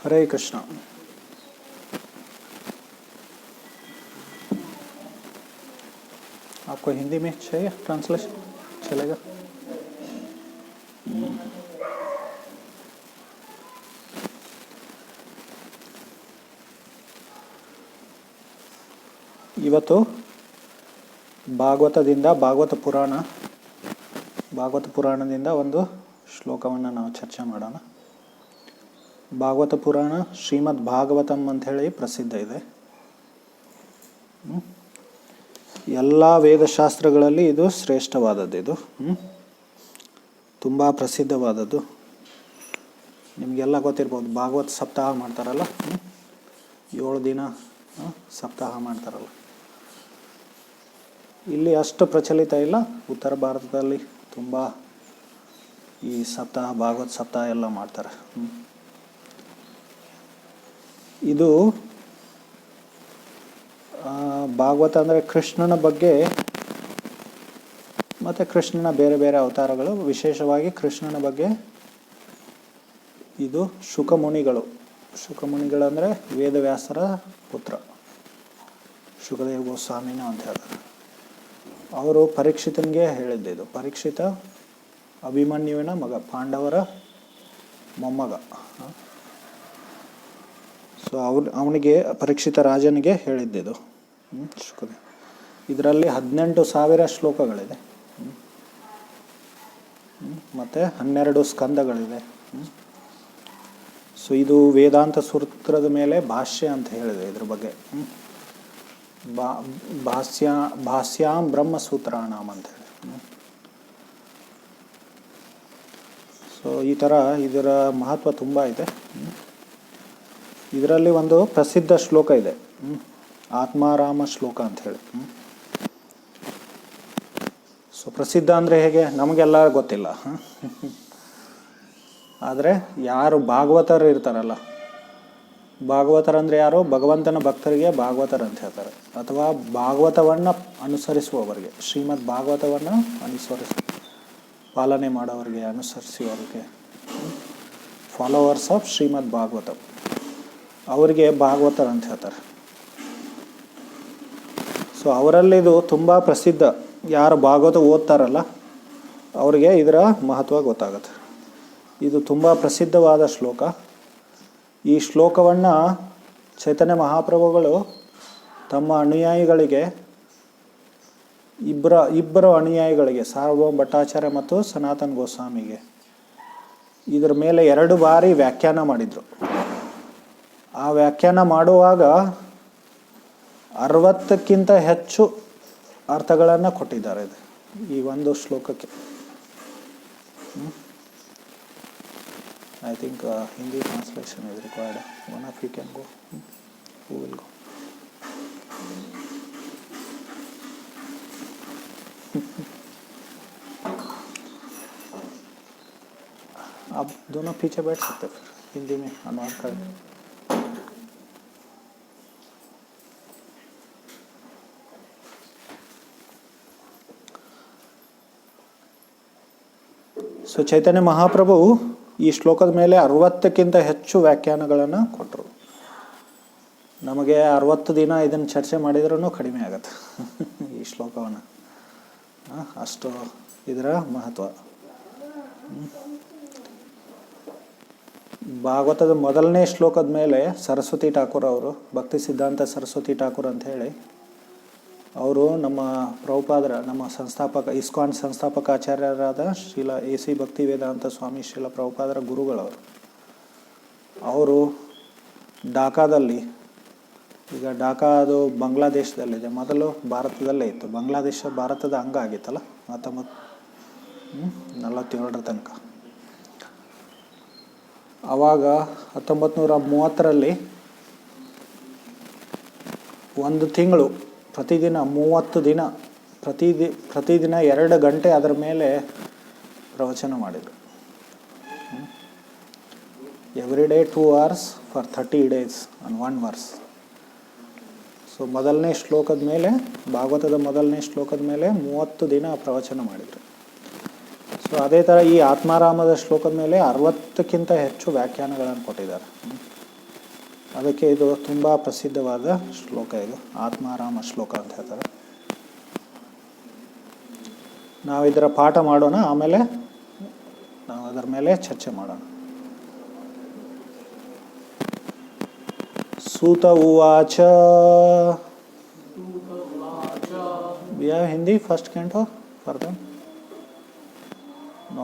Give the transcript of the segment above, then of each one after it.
हरे कृष्णा। आपको हिंदी में चाहिए ट्रांसलेशन? चलेगा। ಇವತ್ತು ಭಾಗವತದಿಂದ ಭಾಗವತ ಪುರಾಣದಿಂದ ಒಂದು ಶ್ಲೋಕವನ್ನು ನಾವು ಚರ್ಚೆ ಮಾಡೋಣ. ಭಾಗವತ ಪುರಾಣ ಶ್ರೀಮದ್ ಭಾಗವತಂ ಅಂತ ಹೇಳಿ ಪ್ರಸಿದ್ಧ ಇದೆ. ಎಲ್ಲ ವೇದಶಾಸ್ತ್ರಗಳಲ್ಲಿ ಇದು ಶ್ರೇಷ್ಠವಾದದ್ದು. ಇದು ತುಂಬ ಪ್ರಸಿದ್ಧವಾದದ್ದು. ನಿಮಗೆಲ್ಲ ಗೊತ್ತಿರ್ಬೋದು, ಭಾಗವತ ಸಪ್ತಾಹ ಮಾಡ್ತಾರಲ್ಲ, 7 ದಿನ ಸಪ್ತಾಹ ಮಾಡ್ತಾರಲ್ಲ. ಇಲ್ಲಿ ಅಷ್ಟು ಪ್ರಚಲಿತ ಇಲ್ಲ. ಉತ್ತರ ಭಾರತದಲ್ಲಿ ತುಂಬ ಈ ಸಪ್ತಾಹ, ಭಾಗವತ ಸಪ್ತಾಹ ಎಲ್ಲ ಮಾಡ್ತಾರೆ. ಇದು ಭಾಗವತ ಅಂದರೆ ಕೃಷ್ಣನ ಬಗ್ಗೆ ಮತ್ತು ಕೃಷ್ಣನ ಬೇರೆ ಬೇರೆ ಅವತಾರಗಳು, ವಿಶೇಷವಾಗಿ ಕೃಷ್ಣನ ಬಗ್ಗೆ. ಇದು ಶುಕಮುನಿಗಳಂದರೆ ವೇದವ್ಯಾಸರ ಪುತ್ರ ಶುಕದೇವ ಗೋಸ್ವಾಮಿನ ಅಂತ ಹೇಳ್ತಾರೆ. ಅವರು ಪರೀಕ್ಷಿತನಿಗೆ ಹೇಳಿದ್ದೆ. ಇದು ಪರೀಕ್ಷಿತ ಅಭಿಮನ್ಯುವಿನ ಮಗ, ಪಾಂಡವರ ಮೊಮ್ಮಗ. ಸೊ ಅವನಿಗೆ ಪರೀಕ್ಷಿತ ರಾಜನಿಗೆ ಹೇಳಿದ್ದಿದ್ದು ಶುಕದೇವ. ಇದರಲ್ಲಿ 18,000 ಶ್ಲೋಕಗಳಿದೆ ಮತ್ತು 12 ಸ್ಕಂದಗಳಿದೆ. ಸೊ ಇದು ವೇದಾಂತ ಸೂತ್ರದ ಮೇಲೆ ಭಾಷ್ಯ ಅಂತ ಹೇಳಿದೆ. ಇದ್ರ ಬಗ್ಗೆ ಭಾಷ್ಯಾಂ ಬ್ರಹ್ಮಸೂತ್ರಾಣಾಮ್ ಅಂತ ಹೇಳಿ. ಸೊ ಈ ಥರ ಇದರ ಮಹತ್ವ ತುಂಬ ಇದೆ. ಇದರಲ್ಲಿ ಒಂದು ಪ್ರಸಿದ್ಧ ಶ್ಲೋಕ ಇದೆ, ಆತ್ಮಾರಾಮ ಶ್ಲೋಕ ಅಂತ ಹೇಳಿ. ಸೊ ಪ್ರಸಿದ್ಧ ಅಂದರೆ ಹೇಗೆ ನಮಗೆಲ್ಲ ಗೊತ್ತಿಲ್ಲ. ಆದರೆ ಯಾರು ಭಾಗವತರು ಇರ್ತಾರಲ್ಲ, ಭಾಗವತರಂದರೆ ಯಾರು? ಭಗವಂತನ ಭಕ್ತರಿಗೆ ಭಾಗವತರು ಅಂತ ಹೇಳ್ತಾರೆ. ಅಥವಾ ಭಾಗವತವನ್ನು ಅನುಸರಿಸುವವರಿಗೆ, ಶ್ರೀಮದ್ ಭಾಗವತವನ್ನು ಪಾಲನೆ ಮಾಡೋವರಿಗೆ, ಅನುಸರಿಸುವವರಿಗೆ, ಫಾಲೋವರ್ಸ್ ಆಫ್ ಶ್ರೀಮದ್ ಭಾಗವತ, ಅವರಿಗೆ ಭಾಗವತರು ಅಂತ ಹೇಳ್ತಾರೆ. ಸೊ ಅವರಲ್ಲಿ ಇದು ತುಂಬ ಪ್ರಸಿದ್ಧ. ಯಾರು ಭಾಗವತ ಓದ್ತಾರಲ್ಲ ಅವರಿಗೆ ಇದರ ಮಹತ್ವ ಗೊತ್ತಾಗುತ್ತೆ. ಇದು ತುಂಬ ಪ್ರಸಿದ್ಧವಾದ ಶ್ಲೋಕ. ಈ ಶ್ಲೋಕವನ್ನು ಚೈತನ್ಯ ಮಹಾಪ್ರಭುಗಳು ತಮ್ಮ ಅನುಯಾಯಿಗಳಿಗೆ, ಇಬ್ಬರು ಅನುಯಾಯಿಗಳಿಗೆ, ಸಾರ್ವಭೌಮ ಭಟ್ಟಾಚಾರ್ಯ ಮತ್ತು ಸನಾತನ ಗೋಸ್ವಾಮಿಗೆ, ಇದರ ಮೇಲೆ 2 ಬಾರಿ ವ್ಯಾಖ್ಯಾನ ಮಾಡಿದರು. ಆ ವ್ಯಾಖ್ಯಾನ ಮಾಡುವಾಗ 60ಕ್ಕಿಂತ ಹೆಚ್ಚು ಅರ್ಥಗಳನ್ನು ಕೊಟ್ಟಿದ್ದಾರೆ ಈ ಒಂದು ಶ್ಲೋಕಕ್ಕೆ. I think Hindi translation is required. One of you can go. Who will go? आप दोनों पीछे बैठ सकते फिर हिंदी में अनुवाद करें. ಸೊ ಚೈತನ್ಯ ಮಹಾಪ್ರಭು ಈ ಶ್ಲೋಕದ ಮೇಲೆ 60ಕ್ಕಿಂತ ಹೆಚ್ಚು ವ್ಯಾಖ್ಯಾನಗಳನ್ನು ಕೊಟ್ಟರು. ನಮಗೆ 60 ದಿನ ಇದನ್ನು ಚರ್ಚೆ ಮಾಡಿದ್ರೂ ಕಡಿಮೆ ಆಗತ್ತೆ ಈ ಶ್ಲೋಕವನ್ನು. ಅಷ್ಟು ಇದರ ಮಹತ್ವ. ಭಾಗವತದ ಮೊದಲನೇ ಶ್ಲೋಕದ ಮೇಲೆ ಸರಸ್ವತಿ ಠಾಕೂರ್ ಅವರು, ಭಕ್ತಿ ಸಿದ್ಧಾಂತ ಸರಸ್ವತಿ ಠಾಕೂರ್ ಅಂತ ಹೇಳಿ, ಅವರು ನಮ್ಮ ಪ್ರಭುಪಾದರ, ನಮ್ಮ ಸಂಸ್ಥಾಪಕ, ಇಸ್ಕಾನ್ ಸಂಸ್ಥಾಪಕ ಆಚಾರ್ಯರಾದ ಶ್ರೀಲ AC ಭಕ್ತಿ ವೇದಾಂತ ಸ್ವಾಮಿ ಶ್ರೀಲ ಪ್ರಭುಪಾದರ ಗುರುಗಳವರು. ಅವರು ಢಾಕಾದಲ್ಲಿ, ಈಗ ಢಾಕಾ ಅದು ಬಾಂಗ್ಲಾದೇಶದಲ್ಲಿದೆ, ಮೊದಲು ಭಾರತದಲ್ಲೇ ಇತ್ತು. ಬಾಂಗ್ಲಾದೇಶ ಭಾರತದ ಅಂಗ ಆಗಿತ್ತಲ್ಲ 1947 ತನಕ. ಆವಾಗ 1930ರಲ್ಲಿ ಒಂದು ತಿಂಗಳು ಪ್ರತಿದಿನ 30 ದಿನ ಪ್ರತಿದಿನ 2 ಗಂಟೆ ಅದರ ಮೇಲೆ ಪ್ರವಚನ ಮಾಡಿದರು. Every day 2 hours for 30 days on 1 verse. So ಮೊದಲನೇ ಶ್ಲೋಕದ ಮೇಲೆ, ಭಾಗವತದ ಮೊದಲನೇ ಶ್ಲೋಕದ ಮೇಲೆ 30 ದಿನ ಪ್ರವಚನ ಮಾಡಿದರು. ಸೊ ಅದೇ ಥರ ಈ ಆತ್ಮಾರಾಮದ ಶ್ಲೋಕದ ಮೇಲೆ 60ಕ್ಕಿಂತ ಹೆಚ್ಚು ವ್ಯಾಖ್ಯಾನಗಳನ್ನು ಕೊಟ್ಟಿದ್ದಾರೆ. ಅದಕ್ಕೆ ಇದು ತುಂಬ ಪ್ರಸಿದ್ಧವಾದ ಶ್ಲೋಕ. ಇದು ಆತ್ಮಾರಾಮ ಶ್ಲೋಕ ಅಂತ ಹೇಳ್ತಾರೆ. ನಾವು ಇದರ ಪಾಠ ಮಾಡೋಣ, ಆಮೇಲೆ ನಾವು ಅದರ ಮೇಲೆ ಚರ್ಚೆ ಮಾಡೋಣ. ಸೂತ ಉವಾಚ. Yeah, Hindi first canto for them? No,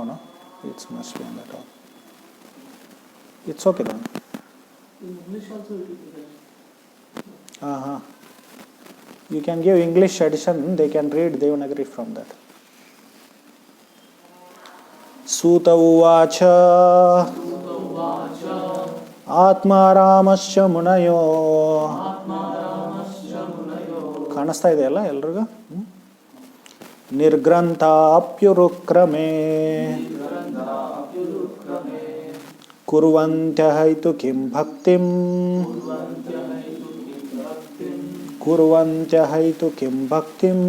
it's must be on that all. It's okay then. In English also it will be there. You can give English edition, they can read Devanagari from that. Suta uvacha ಆತ್ಮಾರಾಮಶ್ಚ ಮುನಯೋ. ಕಾಣಿಸ್ತಾ ಇದೆಯಲ್ಲ ಎಲ್ರಿಗೂ? ನಿರ್ಗ್ರಂಥಾಪ್ಯುರುಕ್ರಮೇ ಕುರ್ವಂತ್ಯಹೈತು ಕಿಂ ಭಕ್ತಿಂ ಕುರ್ವಂತ್ಯಹೈತು ಕಿಂ ಭಕ್ತಿಂ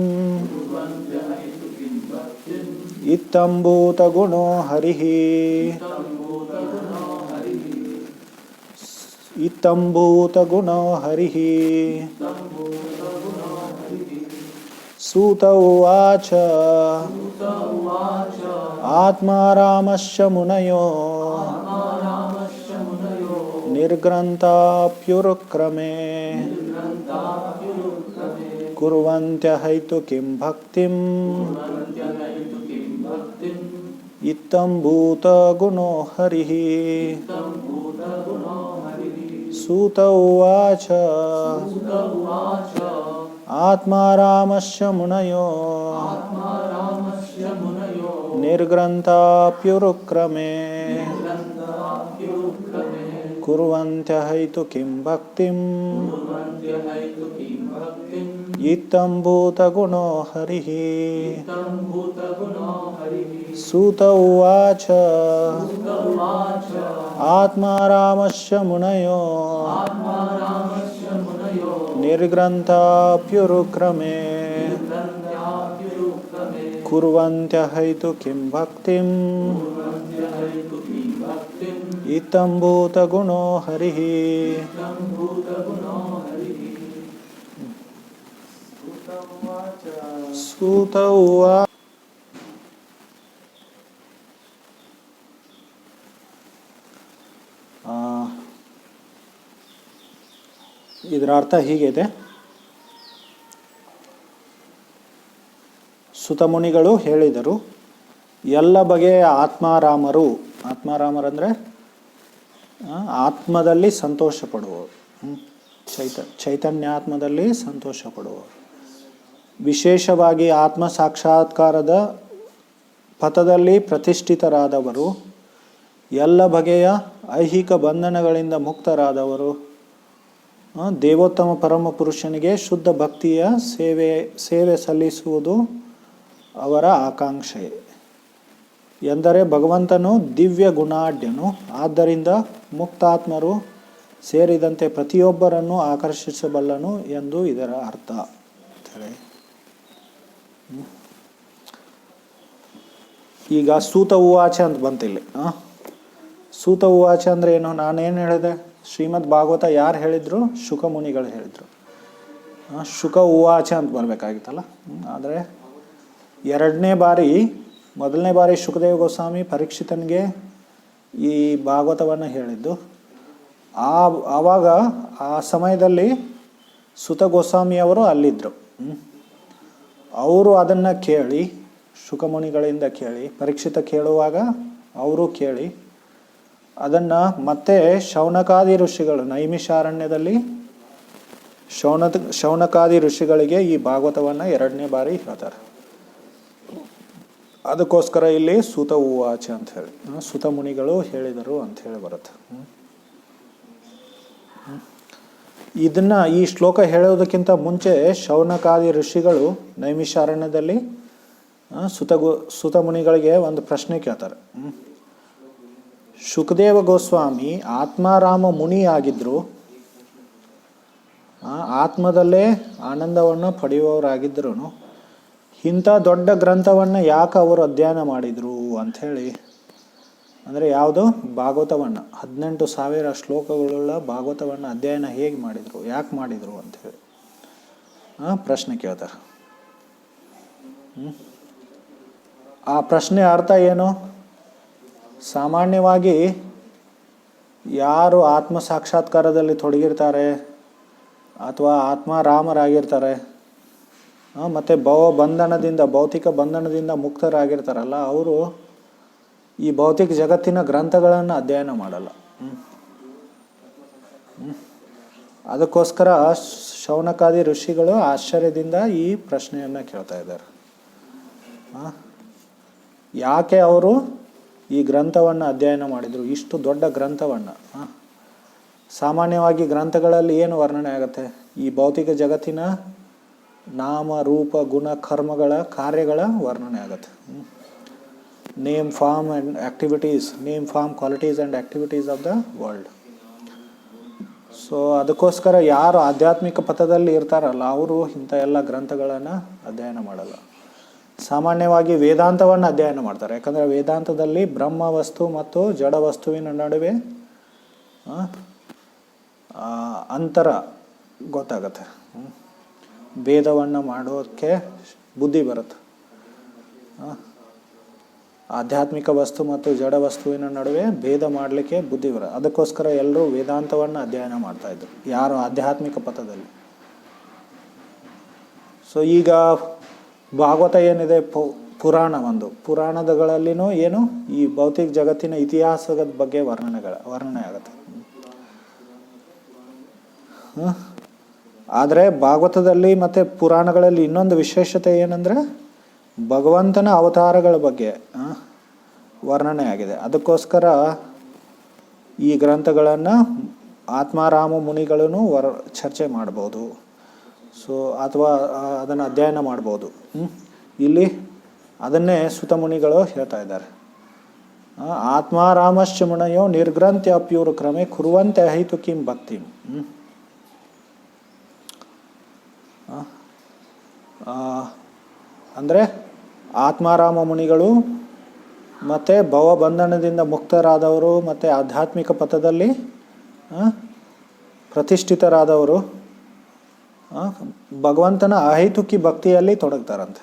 ಇತ್ತಂಭೂತಗುಣೋ ಹರಿಃ ಇತ್ತಂಭೂತಗುಣೋ ಹರಿಃ. ಸೂತ ಉವಾಚ ಆತ್ಮಾರಾಮಶ್ಚ ಮುನಯೋ ನಿರ್ಗ್ರಂಥಾಪ್ಯುರುಕ್ರಮೇ ಕುರ್ವಂತ್ಯಹೈತು ಕಿಂ ಭಕ್ತಿಂ ಇತ್ತಂಭೂತಗುಣೋ ಹರಿಃ. ಸೂತ ಉವಾಚ ಆತ್ಮಾರಾಮಶ್ಚ ಮುನಯೋ ನಿರ್ಗ್ರಂಥಾಪ್ಯುರುಕ್ರಮೇ ಕುರ್ವಂತ್ಯಹೈತು ಕಿಂ ಭಕ್ತಿಂ ಇತ್ತಂಭೂತಗುಣೋ ಹರಿಃ. ಸೂತ ಉವಾಚ ಆತ್ಮಾರಾಮಶ್ಚ ಮುನಯೋ ನಿರ್ಗ್ರಂಥಾಪ್ಯುರುಕ್ರಮೇ ಕುರ್ವಂತ್ಯಹೈತು ಕಿಂ ಭಕ್ತಿಂ ಇತ್ತಂಭೂತಗುಣೋ ಹರಿಃ. ಸೂತ ಉವಾಚ ಇದರ ಅರ್ಥ ಹೀಗಿದೆ. ಸುತಮುನಿಗಳು ಹೇಳಿದರು, ಎಲ್ಲ ಬಗೆಯ ಆತ್ಮಾರಾಮರು, ಆತ್ಮಾರಾಮರಂದರೆ ಆತ್ಮದಲ್ಲಿ ಸಂತೋಷ ಪಡುವವರು, ಚೈತನ್ಯಾತ್ಮದಲ್ಲಿ ಸಂತೋಷ ಪಡುವವರು, ವಿಶೇಷವಾಗಿ ಆತ್ಮ ಸಾಕ್ಷಾತ್ಕಾರದ ಪಥದಲ್ಲಿ ಪ್ರತಿಷ್ಠಿತರಾದವರು, ಎಲ್ಲ ಬಗೆಯ ಐಹಿಕ ಬಂಧನಗಳಿಂದ ಮುಕ್ತರಾದವರು, ದೇವೋತ್ತಮ ಪರಮ ಪುರುಷನಿಗೆ ಶುದ್ಧ ಭಕ್ತಿಯ ಸೇವೆ ಸಲ್ಲಿಸುವುದು ಅವರ ಆಕಾಂಕ್ಷೆ. ಎಂದರೆ ಭಗವಂತನು ದಿವ್ಯ ಗುಣಾಢ್ಯನು, ಆದ್ದರಿಂದ ಮುಕ್ತಾತ್ಮರು ಸೇರಿದಂತೆ ಪ್ರತಿಯೊಬ್ಬರನ್ನು ಆಕರ್ಷಿಸಬಲ್ಲನು ಎಂದು ಇದರ ಅರ್ಥ. ಈಗ ಸೂತ ಉವಾಚ ಅಂತ ಬಂತಿಲ್ಲಿ. ಸೂತ ಉವಾಚ ಅಂದರೆ ಏನು? ನಾನೇನು ಹೇಳಿದೆ? ಶ್ರೀಮದ್ ಭಾಗವತ ಯಾರು ಹೇಳಿದ್ರು? ಶುಕಮುನಿಗಳು ಹೇಳಿದರು. ಶುಕ ಉವಾಚ ಅಂತ ಬರಬೇಕಾಗಿತ್ತಲ್ಲ. ಆದರೆ ಮೊದಲನೇ ಬಾರಿ ಶುಕದೇವ ಗೋಸ್ವಾಮಿ ಪರೀಕ್ಷಿತನಿಗೆ ಈ ಭಾಗವತವನ್ನು ಹೇಳಿದ್ದು. ಆವಾಗ ಆ ಸಮಯದಲ್ಲಿ ಸುತ ಗೋಸ್ವಾಮಿಯವರು ಅಲ್ಲಿದ್ದರು. ಅವರು ಅದನ್ನು ಕೇಳಿ, ಶುಕಮುನಿಗಳಿಂದ ಕೇಳಿ, ಪರೀಕ್ಷಿತ ಕೇಳುವಾಗ ಅವರು ಕೇಳಿ ಅದನ್ನು ಮತ್ತೆ ಶೌನಕಾದಿ ಋಷಿಗಳು, ನೈಮಿಷಾರಣ್ಯದಲ್ಲಿ ಶೌನಕಾದಿ ಋಷಿಗಳಿಗೆ ಈ ಭಾಗವತವನ್ನು ಎರಡನೇ ಬಾರಿ ಹೇಳ್ತಾರೆ. ಅದಕ್ಕೋಸ್ಕರ ಇಲ್ಲಿ ಸೂತ ಉವಾಚ ಅಂತ ಹೇಳಿ, ಸುತ ಮುನಿಗಳು ಹೇಳಿದರು ಅಂತ ಹೇಳಿ ಬರುತ್ತೆ. ಈ ಶ್ಲೋಕ ಹೇಳೋದಕ್ಕಿಂತ ಮುಂಚೆ ಶೌನಕಾದಿ ಋಷಿಗಳು ನೈಮಿಷಾರಣ್ಯದಲ್ಲಿ ಸುತ ಮುನಿಗಳಿಗೆ ಒಂದು ಪ್ರಶ್ನೆ ಕೇಳ್ತಾರೆ. ಶುಕದೇವ ಗೋಸ್ವಾಮಿ ಆತ್ಮಾರಾಮ ಮುನಿ ಆಗಿದ್ರು, ಆತ್ಮದಲ್ಲೇ ಆನಂದವನ್ನು ಪಡೆಯುವವರಾಗಿದ್ದರು, ಇಂಥ ದೊಡ್ಡ ಗ್ರಂಥವನ್ನು ಯಾಕೆ ಅವರು ಅಧ್ಯಯನ ಮಾಡಿದರು ಅಂಥೇಳಿ ಅಂದರೆ ಯಾವುದು? ಭಾಗವತವನ್ನು 18,000 ಶ್ಲೋಕಗಳುಳ್ಳ ಭಾಗವತವನ್ನು ಅಧ್ಯಯನ ಹೇಗೆ ಮಾಡಿದರು, ಯಾಕೆ ಮಾಡಿದರು ಅಂಥೇಳಿ ಪ್ರಶ್ನೆ ಕೇಳ್ತಾರೆ. ಆ ಪ್ರಶ್ನೆ ಅರ್ಥ ಏನು? ಸಾಮಾನ್ಯವಾಗಿ ಯಾರು ಆತ್ಮ ಸಾಕ್ಷಾತ್ಕಾರದಲ್ಲಿ ತೊಡಗಿರ್ತಾರೆ ಅಥವಾ ಆತ್ಮಾರಾಮರಾಗಿರ್ತಾರೆ ಮತ್ತು ಬಂಧನದಿಂದ, ಭೌತಿಕ ಬಂಧನದಿಂದ ಮುಕ್ತರಾಗಿರ್ತಾರಲ್ಲ, ಅವರು ಈ ಭೌತಿಕ ಜಗತ್ತಿನ ಗ್ರಂಥಗಳನ್ನು ಅಧ್ಯಯನ ಮಾಡಲ್ಲ. ಅದಕ್ಕೋಸ್ಕರ ಶೌನಕಾದಿ ಋಷಿಗಳು ಆಶ್ಚರ್ಯದಿಂದ ಈ ಪ್ರಶ್ನೆಯನ್ನು ಕೇಳ್ತಾ ಇದ್ದಾರೆ. ಯಾಕೆ ಅವರು ಈ ಗ್ರಂಥವನ್ನು ಅಧ್ಯಯನ ಮಾಡಿದರು, ಇಷ್ಟು ದೊಡ್ಡ ಗ್ರಂಥವನ್ನು? ಸಾಮಾನ್ಯವಾಗಿ ಗ್ರಂಥಗಳಲ್ಲಿ ಏನು ವರ್ಣನೆ ಆಗುತ್ತೆ? ಈ ಭೌತಿಕ ಜಗತ್ತಿನ ನಾಮ ರೂಪ ಗುಣ ಕರ್ಮಗಳ ಕಾರ್ಯಗಳ ವರ್ಣನೆ ಆಗುತ್ತೆ. Name form and activities, name form qualities and activities of the world. So ಅದಕ್ಕೋಸ್ಕರ ಯಾರು ಆಧ್ಯಾತ್ಮಿಕ ಪಥದಲ್ಲಿ ಇರ್ತಾರಲ್ಲ, ಅವರು ಇಂಥ ಎಲ್ಲ ಗ್ರಂಥಗಳನ್ನು ಅಧ್ಯಯನ ಮಾಡಲ್ಲ. ಸಾಮಾನ್ಯವಾಗಿ ವೇದಾಂತವನ್ನು ಅಧ್ಯಯನ ಮಾಡ್ತಾರೆ. ಯಾಕಂದರೆ ವೇದಾಂತದಲ್ಲಿ ಬ್ರಹ್ಮ ವಸ್ತು ಮತ್ತು ಜಡ ವಸ್ತುವಿನ ನಡುವೆ ಅಂತರ ಗೊತ್ತಾಗತ್ತೆ. ಭೇದವನ್ನು ಮಾಡೋಕ್ಕೆ ಬುದ್ಧಿ ಬರುತ್ತೆ. ಆಧ್ಯಾತ್ಮಿಕ ವಸ್ತು ಮತ್ತು ಜಡ ವಸ್ತುವಿನ ನಡುವೆ ಭೇದ ಮಾಡಲಿಕ್ಕೆ ಬುದ್ಧಿ ಬರುತ್ತೆ. ಅದಕ್ಕೋಸ್ಕರ ಎಲ್ಲರೂ ವೇದಾಂತವನ್ನು ಅಧ್ಯಯನ ಮಾಡ್ತಾಯಿದ್ರು, ಯಾರು ಆಧ್ಯಾತ್ಮಿಕ ಪಥದಲ್ಲಿ. ಸೊ ಈಗ ಭಾಗವತ ಏನಿದೆ, ಪುರಾಣ, ಒಂದು ಪುರಾಣಗಳಲ್ಲಿನೂ ಏನು ಈ ಭೌತಿಕ ಜಗತ್ತಿನ ಇತಿಹಾಸದ ಬಗ್ಗೆ ವರ್ಣನೆ ಆಗುತ್ತೆ. ಆದರೆ ಭಾಗವತದಲ್ಲಿ ಮತ್ತು ಪುರಾಣಗಳಲ್ಲಿ ಇನ್ನೊಂದು ವಿಶೇಷತೆ ಏನಂದರೆ ಭಗವಂತನ ಅವತಾರಗಳ ಬಗ್ಗೆ ವರ್ಣನೆ ಆಗಿದೆ. ಅದಕ್ಕೋಸ್ಕರ ಈ ಗ್ರಂಥಗಳನ್ನು ಆತ್ಮಾರಾಮ ಮುನಿಗಳೂ ಚರ್ಚೆ ಮಾಡ್ಬೋದು. ಸೊ ಅಥವಾ ಅದನ್ನು ಅಧ್ಯಯನ ಮಾಡ್ಬೋದು. ಇಲ್ಲಿ ಅದನ್ನೇ ಸುತ ಮುನಿಗಳು ಹೇಳ್ತಾ ಇದ್ದಾರೆ. ಆತ್ಮಾರಾಮಶ್ಚ ಮುನಯೋ ನಿರ್ಗ್ರಂಥ್ಯ ಅಪ್ಯೂರು ಕ್ರಮೆ ಕುರುವಂತೆ ಹೈತು ಕಿಂ ಭಕ್ತಿ. ಅಂದರೆ ಆತ್ಮಾರಾಮ ಮುನಿಗಳು ಮತ್ತು ಭವಬಂಧನದಿಂದ ಮುಕ್ತರಾದವರು ಮತ್ತು ಆಧ್ಯಾತ್ಮಿಕ ಪಥದಲ್ಲಿ ಪ್ರತಿಷ್ಠಿತರಾದವರು ಭಗವಂತನ ಅಹೈತುಕಿ ಭಕ್ತಿಯಲ್ಲಿ ತೊಡಗ್ತಾರಂತೆ.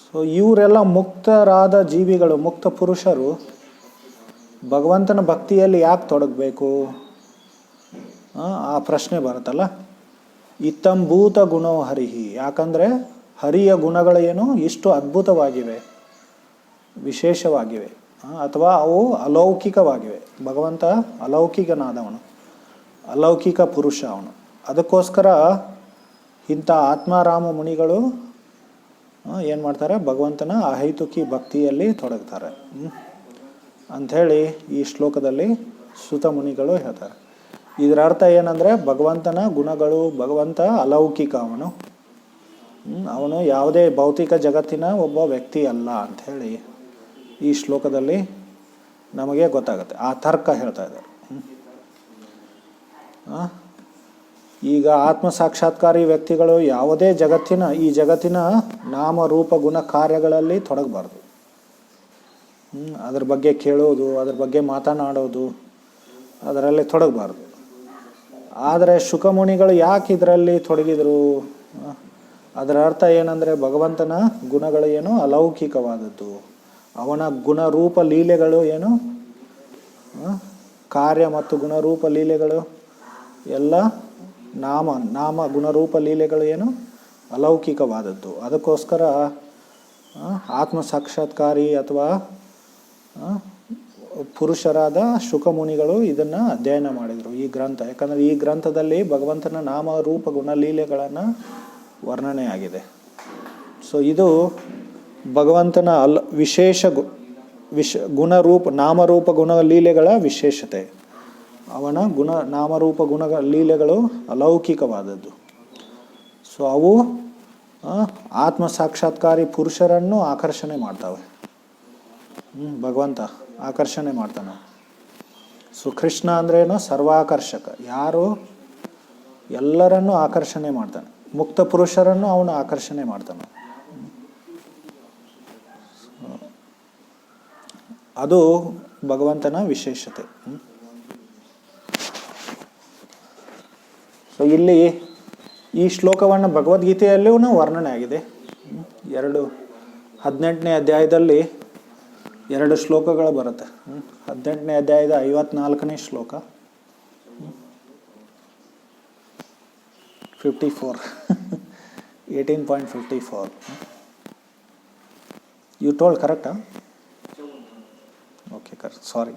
ಸೊ ಇವರೆಲ್ಲ ಮುಕ್ತರಾದ ಜೀವಿಗಳು, ಮುಕ್ತ ಪುರುಷರು ಭಗವಂತನ ಭಕ್ತಿಯಲ್ಲಿ ಯಾಕೆ ತೊಡಗಬೇಕು? ಆ ಪ್ರಶ್ನೆ ಬರುತ್ತಲ್ಲ. ಇತ್ತಂಭೂತ ಗುಣೋ ಹರಿಹಿ. ಯಾಕಂದರೆ ಹರಿಯ ಗುಣಗಳು ಏನು ಇಷ್ಟು ಅದ್ಭುತವಾಗಿವೆ, ವಿಶೇಷವಾಗಿವೆ, ಅಥವಾ ಅವು ಅಲೌಕಿಕವಾಗಿವೆ. ಭಗವಂತ ಅಲೌಕಿಕನಾದವನು, ಅಲೌಕಿಕ ಪುರುಷ ಅವನು. ಅದಕ್ಕೋಸ್ಕರ ಇಂಥ ಆತ್ಮಾರಾಮ ಮುನಿಗಳು ಏನು ಮಾಡ್ತಾರೆ? ಭಗವಂತನ ಅಹೈತುಕಿ ಭಕ್ತಿಯಲ್ಲಿ ತೊಡಗ್ತಾರೆ ಅಂಥೇಳಿ ಈ ಶ್ಲೋಕದಲ್ಲಿ ಸುತ ಮುನಿಗಳು ಹೇಳ್ತಾರೆ. ಇದರ ಅರ್ಥ ಏನಂದರೆ ಭಗವಂತನ ಗುಣಗಳು, ಭಗವಂತ ಅಲೌಕಿಕ, ಅವನು ಯಾವುದೇ ಭೌತಿಕ ಜಗತ್ತಿನ ಒಬ್ಬ ವ್ಯಕ್ತಿ ಅಲ್ಲ ಅಂಥೇಳಿ ಈ ಶ್ಲೋಕದಲ್ಲಿ ನಮಗೆ ಗೊತ್ತಾಗುತ್ತೆ. ಆ ತರ್ಕ ಹೇಳ್ತಾ ಇದ್ದಾರೆ. ಈಗ ಆತ್ಮ ಸಾಕ್ಷಾತ್ಕಾರಿ ವ್ಯಕ್ತಿಗಳು ಯಾವುದೇ ಈ ಜಗತ್ತಿನ ನಾಮ ರೂಪ ಗುಣ ಕಾರ್ಯಗಳಲ್ಲಿ ತೊಡಗಬಾರ್ದು. ಅದ್ರ ಬಗ್ಗೆ ಕೇಳೋದು, ಅದ್ರ ಬಗ್ಗೆ ಮಾತನಾಡೋದು, ಅದರಲ್ಲಿ ತೊಡಗಬಾರ್ದು. ಆದರೆ ಶುಕಮುನಿಗಳು ಯಾಕೆ ಇದರಲ್ಲಿ ತೊಡಗಿದರು? ಅದರ ಅರ್ಥ ಏನಂದರೆ ಭಗವಂತನ ಗುಣಗಳು ಏನು ಅಲೌಕಿಕವಾದದ್ದು, ಅವನ ಗುಣರೂಪ ಲೀಲೆಗಳು ಏನು ಕಾರ್ಯ ಮತ್ತು ಗುಣರೂಪ ಲೀಲೆಗಳು ಎಲ್ಲ ನಾಮ ಗುಣರೂಪ ಲೀಲೆಗಳು ಏನು ಅಲೌಕಿಕವಾದದ್ದು. ಅದಕ್ಕೋಸ್ಕರ ಆತ್ಮ ಸಾಕ್ಷಾತ್ಕಾರಿ ಅಥವಾ ಪುರುಷರಾದ ಶುಕಮುನಿಗಳು ಇದನ್ನು ಅಧ್ಯಯನ ಮಾಡಿದರು, ಈ ಗ್ರಂಥ. ಯಾಕಂದರೆ ಈ ಗ್ರಂಥದಲ್ಲಿ ಭಗವಂತನ ನಾಮ ರೂಪ ಗುಣ ಲೀಲೆಗಳನ್ನು ವರ್ಣನೆಯಾಗಿದೆ. ಸೊ ಇದು ಭಗವಂತನ ವಿಶೇಷ ಗುಣರೂಪ ನಾಮರೂಪ ಗುಣ ಲೀಲೆಗಳ ವಿಶೇಷತೆ. ಅವನ ನಾಮರೂಪ ಗುಣ ಲೀಲೆಗಳು ಅಲೌಕಿಕವಾದದ್ದು. ಸೊ ಅವು ಆತ್ಮ ಸಾಕ್ಷಾತ್ಕಾರಿ ಪುರುಷರನ್ನು ಆಕರ್ಷಣೆ ಮಾಡ್ತವೆ. ಭಗವಂತ ಆಕರ್ಷಣೆ ಮಾಡ್ತಾನೆ. ಸೊ ಕೃಷ್ಣ ಅಂದ್ರೇನು? ಸರ್ವಾಕರ್ಷಕ. ಯಾರು ಎಲ್ಲರನ್ನೂ ಆಕರ್ಷಣೆ ಮಾಡ್ತಾನೆ, ಮುಕ್ತ ಪುರುಷರನ್ನು ಅವನು ಆಕರ್ಷಣೆ ಮಾಡ್ತಾನೆ. ಅದು ಭಗವಂತನ ವಿಶೇಷತೆ. ಸೊ ಇಲ್ಲಿ ಈ ಶ್ಲೋಕವನ್ನು ಭಗವದ್ಗೀತೆಯಲ್ಲೂ ವರ್ಣನೆ ಆಗಿದೆ. 18ನೇ ಅಧ್ಯಾಯದಲ್ಲಿ 2 ಶ್ಲೋಕಗಳು ಬರುತ್ತೆ. 18ನೇ ಅಧ್ಯಾಯದ 54ನೇ ಶ್ಲೋಕ, 54 18.54. You told correct, huh? Okay, correct. Sorry.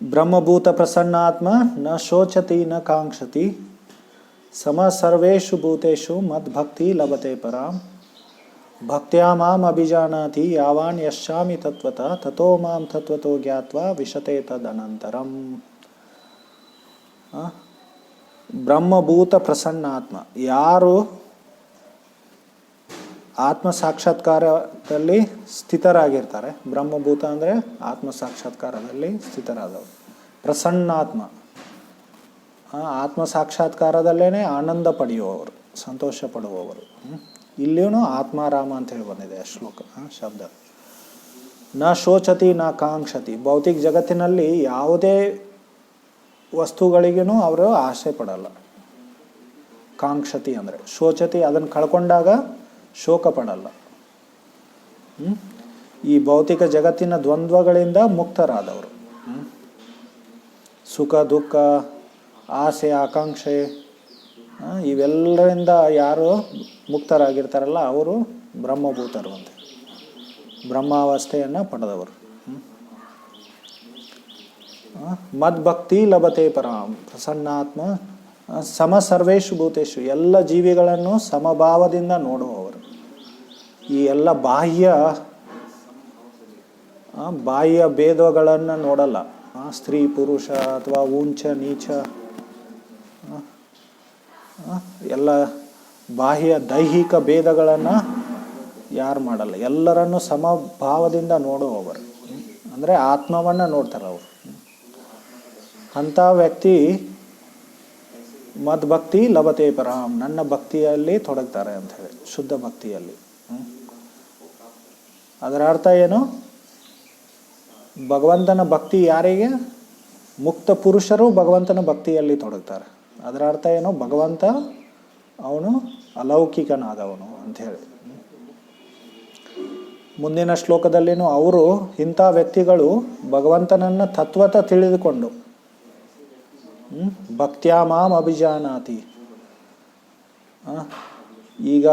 ಬ್ರಹ್ಮಭೂತ ಪ್ರಸನ್ನಾತ್ಮ ನ ಶೋಚತಿ ನ ಕಾಂಕ್ಷತಿ ಸಮ ಸರ್ವೇಷು ಭೂತೇಷು ಮದ್ಭಕ್ತಿ ಲಭತೆ ಪರಾಂ ಭಕ್ತ್ಯಾ ಮಾಂ ಅಭಿಜಾನಾತಿ ಯಾವಾನ್ ಯಶ್ಚಾಮಿ ತತ್ವತಃ ತಥೋ ಮಾಂ ತತ್ವತೋ ಜ್ಞಾತ್ವಾ ವಿಶತೆ ತದನಂತರಂ. ಬ್ರಹ್ಮಭೂತ ಪ್ರಸನ್ನಾತ್ಮ, ಯಾರು ಆತ್ಮ ಸಾಕ್ಷಾತ್ಕಾರದಲ್ಲಿ ಸ್ಥಿತರಾಗಿರ್ತಾರೆ. ಬ್ರಹ್ಮಭೂತ ಅಂದರೆ ಆತ್ಮ ಸಾಕ್ಷಾತ್ಕಾರದಲ್ಲಿ ಸ್ಥಿತರಾದವರು. ಪ್ರಸನ್ನಾತ್ಮ, ಆತ್ಮ ಸಾಕ್ಷಾತ್ಕಾರದಲ್ಲೇ ಆನಂದ ಪಡೆಯುವವರು, ಸಂತೋಷ ಪಡುವವರು. ಇಲ್ಲಿಯೂ ಆತ್ಮಾರಾಮ ಅಂತ ಹೇಳಿ ಬಂದಿದೆ ಶ್ಲೋಕ ಶಬ್ದ. ನ ಶೋಚತಿ ನ ಕಾಂಕ್ಷತಿ, ಭೌತಿಕ ಜಗತ್ತಿನಲ್ಲಿ ಯಾವುದೇ ವಸ್ತುಗಳಿಗೂ ಅವರು ಆಸೆ ಪಡಲ್ಲ. ಕಾಂಕ್ಷತಿ ಅಂದರೆ ಶೋಚತಿ, ಅದನ್ನು ಕಳ್ಕೊಂಡಾಗ ಶೋಕ ಪಡಲ್ಲ. ಈ ಭೌತಿಕ ಜಗತ್ತಿನ ದ್ವಂದ್ವಗಳಿಂದ ಮುಕ್ತರಾದವರು. ಸುಖ ದುಃಖ ಆಸೆ ಆಕಾಂಕ್ಷೆ ಇವೆಲ್ಲರಿಂದ ಯಾರು ಮುಕ್ತರಾಗಿರ್ತಾರಲ್ಲ ಅವರು ಬ್ರಹ್ಮಭೂತರು ಅಂತ, ಬ್ರಹ್ಮಾವಸ್ಥೆಯನ್ನು ಪಡೆದವರು. ಮದ್ಭಕ್ತಿ ಲಭತೆ ಪರಾಂ ಪ್ರಸನ್ನಾತ್ಮ ಸಮ ಸರ್ವೇಷು ಭೂತೇಷು, ಎಲ್ಲ ಜೀವಿಗಳನ್ನು ಸಮಭಾವದಿಂದ ನೋಡುವವರು. ಈ ಎಲ್ಲ ಬಾಹ್ಯ ಭೇದಗಳನ್ನು ನೋಡಲ್ಲ. ಸ್ತ್ರೀ ಪುರುಷ ಅಥವಾ ಉಂಚ ನೀಚ ಎಲ್ಲ ಬಾಹ್ಯ ದೈಹಿಕ ಭೇದಗಳನ್ನು ಯಾರು ಮಾಡಲ್ಲ. ಎಲ್ಲರನ್ನು ಸಮಭಾವದಿಂದ ನೋಡುವವರು ಅಂದರೆ ಆತ್ಮವನ್ನು ನೋಡ್ತಾರೆ ಅವರು. ಅಂಥ ವ್ಯಕ್ತಿ ಮದ್ಭಕ್ತಿ ಲಭತೆ ಪರಾಂ, ನನ್ನ ಭಕ್ತಿಯಲ್ಲಿ ತೊಡಗ್ತಾರೆ ಅಂತ ಹೇಳಿ, ಶುದ್ಧ ಭಕ್ತಿಯಲ್ಲಿ. ಅದರ ಅರ್ಥ ಏನು? ಭಗವಂತನ ಭಕ್ತಿ ಯಾರಿಗೆ? ಮುಕ್ತ ಪುರುಷರು ಭಗವಂತನ ಭಕ್ತಿಯಲ್ಲಿ ತೊಡಗ್ತಾರೆ. ಅದರ ಅರ್ಥ ಏನು? ಭಗವಂತ ಅವನು ಅಲೌಕಿಕನಾದವನು ಅಂಥೇಳಿ. ಮುಂದಿನ ಶ್ಲೋಕದಲ್ಲಿನೂ ಅವರು ಇಂಥ ವ್ಯಕ್ತಿಗಳು ಭಗವಂತನನ್ನು ತತ್ವತ ತಿಳಿದುಕೊಂಡು ಭಕ್ತ್ಯಾ ಮಾಂ ಅಭಿಜಾನಾತಿ. ಈಗ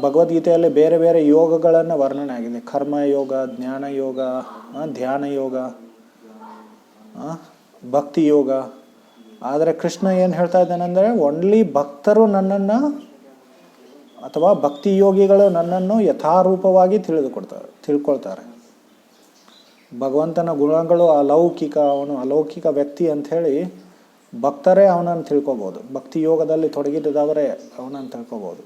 ಭಗವದ್ಗೀತೆಯಲ್ಲಿ ಬೇರೆ ಬೇರೆ ಯೋಗಗಳನ್ನು ವರ್ಣನೆ ಆಗಿದೆ. ಕರ್ಮಯೋಗ, ಜ್ಞಾನ ಯೋಗ, ಧ್ಯಾನ ಯೋಗ, ಭಕ್ತಿ ಯೋಗ. ಆದರೆ ಕೃಷ್ಣ ಏನು ಹೇಳ್ತಾ ಇದ್ದಾನೆಂದರೆ, ಓನ್ಲಿ ಭಕ್ತರು ನನ್ನನ್ನು ಅಥವಾ ಭಕ್ತಿ ಯೋಗಿಗಳು ನನ್ನನ್ನು ಯಥಾರೂಪವಾಗಿ ತಿಳ್ಕೊಳ್ತಾರೆ. ಭಗವಂತನ ಗುಣಗಳು ಅಲೌಕಿಕ, ಅವನು ಅಲೌಕಿಕ ವ್ಯಕ್ತಿ ಅಂಥೇಳಿ ಭಕ್ತರೇ ಅವನನ್ನು ತಿಳ್ಕೊಬೋದು. ಭಕ್ತಿ ಯೋಗದಲ್ಲಿ ತೊಡಗಿದ್ದವರೇ ಅವನನ್ನು ತಿಳ್ಕೊಬೋದು.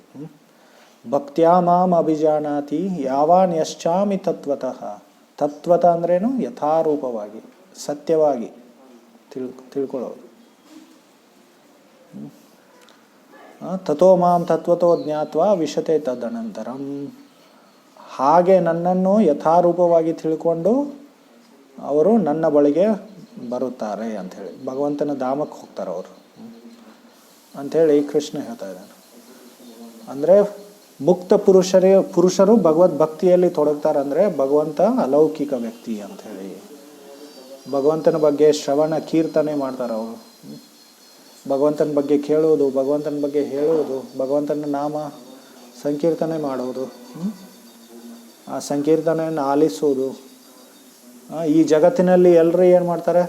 ಭಕ್ತ್ಯಾ ಮಾಂ ಅಭಿಜಾನಾತಿ ಯಾವಾನ್ ಯಶ್ಚಾಮಿ ತತ್ವತಃ. ತತ್ವತ ಅಂದ್ರೇನು? ಯಥಾರೂಪವಾಗಿ, ಸತ್ಯವಾಗಿ ತಿಳ್ಕೊಳ್ಳೋದು. ತಥೋ ಮಾಂ ತತ್ವತೋ ಜ್ಞಾತ್ವಾ ವಿಶತೆ ತದನಂತರಂ. ಹಾಗೆ ನನ್ನನ್ನು ಯಥಾರೂಪವಾಗಿ ತಿಳ್ಕೊಂಡು ಅವರು ನನ್ನ ಬಳಿಗೆ ಬರುತ್ತಾರೆ ಅಂಥೇಳಿ, ಭಗವಂತನ ಧಾಮಕ್ಕೆ ಹೋಗ್ತಾರೆ ಅವರು ಅಂಥೇಳಿ ಕೃಷ್ಣ ಹೇಳ್ತಾ ಇದ್ದಾನೆ. ಅಂದರೆ ಮುಕ್ತ ಪುರುಷರು ಭಗವದ್ ಭಕ್ತಿಯಲ್ಲಿ ತೊಡಗ್ತಾರೆ. ಅಂದರೆ ಭಗವಂತ ಅಲೌಕಿಕ ವ್ಯಕ್ತಿ ಅಂಥೇಳಿ, ಭಗವಂತನ ಬಗ್ಗೆ ಶ್ರವಣ ಕೀರ್ತನೆ ಮಾಡ್ತಾರೆ ಅವರು. ಭಗವಂತನ ಬಗ್ಗೆ ಕೇಳೋದು, ಭಗವಂತನ ಬಗ್ಗೆ ಹೇಳೋದು, ಭಗವಂತನ ನಾಮ ಸಂಕೀರ್ತನೆ ಮಾಡೋದು, ಆ ಸಂಕೀರ್ತನೆಯನ್ನು ಆಲಿಸೋದು. ಈ ಜಗತ್ತಿನಲ್ಲಿ ಎಲ್ಲರೂ ಏನು ಮಾಡ್ತಾರೆ?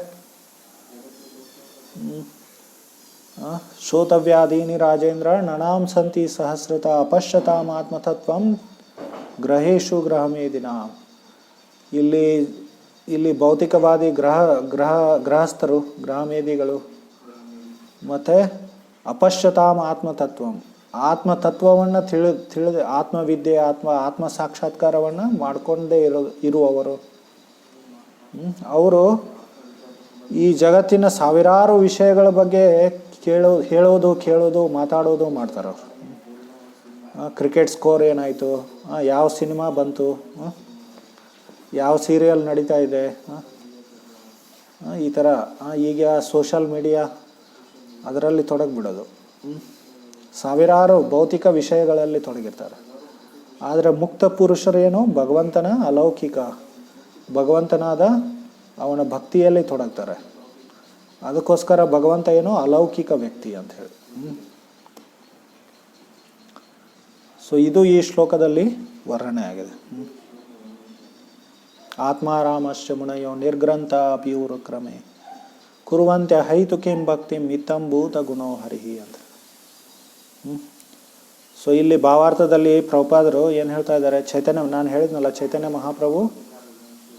ಶ್ರೋತವ್ಯಾದೀನಿ ರಾಜೇಂದ್ರ ನನಾಂ ಸಂತಿ ಸಹಸ್ರತ ಅಪಶ್ಯತಾಂ ಆತ್ಮತತ್ವಂ ಗ್ರಹೇಶು ಗ್ರಹಮೇದಿನಾಂ. ಇಲ್ಲಿ ಭೌತಿಕವಾದಿ ಗೃಹಸ್ಥರು, ಗ್ರಹಮೇದಿಗಳು, ಮತ್ತು ಅಪಶ್ಯತಾಂ ಆತ್ಮತತ್ವಂ, ಆತ್ಮತತ್ವವನ್ನು ತಿಳಿದು ಆತ್ಮವಿದ್ಯೆ, ಆತ್ಮ ಸಾಕ್ಷಾತ್ಕಾರವನ್ನು ಮಾಡಿಕೊಂಡೇ ಇರುವವರು. ಅವರು ಈ ಜಗತ್ತಿನ ಸಾವಿರಾರು ವಿಷಯಗಳ ಬಗ್ಗೆ ಹೇಳೋದು, ಕೇಳೋದು, ಮಾತಾಡೋದು ಮಾಡ್ತಾರೆ. ಕ್ರಿಕೆಟ್ ಸ್ಕೋರ್ ಏನಾಯಿತು, ಯಾವ ಸಿನಿಮಾ ಬಂತು, ಯಾವ ಸೀರಿಯಲ್ ನಡೀತಾ ಇದೆ, ಈ ಥರ ಈಗ ಸೋಷಲ್ ಮೀಡಿಯಾ ಅದರಲ್ಲಿ ತೊಡಗಿಬಿಡೋದು. ಸಾವಿರಾರು ಭೌತಿಕ ವಿಷಯಗಳಲ್ಲಿ ತೊಡಗಿರ್ತಾರೆ. ಆದರೆ ಮುಕ್ತ ಪುರುಷರೇನು ಭಗವಂತನ ಅಲೌಕಿಕ, ಭಗವಂತನಾದ ಅವನ ಭಕ್ತಿಯಲ್ಲಿ ತೊಡಗ್ತಾರೆ. ಅದಕ್ಕೋಸ್ಕರ ಭಗವಂತ ಏನು ಅಲೌಕಿಕ ವ್ಯಕ್ತಿ ಅಂತ ಹೇಳಿ. ಸೊ ಇದು ಈ ಶ್ಲೋಕದಲ್ಲಿ ವರ್ಣನೆ ಆಗಿದೆ. ಆತ್ಮಾರಾಮಶ್ಚ ಮುನಯೋ ನಿರ್ಗ್ರಂಥ ಅಪಿಯೂರು ಕ್ರಮೆ ಕುರುವಂತೆ ಹೈತು ಕಿಂ ಭಕ್ತಿ ಮಿತ್ತಂಭೂತ ಗುಣೋ ಹರಿಹಿ ಅಂತ. ಸೊ ಇಲ್ಲಿ ಭಾವಾರ್ಥದಲ್ಲಿ ಪ್ರಭುಪಾದರು ಏನು ಹೇಳ್ತಾ ಇದ್ದಾರೆ, ಚೈತನ್ಯ, ನಾನು ಹೇಳಿದ್ನಲ್ಲ ಚೈತನ್ಯ ಮಹಾಪ್ರಭು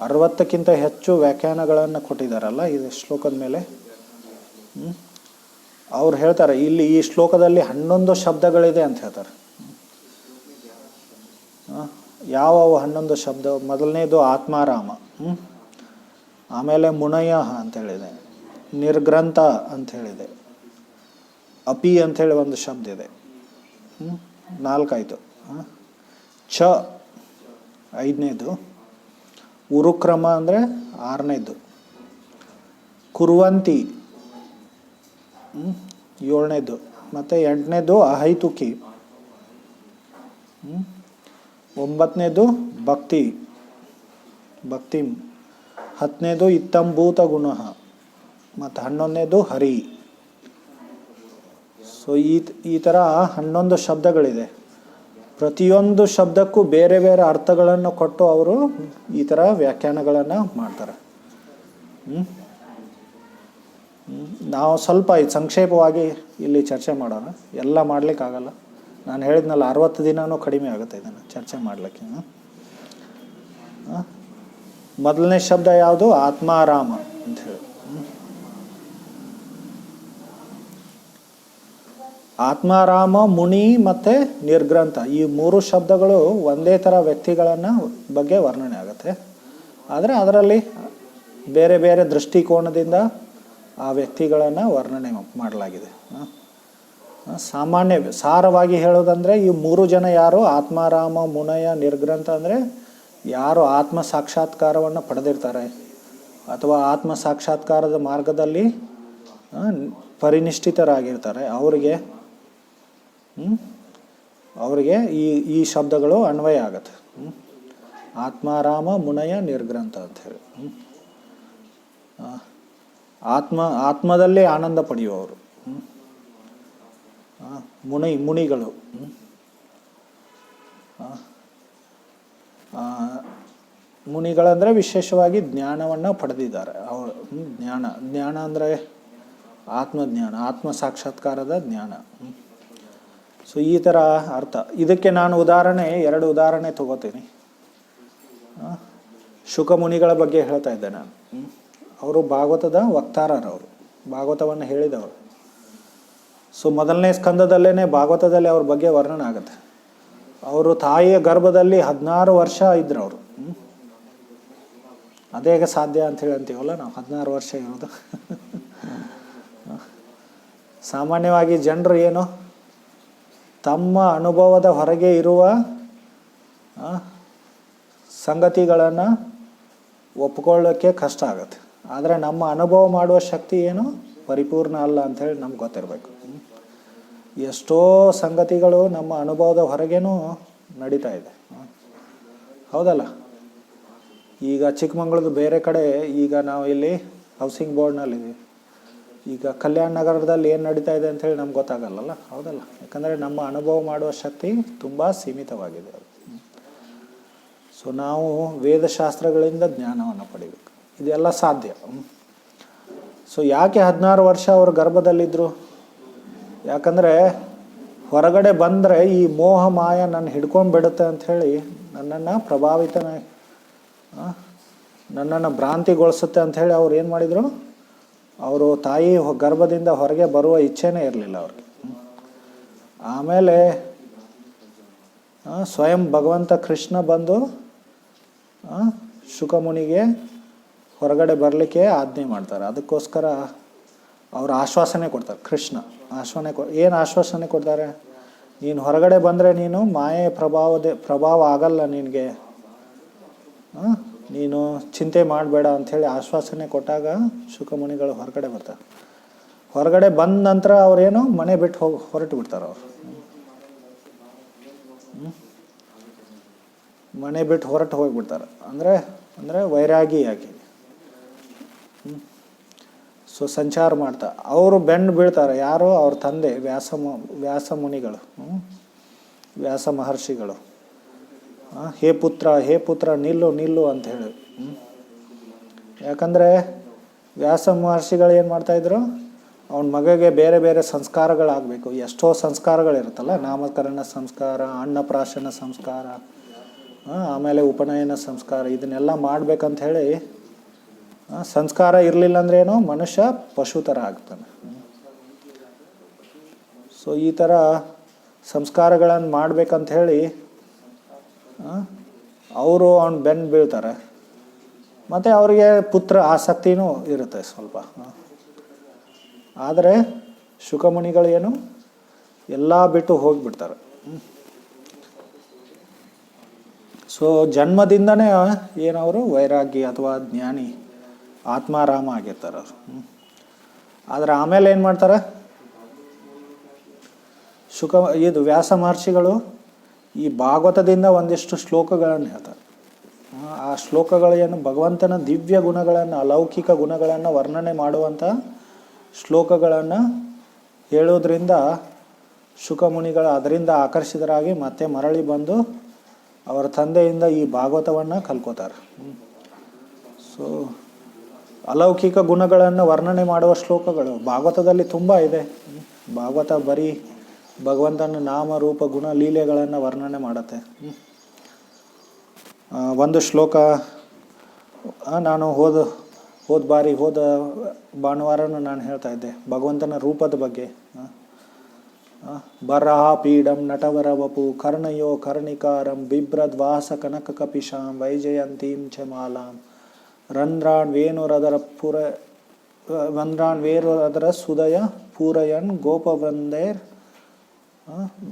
60ಕ್ಕಿಂತ ಹೆಚ್ಚು ವ್ಯಾಖ್ಯಾನಗಳನ್ನು ಕೊಟ್ಟಿದ್ದಾರಲ್ಲ ಈ ಶ್ಲೋಕದ ಮೇಲೆ. ಅವ್ರು ಹೇಳ್ತಾರೆ ಇಲ್ಲಿ ಈ ಶ್ಲೋಕದಲ್ಲಿ 11 ಶಬ್ದಗಳಿದೆ ಅಂತ ಹೇಳ್ತಾರೆ. ಯಾವವು 11 ಶಬ್ದ? ಮೊದಲನೇದು ಆತ್ಮಾರಾಮ, ಆಮೇಲೆ ಮುನಯ ಅಂತ ಹೇಳಿದೆ, ನಿರ್ಗ್ರಂಥ ಅಂತ ಹೇಳಿದೆ, ಅಪಿ ಅಂಥೇಳಿ ಒಂದು ಶಬ್ದ ಇದೆ, 4 ಆಯಿತು. ಚ 5ನೇದು, ಉರುಕ್ರಮ ಅಂದರೆ 6ನೇದು, ಕುರುವಂತಿ 7ನೇದು, ಮತ್ತು 8ನೇದು ಅಹೈತುಕಿ, 9ನೇದು ಭಕ್ತಿ, 10ನೇದು ಇತ್ತಂಭೂತ ಗುಣ, ಮತ್ತು 11ನೇದು ಹರಿ. ಸೊ ಈ ಥರ 11 ಶಬ್ದಗಳಿದೆ. ಪ್ರತಿಯೊಂದು ಶಬ್ದಕ್ಕೂ ಬೇರೆ ಬೇರೆ ಅರ್ಥಗಳನ್ನು ಕೊಟ್ಟು ಅವರು ಈ ಥರ ವ್ಯಾಖ್ಯಾನಗಳನ್ನು ಮಾಡ್ತಾರೆ. ನಾವು ಸ್ವಲ್ಪ ಸಂಕ್ಷೇಪವಾಗಿ ಇಲ್ಲಿ ಚರ್ಚೆ ಮಾಡೋಣ, ಎಲ್ಲ ಮಾಡಲಿಕ್ಕಾಗಲ್ಲ. ನಾನು ಹೇಳಿದ್ನಲ್ಲ 60 ದಿನವೂ ಕಡಿಮೆ ಆಗುತ್ತೆ ಇದನ್ನು ಚರ್ಚೆ ಮಾಡಲಿಕ್ಕೆ. ಮೊದಲನೇ ಶಬ್ದ ಯಾವುದು? ಆತ್ಮಾರಾಮ ಅಂತ ಹೇಳಿ. ಆತ್ಮಾರಾಮ, ಮುನಿ ಮತ್ತು ನಿರ್ಗ್ರಂಥ, ಈ 3 ಶಬ್ದಗಳು ಒಂದೇ ಥರ ವ್ಯಕ್ತಿಗಳನ್ನು ಬಗ್ಗೆ ವರ್ಣನೆ ಆಗುತ್ತೆ. ಆದರೆ ಅದರಲ್ಲಿ ಬೇರೆ ಬೇರೆ ದೃಷ್ಟಿಕೋನದಿಂದ ಆ ವ್ಯಕ್ತಿಗಳನ್ನು ವರ್ಣನೆ ಮಾಡಲಾಗಿದೆ. ಸಾಮಾನ್ಯ ಸಾರವಾಗಿ ಹೇಳೋದಂದರೆ ಈ 3 ಜನ ಯಾರು? ಆತ್ಮಾರಾಮ, ಮುನಯ, ನಿರ್ಗ್ರಂಥ ಅಂದರೆ ಯಾರು ಆತ್ಮ ಸಾಕ್ಷಾತ್ಕಾರವನ್ನು ಪಡೆದಿರ್ತಾರೆ ಅಥವಾ ಆತ್ಮ ಸಾಕ್ಷಾತ್ಕಾರದ ಮಾರ್ಗದಲ್ಲಿ ಪರಿನಿಷ್ಠಿತರಾಗಿರ್ತಾರೆ, ಅವರಿಗೆ ಈ ಶಬ್ದಗಳು ಅನ್ವಯ ಆಗುತ್ತೆ. ಆತ್ಮಾರಾಮ, ಮುನಯ, ನಿರ್ಗ್ರಂಥ ಅಂಥೇಳಿ. ಆತ್ಮದಲ್ಲಿ ಆನಂದ ಪಡೆಯುವವರು ಮುನಿಗಳು. ಮುನಿಗಳಂದರೆ ವಿಶೇಷವಾಗಿ ಜ್ಞಾನವನ್ನು ಪಡೆದಿದ್ದಾರೆ ಅವರು. ಜ್ಞಾನ ಅಂದರೆ ಆತ್ಮಜ್ಞಾನ, ಆತ್ಮ ಸಾಕ್ಷಾತ್ಕಾರದ ಜ್ಞಾನ. ಸೊ ಈ ಥರ ಅರ್ಥ. ಇದಕ್ಕೆ ನಾನು 2 ಉದಾಹರಣೆ ತಗೋತೀನಿ. ಶುಕ ಮುನಿಗಳ ಬಗ್ಗೆ ಹೇಳ್ತಾ ಇದ್ದೆ ನಾನು. ಅವರು ಭಾಗವತದ ವಕ್ತಾರರವರು, ಭಾಗವತವನ್ನು ಹೇಳಿದವರು. ಸೊ ಮೊದಲನೇ ಸ್ಕಂದದಲ್ಲೇ ಭಾಗವತದಲ್ಲಿ ಅವ್ರ ಬಗ್ಗೆ ವರ್ಣನೆ ಆಗುತ್ತೆ. ಅವರು ತಾಯಿಯ ಗರ್ಭದಲ್ಲಿ 16 ವರ್ಷ ಇದ್ರು ಅವರು. ಅದೇ ಹೇಗೆ ಸಾಧ್ಯ ಅಂಥೇಳಿ ಅಂತೀವಲ್ಲ ನಾವು, 16 ವರ್ಷ ಇರೋದು. ಸಾಮಾನ್ಯವಾಗಿ ಜನರು ಏನು ತಮ್ಮ ಅನುಭವದ ಹೊರಗೆ ಇರುವ ಸಂಗತಿಗಳನ್ನು ಒಪ್ಕೊಳ್ಳೋಕ್ಕೆ ಕಷ್ಟ ಆಗುತ್ತೆ. ಆದರೆ ನಮ್ಮ ಅನುಭವ ಮಾಡುವ ಶಕ್ತಿ ಏನು ಪರಿಪೂರ್ಣ ಅಲ್ಲ ಅಂಥೇಳಿ ನಮ್ಗೆ ಗೊತ್ತಿರಬೇಕು. ಎಷ್ಟೋ ಸಂಗತಿಗಳು ನಮ್ಮ ಅನುಭವದ ಹೊರಗೇನೂ ನಡೀತಾ ಇದೆ, ಹೌದಲ್ಲ? ಈಗ ಚಿಕ್ಕಮಗಳೂರು ಬೇರೆ ಕಡೆ, ಈಗ ನಾವು ಇಲ್ಲಿ ಹೌಸಿಂಗ್ ಬೋರ್ಡ್ನಲ್ಲಿದ್ದೀವಿ. ಈಗ ಕಲ್ಯಾಣ ನಗರದಲ್ಲಿ ಏನು ನಡೀತಾ ಇದೆ ಅಂಥೇಳಿ ನಮ್ಗೆ ಗೊತ್ತಾಗಲ್ಲಲ್ಲ, ಹೌದಲ್ಲ? ಯಾಕಂದರೆ ನಮ್ಮ ಅನುಭವ ಮಾಡುವ ಶಕ್ತಿ ತುಂಬ ಸೀಮಿತವಾಗಿದೆ. ಸೊ ನಾವು ವೇದಶಾಸ್ತ್ರಗಳಿಂದ ಜ್ಞಾನವನ್ನು ಪಡಿಬೇಕು, ಇದೆಲ್ಲ ಸಾಧ್ಯ. ಸೊ ಯಾಕೆ 16 ವರ್ಷ ಅವರು ಗರ್ಭದಲ್ಲಿದ್ದರು? ಯಾಕಂದರೆ ಹೊರಗಡೆ ಬಂದರೆ ಈ ಮೋಹ ಮಾಯ ನನ್ನ ಹಿಡ್ಕೊಂಡು ಬಿಡುತ್ತೆ ಅಂಥೇಳಿ ನನ್ನನ್ನು ಭ್ರಾಂತಿಗೊಳಿಸುತ್ತೆ ಅಂಥೇಳಿ ಅವ್ರು ಏನು ಮಾಡಿದರು? ಅವರು ತಾಯಿ ಗರ್ಭದಿಂದ ಹೊರಗೆ ಬರುವ ಇಚ್ಛೆನೇ ಇರಲಿಲ್ಲ ಅವ್ರಿಗೆ. ಆಮೇಲೆ ಸ್ವಯಂ ಭಗವಂತ ಕೃಷ್ಣ ಬಂದು ಶುಕಮುನಿಗೆ ಹೊರಗಡೆ ಬರಲಿಕ್ಕೆ ಆಜ್ಞೆ ಮಾಡ್ತಾರೆ. ಅದಕ್ಕೋಸ್ಕರ ಅವರು ಆಶ್ವಾಸನೆ ಕೊಡ್ತಾರೆ. ಕೃಷ್ಣ ಏನು ಆಶ್ವಾಸನೆ ಕೊಡ್ತಾರೆ? ನೀನು ಹೊರಗಡೆ ಬಂದರೆ ನೀನು ಮಾಯೆ ಪ್ರಭಾವ ಆಗಲ್ಲ ನಿನಗೆ, ನೀನು ಚಿಂತೆ ಮಾಡಬೇಡ ಅಂಥೇಳಿ ಆಶ್ವಾಸನೆ ಕೊಟ್ಟಾಗ ಶುಕಮುನಿಗಳು ಹೊರಗಡೆ ಬರ್ತಾರೆ. ಹೊರಗಡೆ ಬಂದ ನಂತರ ಅವರೇನು ಮನೆ ಬಿಟ್ಟು ಹೊರಟು ಬಿಡ್ತಾರೆ. ಅವರು ಮನೆ ಬಿಟ್ಟು ಹೊರಟು ಹೋಗಿಬಿಡ್ತಾರೆ. ಅಂದರೆ ವೈರಾಗಿಯಾಗಿ ಸೊ ಸಂಚಾರ ಮಾಡ್ತಾ ಅವರು ಬೆನ್ನು ಬೀಳ್ತಾರೆ. ಯಾರು? ಅವ್ರ ತಂದೆ ವ್ಯಾಸ ಮುನಿಗಳು, ವ್ಯಾಸ ಮಹರ್ಷಿಗಳು. ಹೇ ಪುತ್ರ ನಿಲ್ಲು ಅಂತ ಹೇಳಿ. ಯಾಕಂದರೆ ವ್ಯಾಸ ಮಹರ್ಷಿಗಳು ಏನು ಮಾಡ್ತಾಯಿದ್ರು? ಅವನ ಮಗಗೆ ಬೇರೆ ಬೇರೆ ಸಂಸ್ಕಾರಗಳಾಗಬೇಕು. ಎಷ್ಟೋ ಸಂಸ್ಕಾರಗಳಿರುತ್ತಲ್ಲ, ನಾಮಕರಣ ಸಂಸ್ಕಾರ, ಅನ್ನಪ್ರಾಶನ ಸಂಸ್ಕಾರ, ಆಮೇಲೆ ಉಪನಯನ ಸಂಸ್ಕಾರ, ಇದನ್ನೆಲ್ಲ ಮಾಡ್ಬೇಕಂತ ಹೇಳಿ ಸಂಸ್ಕಾರ ಇರಲಿಲ್ಲ ಅಂದ್ರೇನು ಮನುಷ್ಯ ಪಶು ಥರ ಆಗ್ತಾನೆ. ಸೊ ಈ ಥರ ಸಂಸ್ಕಾರಗಳನ್ನು ಮಾಡ್ಬೇಕಂತ ಹೇಳಿ ಅವರು ಅವನ ಬೆನ್ನು ಬೀಳ್ತಾರೆ. ಮತ್ತು ಅವರಿಗೆ ಪುತ್ರ ಆಸಕ್ತಿನೂ ಇರುತ್ತೆ ಸ್ವಲ್ಪ. ಆದರೆ ಶುಕಮುನಿಗಳು ಏನು ಎಲ್ಲ ಬಿಟ್ಟು ಹೋಗಿಬಿಡ್ತಾರೆ. ಸೊ ಜನ್ಮದಿಂದನೇ ಏನವರು ವೈರಾಗಿ ಅಥವಾ ಜ್ಞಾನಿ ಆತ್ಮಾರಾಮ ಆಗಿರ್ತಾರೆ ಅವರು. ಆದರೆ ಆಮೇಲೆ ಏನು ಮಾಡ್ತಾರೆ? ಇದು ವ್ಯಾಸ ಮಹರ್ಷಿಗಳು ಈ ಭಾಗವತದಿಂದ ಒಂದಿಷ್ಟು ಶ್ಲೋಕಗಳನ್ನು ಹೇಳ್ತಾರೆ. ಆ ಶ್ಲೋಕಗಳೇನು ಭಗವಂತನ ದಿವ್ಯ ಗುಣಗಳನ್ನು, ಅಲೌಕಿಕ ಗುಣಗಳನ್ನು ವರ್ಣನೆ ಮಾಡುವಂಥ ಶ್ಲೋಕಗಳನ್ನು ಹೇಳೋದ್ರಿಂದ ಶುಕಮುನಿಗಳು ಅದರಿಂದ ಆಕರ್ಷಿತರಾಗಿ ಮತ್ತೆ ಮರಳಿ ಬಂದು ಅವರ ತಂದೆಯಿಂದ ಈ ಭಾಗವತವನ್ನು ಕಲ್ಕೋತಾರೆ. ಸೊ ಅಲೌಕಿಕ ಗುಣಗಳನ್ನು ವರ್ಣನೆ ಮಾಡುವ ಶ್ಲೋಕಗಳು ಭಾಗವತದಲ್ಲಿ ತುಂಬ ಇದೆ. ಭಾಗವತ ಬರೀ ಭಗವಂತನ ನಾಮ ರೂಪ ಗುಣ ಲೀಲೆಗಳನ್ನು ವರ್ಣನೆ ಮಾಡುತ್ತೆ. ಒಂದು ಶ್ಲೋಕ ನಾನು ಹೋದ ಭಾನುವಾರನೂ ನಾನು ಹೇಳ್ತಾ ಇದ್ದೆ ಭಗವಂತನ ರೂಪದ ಬಗ್ಗೆ. ಬರಹ ಪೀಡಂ ನಟವರ ವಪು ಕರ್ಣಯೋ ಕರ್ಣಿಕಾರಂ ಬಿಭ್ರದ್ವಾಸ ಕನಕ ಕಪಿಶಾಂ ವೈಜಯಂತೀಂ ಚ ಮಾಲಾಂ ರಂಧ್ರಾನ್ ವೇನುರದರ ಸುದಯ ಪೂರಯನ್ ಗೋಪವೃಂದೇರ್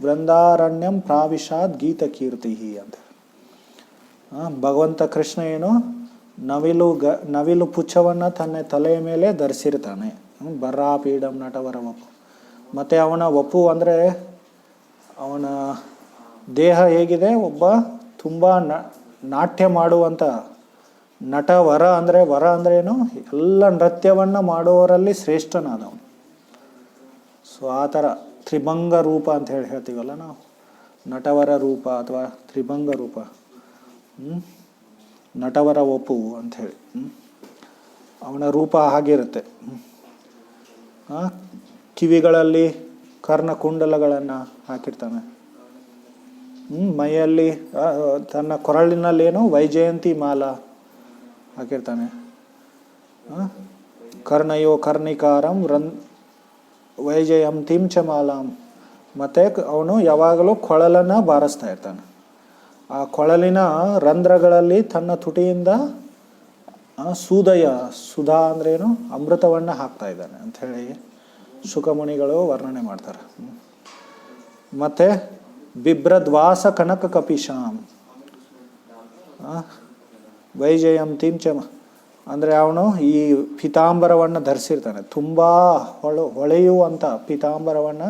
ವೃಂದಾರಣ್ಯಂ ಪ್ರಾವಿಶಾದ್ ಗೀತ ಕೀರ್ತಿ ಅಂತ. ಭಗವಂತ ಕೃಷ್ಣ ಏನು ನವಿಲು ಪುಚ್ಛವನ್ನು ತನ್ನ ತಲೆಯ ಮೇಲೆ ಧರಿಸಿರ್ತಾನೆ. ಬರ್ರಾ ಪೀಡಂ ನಟವರ ವಪು. ಮತ್ತು ಅವನ ವಪು ಅಂದರೆ ಅವನ ದೇಹ ಹೇಗಿದೆ? ಒಬ್ಬ ತುಂಬ ನಾಟ್ಯ ಮಾಡುವಂಥ ನಟ. ವರ ಅಂದ್ರೇನು? ಎಲ್ಲ ನೃತ್ಯವನ್ನು ಮಾಡುವವರಲ್ಲಿ ಶ್ರೇಷ್ಠನಾದವನು. ಸೊ ಆ ಥರ ತ್ರಿಭಂಗ ರೂಪ ಅಂತ ಹೇಳ್ತೀವಲ್ಲ ನಾವು, ನಟವರ ರೂಪ ಅಥವಾ ತ್ರಿಭಂಗ ರೂಪ, ನಟವರ ವಪು ಅಂಥೇಳಿ ಅವನ ರೂಪ ಹಾಗಿರುತ್ತೆ. ಕಿವಿಗಳಲ್ಲಿ ಕರ್ಣಕುಂಡಲಗಳನ್ನು ಹಾಕಿರ್ತಾನೆ. ಮೈಯಲ್ಲಿ ತನ್ನ ಕೊರಳಿನಲ್ಲೇನು ವೈಜಯಂತಿ ಮಾಲಾ ಹಾಕಿರ್ತಾನೆ. ಕರ್ಣಯೋ ಕರ್ಣಿಕಾರಂ ವೈಜಯಂತಿಂ ಚ ಮಾಲಾಂ. ಮತ್ತು ಅವನು ಯಾವಾಗಲೂ ಕೊಳಲನ್ನು ಬಾರಿಸ್ತಾ ಇರ್ತಾನೆ. ಆ ಕೊಳಲಿನ ರಂಧ್ರಗಳಲ್ಲಿ ತನ್ನ ತುಟಿಯಿಂದ ಸುಧಾ ಅಂದ್ರೇನು? ಅಮೃತವನ್ನು ಹಾಕ್ತಾ ಇದ್ದಾನೆ ಅಂಥೇಳಿ ಶುಕಮುನಿಗಳು ವರ್ಣನೆ ಮಾಡ್ತಾರೆ. ಮತ್ತು ಬಿಭ್ರದ್ವಾಸ ಕನಕ ಕಪಿಶಾಂ ವೈಜಯಂತಿಂ ಚ ಅಂದರೆ ಅವನು ಈ ಪೀತಾಂಬರವನ್ನು ಧರಿಸಿರ್ತಾನೆ. ತುಂಬ ಹೊಳೆಯುವಂಥ ಪೀತಾಂಬರವನ್ನು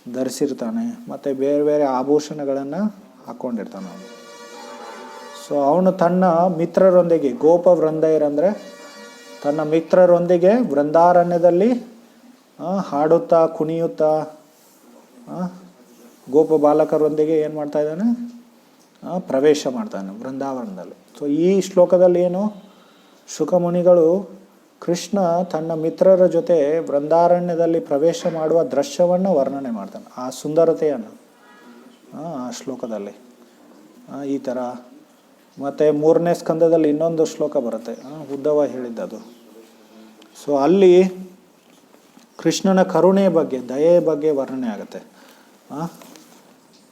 ಧರಿಸಿರ್ತಾನೆ. ಮತ್ತು ಬೇರೆ ಬೇರೆ ಆಭೂಷಣಗಳನ್ನು ಹಾಕ್ಕೊಂಡಿರ್ತಾನೆ ಅವನು. ಸೊ ಅವನು ತನ್ನ ಮಿತ್ರರೊಂದಿಗೆ ಗೋಪ ವೃಂದೈರ್ ಅಂದರೆ ತನ್ನ ಮಿತ್ರರೊಂದಿಗೆ ವೃಂದಾರಣ್ಯದಲ್ಲಿ ಹಾಡುತ್ತಾ ಕುಣಿಯುತ್ತಾ ಗೋಪ ಬಾಲಕರೊಂದಿಗೆ ಏನು ಮಾಡ್ತಾ ಇದ್ದಾನೆ? ಪ್ರವೇಶ ಮಾಡ್ತಾನೆ ವೃಂದಾವನದಲ್ಲಿ. ಸೊ ಈ ಶ್ಲೋಕದಲ್ಲಿ ಏನು? ಶುಕಮುನಿಗಳು ಕೃಷ್ಣ ತನ್ನ ಮಿತ್ರರ ಜೊತೆ ವೃಂದಾರಣ್ಯದಲ್ಲಿ ಪ್ರವೇಶ ಮಾಡುವ ದೃಶ್ಯವನ್ನು ವರ್ಣನೆ ಮಾಡ್ತಾನೆ, ಆ ಸುಂದರತೆಯನ್ನು ಆ ಶ್ಲೋಕದಲ್ಲಿ ಈ ಥರ. ಮತ್ತು 3ನೇ ಸ್ಕಂದದಲ್ಲಿ ಇನ್ನೊಂದು ಶ್ಲೋಕ ಬರುತ್ತೆ, ಉದ್ಧವ ಹೇಳಿದ್ದದು. ಸೊ ಅಲ್ಲಿ ಕೃಷ್ಣನ ಕರುಣೆಯ ಬಗ್ಗೆ, ದಯೆಯ ಬಗ್ಗೆ ವರ್ಣನೆ ಆಗುತ್ತೆ.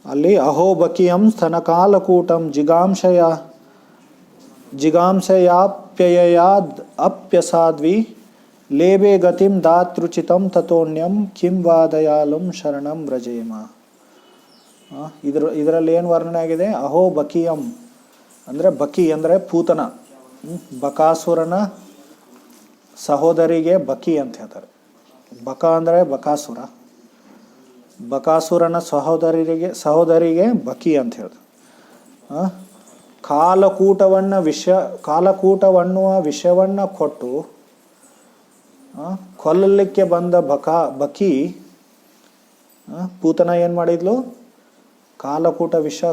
ಅಲ್ಲಿ ಅಹೋ ಬಕಿಯಂ ಸ್ತನಕಾಲಕೂಟಂ ಜಿಗಾಂಸಯಾಪ್ಯಯಾದ್ ಅಪ್ಯಸಾದ್ವಿ ಲೇಬೆ ಗತಿಂ ದಾತೃಚಿತಂ ತಥೋನ್ಯಂ ಕಿಂ ವಾದಯಾಲುಂ ಶರಣಂ ವ್ರಜೇಮ. ಇದರಲ್ಲಿ ಏನು ವರ್ಣನೆ ಆಗಿದೆ? ಅಹೋ ಬಕಿಯಂ, ಅಂದರೆ ಬಕಿ ಅಂದರೆ ಪೂತನ. ಬಕಾಸುರನ ಸಹೋದರಿಗೆ ಬಕಿ ಅಂತ ಹೇಳ್ತಾರೆ. ಬಕ ಅಂದರೆ ಬಕಾಸುರ, ಬಕಾಸುರನ ಸಹೋದರಿಗೆ ಬಕಿ ಅಂತ ಹೇಳ್ತಾರೆ. ಕಾಲಕೂಟವನ್ನುವ ವಿಷವನ್ನು ಕೊಟ್ಟು ಕೊಲ್ಲಲಿಕ್ಕೆ ಬಂದ ಬಕಿ ಪೂತನ ಏನು ಮಾಡಿದ್ಲು? ಕಾಲಕೂಟ ವಿಷ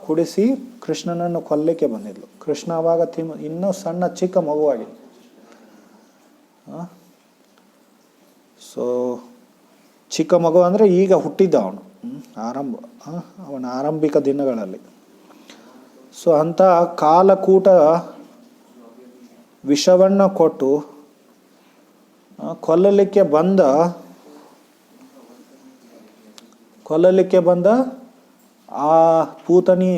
ಕುಡಿಸಿ ಕೃಷ್ಣನನ್ನು ಕೊಲ್ಲಲಿಕ್ಕೆ ಬಂದಿದ್ಲು. ಕೃಷ್ಣ ಆವಾಗ ಇನ್ನೂ ಸಣ್ಣ ಚಿಕ್ಕ ಮಗುವಾಗಿ. ಸೊ ಚಿಕ್ಕ ಮಗು ಅಂದರೆ ಈಗ ಹುಟ್ಟಿದ್ದ ಅವನು, ಅವನ ಆರಂಭಿಕ ದಿನಗಳಲ್ಲಿ. ಸೊ ಅಂಥ ಕಾಲಕೂಟ ವಿಷವನ್ನು ಕೊಟ್ಟು ಕೊಲ್ಲಲಿಕ್ಕೆ ಬಂದ ಆ ಪೂತನಿ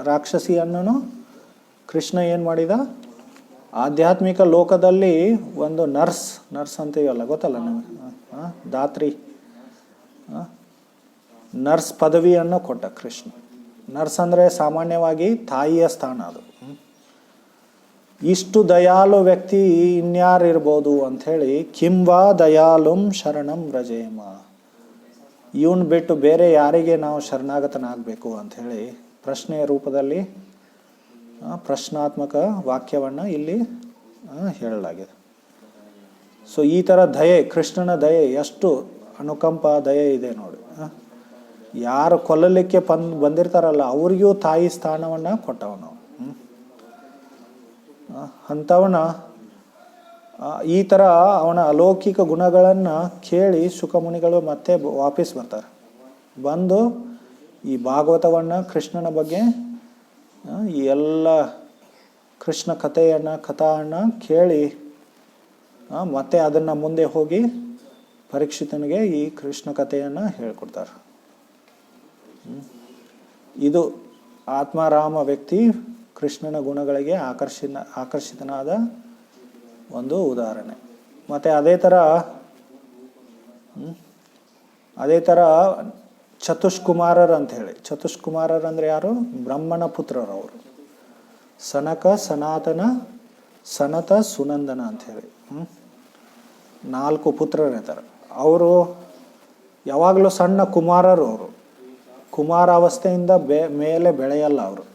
ರಾಕ್ಷಸಿಯನ್ನು ಕೃಷ್ಣ ಏನು ಮಾಡಿದ? ಆಧ್ಯಾತ್ಮಿಕ ಲೋಕದಲ್ಲಿ ಒಂದು ನರ್ಸ್ ಅಂತೀವಲ್ಲ, ಗೊತ್ತಲ್ಲ ನಮಗೆ, ದಾತ್ರಿ, ನರ್ಸ್ ಪದವಿಯನ್ನು ಕೊಟ್ಟ ಕೃಷ್ಣ. ನರ್ಸ್ ಅಂದರೆ ಸಾಮಾನ್ಯವಾಗಿ ತಾಯಿಯ ಸ್ಥಾನ ಅದು. ಇಷ್ಟು ದಯಾಳು ವ್ಯಕ್ತಿ ಇನ್ಯಾರು ಇರ್ಬೋದು ಅಂಥೇಳಿ, ಕಿಂವಾ ದಯಾಳುಂ ಶರಣಂ ವ್ರಜೇಮ, ಇವನ್ ಬಿಟ್ಟು ಬೇರೆ ಯಾರಿಗೆ ನಾವು ಶರಣಾಗತನಾಗಬೇಕು ಅಂಥೇಳಿ ಪ್ರಶ್ನೆಯ ರೂಪದಲ್ಲಿ ಪ್ರಶ್ನಾತ್ಮಕ ವಾಕ್ಯವನ್ನು ಇಲ್ಲಿ ಹೇಳಲಾಗಿದೆ. ಸೊ ಈ ಥರ ದಯೆ, ಕೃಷ್ಣನ ದಯೆ, ಎಷ್ಟು ಅನುಕಂಪ ದಯೆ ಇದೆ ನೋಡಿ. ಯಾರು ಕೊಲ್ಲಲಿಕ್ಕೆ ಬಂದಿರ್ತಾರಲ್ಲ ಅವರಿಗೂ ತಾಯಿ ಸ್ಥಾನವನ್ನು ಕೊಟ್ಟವನು. ಅಂಥವನ ಈ ಥರ ಅವನ ಅಲೌಕಿಕ ಗುಣಗಳನ್ನು ಕೇಳಿ ಶುಕಮುನಿಗಳು ಮತ್ತೆ ವಾಪಸ್ ಬರ್ತಾರೆ. ಬಂದು ಈ ಭಾಗವತವನ್ನು, ಕೃಷ್ಣನ ಬಗ್ಗೆ ಈ ಎಲ್ಲ ಕೃಷ್ಣ ಕಥೆಯನ್ನು ಕೇಳಿ ಮತ್ತೆ ಅದನ್ನು ಮುಂದೆ ಹೋಗಿ ಪರೀಕ್ಷಿತನಿಗೆ ಈ ಕೃಷ್ಣ ಕಥೆಯನ್ನು ಹೇಳ್ಕೊಡ್ತಾರೆ. ಇದು ಆತ್ಮಾರಾಮ ವ್ಯಕ್ತಿ ಕೃಷ್ಣನ ಗುಣಗಳಿಗೆ ಆಕರ್ಷಿತನಾದ ಒಂದು ಉದಾಹರಣೆ. ಮತ್ತು ಅದೇ ಥರ ಚತುಷ್ಕುಮಾರರು ಅಂಥೇಳಿ. ಚತುಷ್ಕುಮಾರರು ಅಂದರೆ ಯಾರು? ಬ್ರಹ್ಮನ ಪುತ್ರರು ಅವರು. ಸನಕ, ಸನಾತನ, ಸನತ, ಸುನಂದನ ಅಂಥೇಳಿ 4 ಪುತ್ರರು ಇರ್ತಾರೆ. ಅವರು ಯಾವಾಗಲೂ ಸಣ್ಣ ಕುಮಾರರು. ಅವರು ಕುಮಾರಾವಸ್ಥೆಯಿಂದ ಮೇಲೆ ಬೆಳೆಯಲ್ಲ ಅವರು.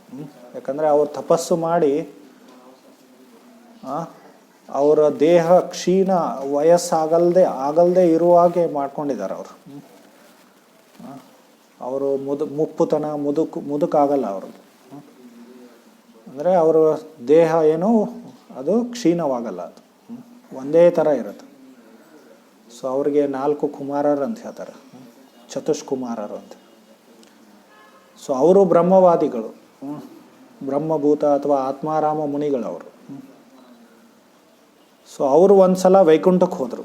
ಯಾಕಂದರೆ ಅವರು ತಪಸ್ಸು ಮಾಡಿ ಅವರ ದೇಹ ಕ್ಷೀಣ, ಆಗಲ್ದೆ ಇರುವ ಹಾಗೆ ಮಾಡ್ಕೊಂಡಿದ್ದಾರೆ ಅವರು. ಅವರು ಮುಪ್ಪುತನ ಮುದುಕಾಗಲ್ಲ ಅವರು. ಅಂದರೆ ಅವರ ದೇಹ ಏನೋ ಅದು ಕ್ಷೀಣವಾಗಲ್ಲ, ಅದು ಒಂದೇ ಥರ ಇರುತ್ತೆ. ಸೊ ಅವ್ರಿಗೆ 4 ಕುಮಾರರು ಅಂತ ಹೇಳ್ತಾರೆ, ಚತುಷ್ಕುಮಾರರು ಅಂತ. ಸೊ ಅವರು ಬ್ರಹ್ಮವಾದಿಗಳು, ಬ್ರಹ್ಮಭೂತ ಅಥವಾ ಆತ್ಮಾರಾಮ ಮುನಿಗಳು ಅವರು. ಸೊ ಅವರು ಒಂದ್ಸಲ ವೈಕುಂಠಕ್ಕೆ ಹೋದರು.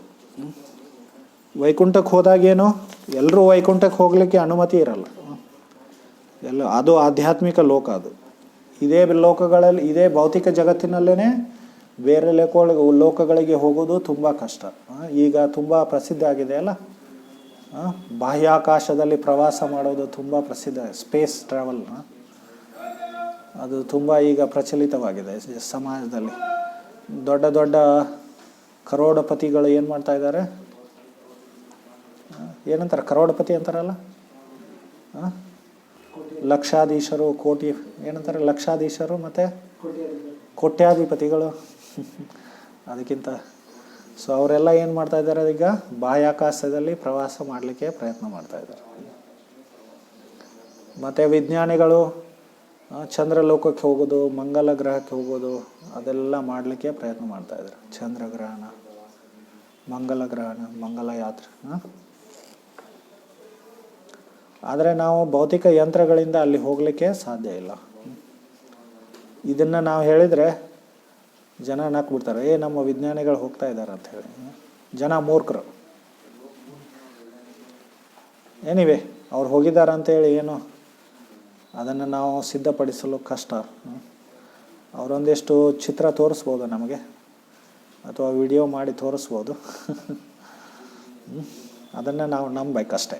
ವೈಕುಂಠಕ್ಕೆ ಹೋದಾಗೇನು, ಎಲ್ಲರೂ ವೈಕುಂಠಕ್ಕೆ ಹೋಗಲಿಕ್ಕೆ ಅನುಮತಿ ಇರಲ್ಲ. ಅದು ಆಧ್ಯಾತ್ಮಿಕ ಲೋಕ. ಅದು ಇದೇ ಲೋಕಗಳಲ್ಲಿ, ಇದೇ ಭೌತಿಕ ಜಗತ್ತಿನಲ್ಲೇ ಬೇರೆ ಲೋಕಗಳಿಗೆ ಹೋಗೋದು ತುಂಬ ಕಷ್ಟ. ಈಗ ತುಂಬ ಪ್ರಸಿದ್ಧ ಆಗಿದೆ ಅಲ್ಲ, ಬಾಹ್ಯಾಕಾಶದಲ್ಲಿ ಪ್ರವಾಸ ಮಾಡೋದು ತುಂಬ ಪ್ರಸಿದ್ಧ. ಸ್ಪೇಸ್ ಟ್ರಾವೆಲ್ ಅದು ತುಂಬ ಈಗ ಪ್ರಚಲಿತವಾಗಿದೆ ಸಮಾಜದಲ್ಲಿ. ದೊಡ್ಡ ದೊಡ್ಡ ಕರೋಡಪತಿಗಳು ಏನು ಮಾಡ್ತಾ ಇದ್ದಾರೆ? ಏನಂತಾರೆ? ಕರೋಡಪತಿ ಅಂತಾರಲ್ಲ, ಲಕ್ಷಾಧೀಶರು, ಕೋಟಿ ಏನಂತಾರೆ? ಲಕ್ಷಾಧೀಶರು ಮತ್ತು ಕೋಟ್ಯಾಧಿಪತಿಗಳು ಅದಕ್ಕಿಂತ. ಸೊ ಅವರೆಲ್ಲ ಏನು ಮಾಡ್ತಾ ಇದ್ದಾರೆ? ಈಗ ಬಾಹ್ಯಾಕಾಶದಲ್ಲಿ ಪ್ರವಾಸ ಮಾಡಲಿಕ್ಕೆ ಪ್ರಯತ್ನ ಮಾಡ್ತಾ ಇದ್ದಾರೆ. ಮತ್ತು ವಿಜ್ಞಾನಿಗಳು ಚಂದ್ರಲೋಕಕ್ಕೆ ಹೋಗೋದು, ಮಂಗಲ ಗ್ರಹಕ್ಕೆ ಹೋಗೋದು, ಅದೆಲ್ಲ ಮಾಡಲಿಕ್ಕೆ ಪ್ರಯತ್ನ ಮಾಡ್ತಾ ಇದ್ದಾರೆ. ಚಂದ್ರಗ್ರಹಣ, ಮಂಗಲ ಗ್ರಹಣ, ಮಂಗಲ ಯಾತ್ರೆ. ಆದರೆ ನಾವು ಭೌತಿಕ ಯಂತ್ರಗಳಿಂದ ಅಲ್ಲಿ ಹೋಗಲಿಕ್ಕೆ ಸಾಧ್ಯ ಇಲ್ಲ. ಇದನ್ನು ನಾವು ಹೇಳಿದರೆ ಜನ ನಕ್ಬಿಡ್ತಾರೆ, ನಮ್ಮ ವಿಜ್ಞಾನಿಗಳು ಹೋಗ್ತಾ ಇದ್ದಾರೆ ಅಂತ ಹೇಳಿ. ಜನ ಮೂರ್ಖರು. ಏನಿವೆ ಅವ್ರು ಹೋಗಿದ್ದಾರೆ ಅಂತೇಳಿ ಏನು ಅದನ್ನು ನಾವು ಸಿದ್ಧಪಡಿಸಲು ಕಷ್ಟ. ಅವರೊಂದಿಷ್ಟು ಚಿತ್ರ ತೋರಿಸ್ಬೋದು ನಮಗೆ, ಅಥವಾ ವಿಡಿಯೋ ಮಾಡಿ ತೋರಿಸ್ಬೋದು. ಅದನ್ನು ನಾವು ನಂಬಬೇಕಷ್ಟೇ.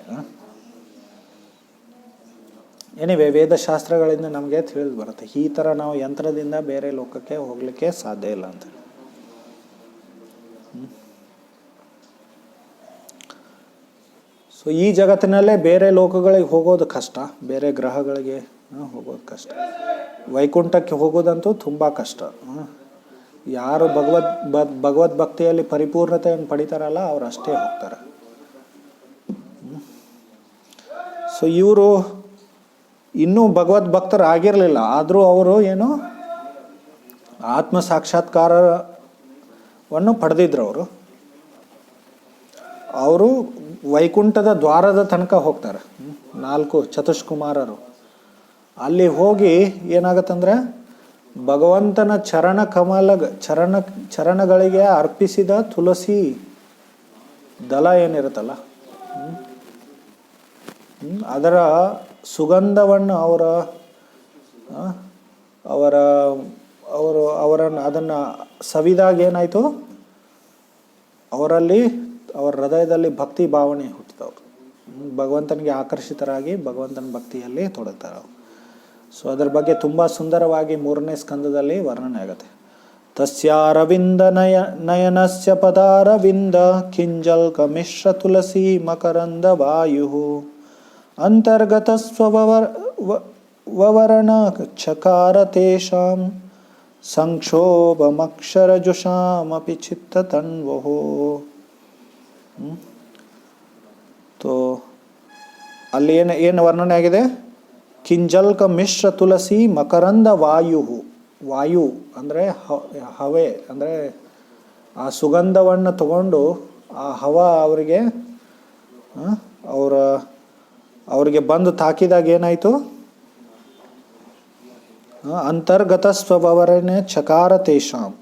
ಎನಿವೆ ವೇದಶಾಸ್ತ್ರಗಳಿಂದ ನಮಗೆ ತಿಳಿದು ಬರುತ್ತೆ ಈ ಥರ ನಾವು ಯಂತ್ರದಿಂದ ಬೇರೆ ಲೋಕಕ್ಕೆ ಹೋಗಲಿಕ್ಕೆ ಸಾಧ್ಯ ಇಲ್ಲ ಅಂತ. ಸೊ ಈ ಜಗತ್ತಿನಲ್ಲೇ ಬೇರೆ ಲೋಕಗಳಿಗೆ ಹೋಗೋದು ಕಷ್ಟ, ಬೇರೆ ಗ್ರಹಗಳಿಗೆ ಹೋಗೋದು ಕಷ್ಟ. ವೈಕುಂಠಕ್ಕೆ ಹೋಗೋದಂತೂ ತುಂಬ ಕಷ್ಟ. ಯಾರು ಭಗವದ್ ಭಕ್ತಿಯಲ್ಲಿ ಪರಿಪೂರ್ಣತೆಯನ್ನು ಪಡಿತಾರಲ್ಲ ಅವ್ರು ಅಷ್ಟೇ ಹೋಗ್ತಾರೆ. ಸೊ ಇವರು ಇನ್ನೂ ಭಗವದ್ ಭಕ್ತರು ಆಗಿರಲಿಲ್ಲ, ಆದರೂ ಅವರು ಏನು ಆತ್ಮ ಸಾಕ್ಷಾತ್ಕಾರವನ್ನು ಪಡೆದಿದ್ರು. ಅವರು ವೈಕುಂಠದ ದ್ವಾರದ ತನಕ ಹೋಗ್ತಾರೆ. 4 ಚತುಷ್ಕುಮಾರರು ಅಲ್ಲಿ ಹೋಗಿ ಏನಾಗತ್ತಂದ್ರೆ ಭಗವಂತನ ಚರಣಗಳಿಗೆ ಅರ್ಪಿಸಿದ ತುಳಸಿ ದಳ ಏನಿರುತ್ತಲ್ಲ ಅದರ ಸುಗಂಧವನ್ನು ಅವರನ್ನು ಅದನ್ನು ಸವಿದಾಗ ಏನಾಯಿತು, ಅವರಲ್ಲಿ ಅವರ ಹೃದಯದಲ್ಲಿ ಭಕ್ತಿ ಭಾವನೆ ಹುಟ್ಟಿದವರು, ಭಗವಂತನಿಗೆ ಆಕರ್ಷಿತರಾಗಿ ಭಗವಂತನ ಭಕ್ತಿಯಲ್ಲಿ ತೊಡಗ್ತಾರೆ. ಸೊ ಅದರ ಬಗ್ಗೆ ತುಂಬ ಸುಂದರವಾಗಿ 3ನೇ ಸ್ಕಂದದಲ್ಲಿ ವರ್ಣನೆ ಆಗುತ್ತೆ. ತಸ್ಯಾರವಿಂದ ನಯನಸ್ಯ ಪದಾರವಿಂದ ಕಿಂಜಲ್ಕ ಮಿಶ್ರ ತುಳಸಿ ಮಕರಂದ ವಾಯು ಅಂತರ್ಗತ ಸ್ವವರಣ ಚಕಾರ ತೇಷಾಂ ಸಂಕ್ಷೋಭಮಕ್ಷರಜುಷಾಮಪಿ ಚಿತ್ತ ತನ್ವೋ. ತೋ ಅಲ್ಲಿ ಏನು ವರ್ಣನೆ ಆಗಿದೆ, ಕಿಂಜಲ್ಕ ಮಿಶ್ರ ತುಳಸಿ ಮಕರಂದ ವಾಯು ಅಂದರೆ ಹವೆ, ಅಂದರೆ ಆ ಸುಗಂಧವನ್ನು ತಗೊಂಡು ಆ ಹವಾ ಅವರಿಗೆ ಬಂದು ತಾಕಿದಾಗ ಏನಾಯಿತು, ಅಂತರ್ಗತ ಸ್ವಭವರನೆ ಚಕಾರ ತೇಷಾಂ.